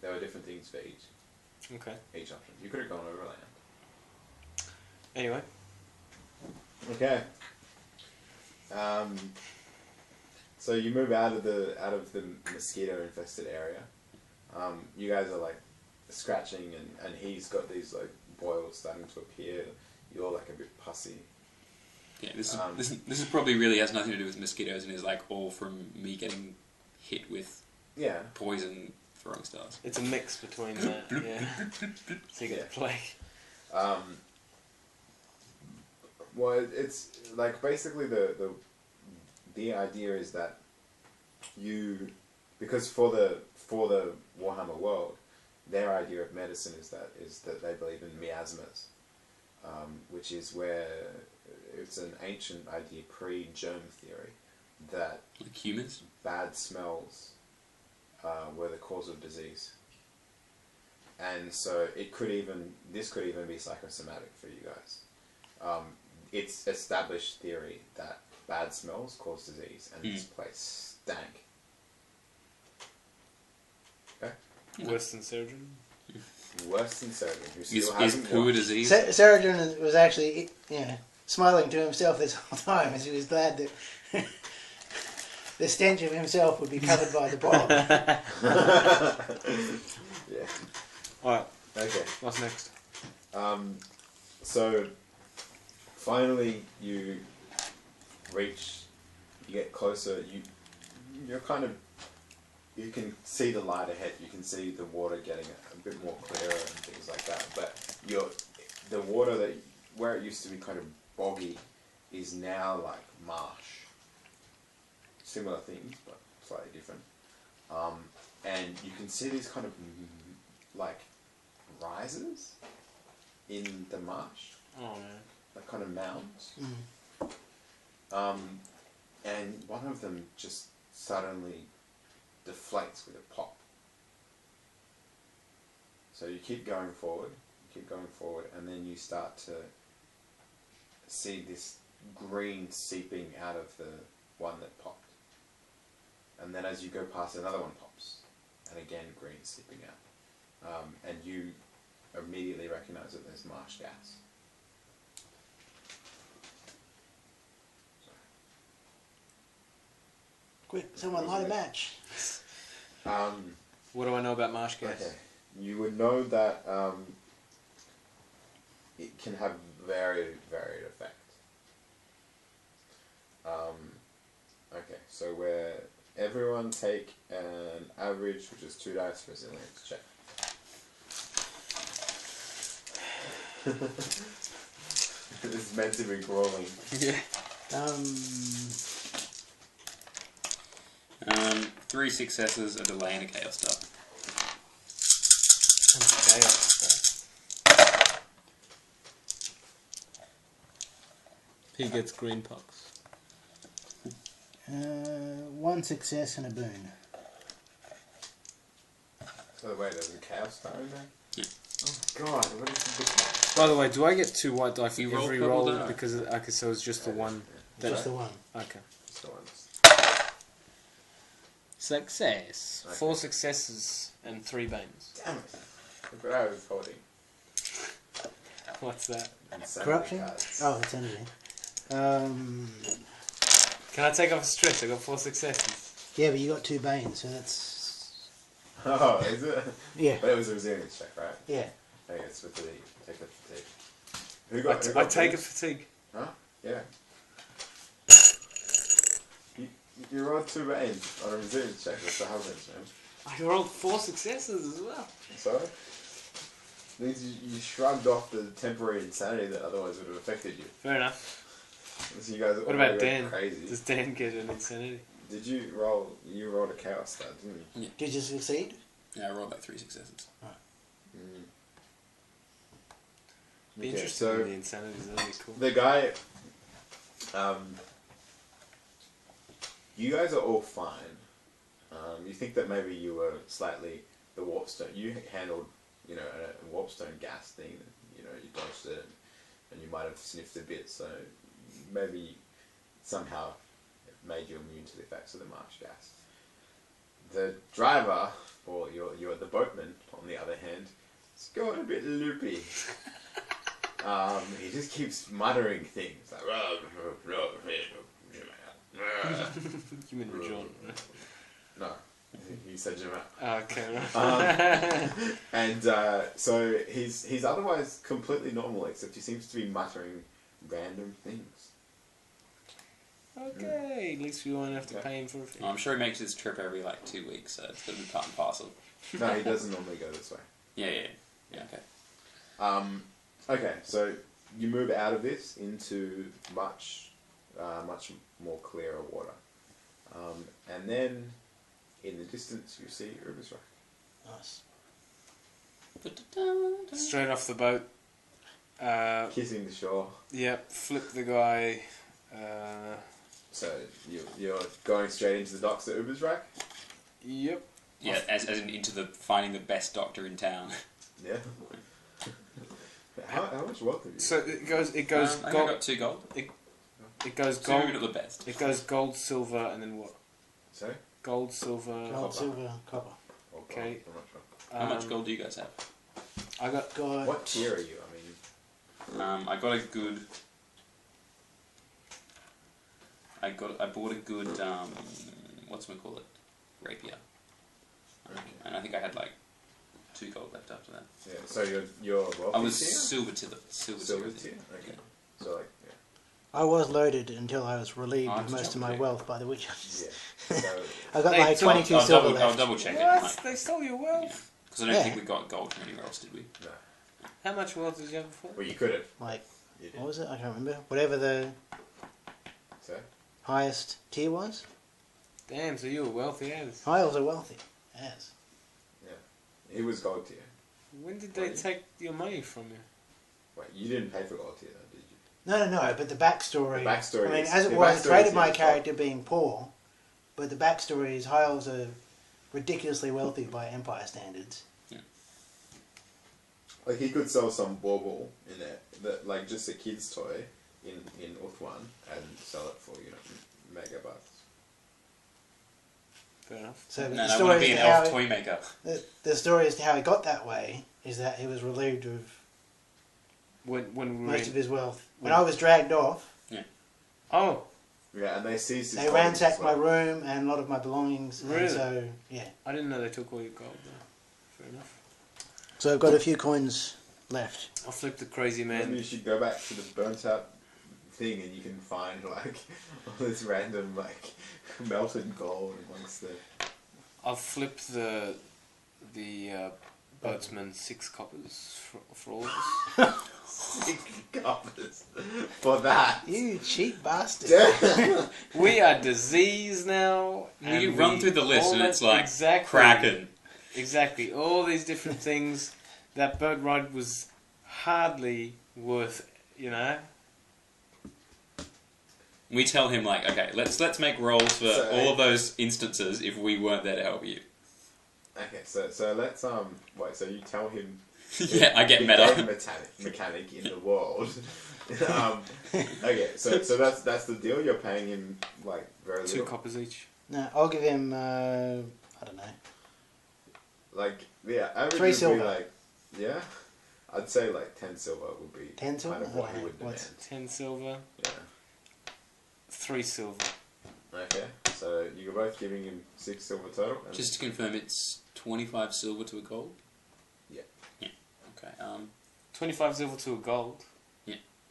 There were different things for each option. You could have gone overland.
Anyway.
Okay. So you move out of the mosquito infested area. You guys are scratching, and he's got these boils starting to appear. You're a bit pussy.
Yeah, this is probably really has nothing to do with mosquitoes, and is all from me getting hit with
Yeah.
poison throwing stars.
It's a mix between that. Yeah. So you get the plague.
Well, it's like basically the idea is that because for the Warhammer world, their idea of medicine is that they believe in miasmas, which is where it's an ancient idea pre-germ theory that
Like humans?
bad smells were the cause of disease. And so this could even be psychosomatic for you guys. It's established theory that bad smells cause disease, and this place stank. Okay?
Worse than surgeon.
Worse than surgeon, who
Is
still hasn't
poo a
watched.
disease?
Rajorne was actually, smiling to himself this whole time as he was glad that the stench of himself would be covered by the bog.
Yeah.
Alright,
Okay.
what's next?
So finally you get closer, you can see the light ahead, you can see the water getting a bit more clearer and things like that, but the water where it used to be kind of boggy is now like marsh. Similar things, but slightly different. And you can see these kind of like rises in the marsh,
Oh man.
like kind of mounds. And one of them just suddenly deflates with a pop. So you keep going forward, and then you start to see this green seeping out of the one that popped. And then as you go past, another one pops, and again green seeping out. And you immediately recognize that there's marsh gas.
Quick, someone light a match.
What do I know about marsh gas?
Okay. You would know that it can have very varied effect. Okay, so where everyone take an average, which is 2 dice resilience check. It's meant to be grueling.
Yeah.
3 successes, a delay, and a chaos star.
He gets green pox.
1 success and a boon.
So wait, there's a chaos star in there?
Yeah.
Oh god, what is this?
By the way, do I get 2 white die for
You roll
every
purple
roll?
die.
Because okay, so it's just the one. That
Just the one.
Okay.
So
Success.
Okay.
4 successes and 3 banes.
damn it. Look what I was holding.
What's that?
Insanity
Corruption?
cards.
Oh, it's anything.
Can I take off a stress? I got 4 successes.
Yeah, but you got 2 banes, so that's...
Oh, is it?
Yeah.
But it was a resilience check, right?
Yeah.
Okay, it's fatigue. Take the fatigue. Who got,
I take a fatigue.
Huh? Yeah. You rolled 2 banes on a resilience check. That's what happens, man.
I rolled 4 successes as well.
So? Means you shrugged off the temporary insanity that otherwise would have affected you.
Fair enough.
So you guys
What about
go
Dan?
crazy.
Does Dan get an insanity?
Did you roll? You rolled a chaos star, didn't you?
Did you succeed?
Yeah, I rolled like 3 successes.
Mm.
Be
Okay,
interested
so
in the insanity. That'd be cool.
the guy, you guys are all fine. You think that maybe you were slightly the warpstone. You handled, a warpstone gas thing. You dodged it, and you might have sniffed a bit. So maybe somehow it made you immune to the effects of the marsh gas. The driver, or the boatman, on the other hand, is going a bit loopy. He just keeps muttering things like.
You mean Rajorne?
No, he said Jamal.
Okay, right.
And so he's otherwise completely normal, except he seems to be muttering random things.
Okay. Hey, at least we won't have to pay him for a fee.
I'm sure he makes this trip every like 2 weeks, so it's going to be part and parcel.
No, he doesn't normally go this way.
Yeah, okay.
Okay, so you move out of this into much more clearer water. And then in the distance you see Ubersreik.
Nice.
Straight off the boat.
Kissing the shore.
Yep, flip the guy.
So you're going straight into the docks at Ubersreik?
Yep.
Yeah, as in into the finding the best doctor in town.
Yeah. How much wealth have you?
So it goes
I think I
gold.
got 2 gold.
It goes
2
gold.
at the best.
It goes gold, silver, and then what?
Sorry?
Gold, silver.
Gold, silver, copper.
Oh, God,
Okay.
I'm not sure.
How much gold do you guys have?
I got.
God.
What tier are you? I mean,
I got a good. I bought a good whatchamacallit, rapier, and I think I had like 2 gold left after that.
yeah. So you're wealthy
I was
tier?
silver to the silver
Silver
tier.
tier? Okay. So like, yeah.
I was loaded until I was relieved
Oh,
of most of my
okay.
wealth by the witch hunters.
Yeah. So,
I got
They
like
took-
22
I'll
silver
double, I'll
left.
double check
What?
it.
They stole your wealth?
Because I don't
Yeah.
think we got gold from anywhere else, did we?
no.
How much wealth did you have before?
Well, you could have.
Like,
You did.
what was it? I can't remember. Whatever the
So?
highest tier was.
Damn, so you were wealthy as.
Hiles are wealthy. Yes.
He was gold tier.
When did they take your money from you?
Wait, you didn't pay for gold tier though, did you?
No, but the backstory.
The backstory
I mean,
is-
as it
the
was,
backstory
it created
is
my
your
character being poor, but the backstory is Hiles are ridiculously wealthy by Empire standards.
Like he could sell some bauble in there, that like just a kid's toy in Uthwan and sell it for mega bucks.
Fair enough.
So
No,
the
I
story
want to
as
be
to
an
how
elf toy maker.
the story as to how he got that way is that he was relieved of
When we were
most
in...
of his wealth. When
when-
I was dragged off,
Oh,
Yeah, and they seized his
they
body
ransacked
as
my
well.
room and a lot of my belongings.
Really?
And so, yeah.
I didn't know they took all your gold though. Fair enough.
So I've got a few coins left.
I'll flip the crazy
Maybe
man.
you should go back to the burnt out thing and you can find like all this random like melted gold amongst the.
I'll flip the boatsman 6 coppers for all of us.
6 coppers for that.
You cheap bastard.
We are diseased now.
And you
and
run
we-
through the list
all
and
that-
it's like
exactly,
Kraken.
Exactly. All these different things. That boat ride was hardly worth,
We tell him like, okay, let's make rolls for
So-
all of those instances if we weren't there to help you.
Okay, so let's wait. So you tell him.
Yeah, I get
the
meta.
game mechanic in the world. Okay, so that's the deal. You're paying him like very
2
little.
coppers each.
No, I'll give him, I don't know.
Like yeah, average
3
would
silver.
be like yeah. I'd say like 10 silver would be
10 silver?
kind of what he
Okay,
would demand.
what's-
10 silver,
Yeah.
3 silver.
Okay, so you're both giving him 6 silver total. And
Just to confirm, it's 25 silver to a gold.
Yeah.
Yeah. Okay.
25 silver to a gold.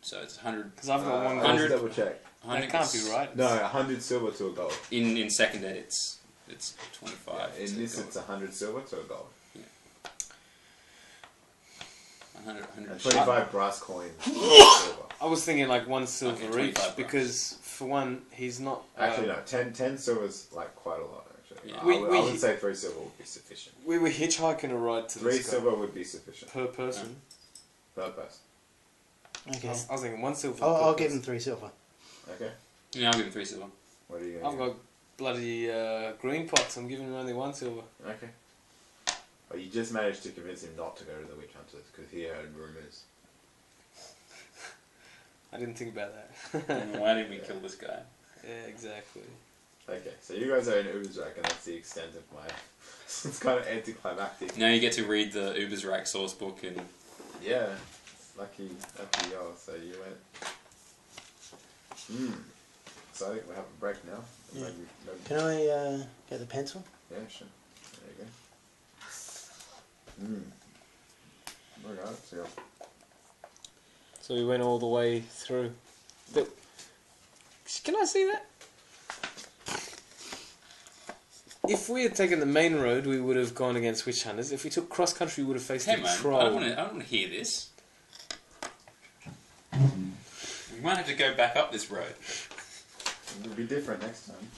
So it's 100.
Because I've got one
I'll
gold.
just double check.
That can't be right.
No, 100 silver to a gold.
In second ed, it's 25.
Yeah, in
to
this,
gold.
it's 100 silver to a gold.
100.
And 25 brass coins. Silver.
I was thinking like 1 silver
Okay,
each
25
because for one, he's not.
Actually, no. 10 silver's like quite a lot. Actually,
Yeah.
I would say 3 silver would be sufficient.
We were hitchhiking a ride to
3
this guy
silver would be sufficient
per person.
per person.
Okay.
I was thinking 1 silver.
I'll
per
give him
person.
3 silver.
Okay.
Yeah, I'll give him 3 silver.
What are you
I've
going to
got bloody green pots. I'm giving him only 1 silver.
Okay. Well, you just managed to convince him not to go to the witch hunters because he heard rumours.
I didn't think about that.
Why did we kill this guy?
Yeah, exactly.
Okay, so you guys are in Ubersreik and that's the extent of my... It's kind of anticlimactic.
Now you get to read the Ubersreik source book and
Yeah. Lucky y'all, so you went... So I think we have a break now.
Yeah.
Maybe,
Can I get the pencil?
yeah, sure. There you go. Alright, so
So we went all the way through. Can I see that? If we had taken the main road, we would have gone against witch hunters. If we took cross country, we would have faced
Hey
a
man,
troll.
I don't want to hear this. We might have to go back up this road.
It'll be different next time.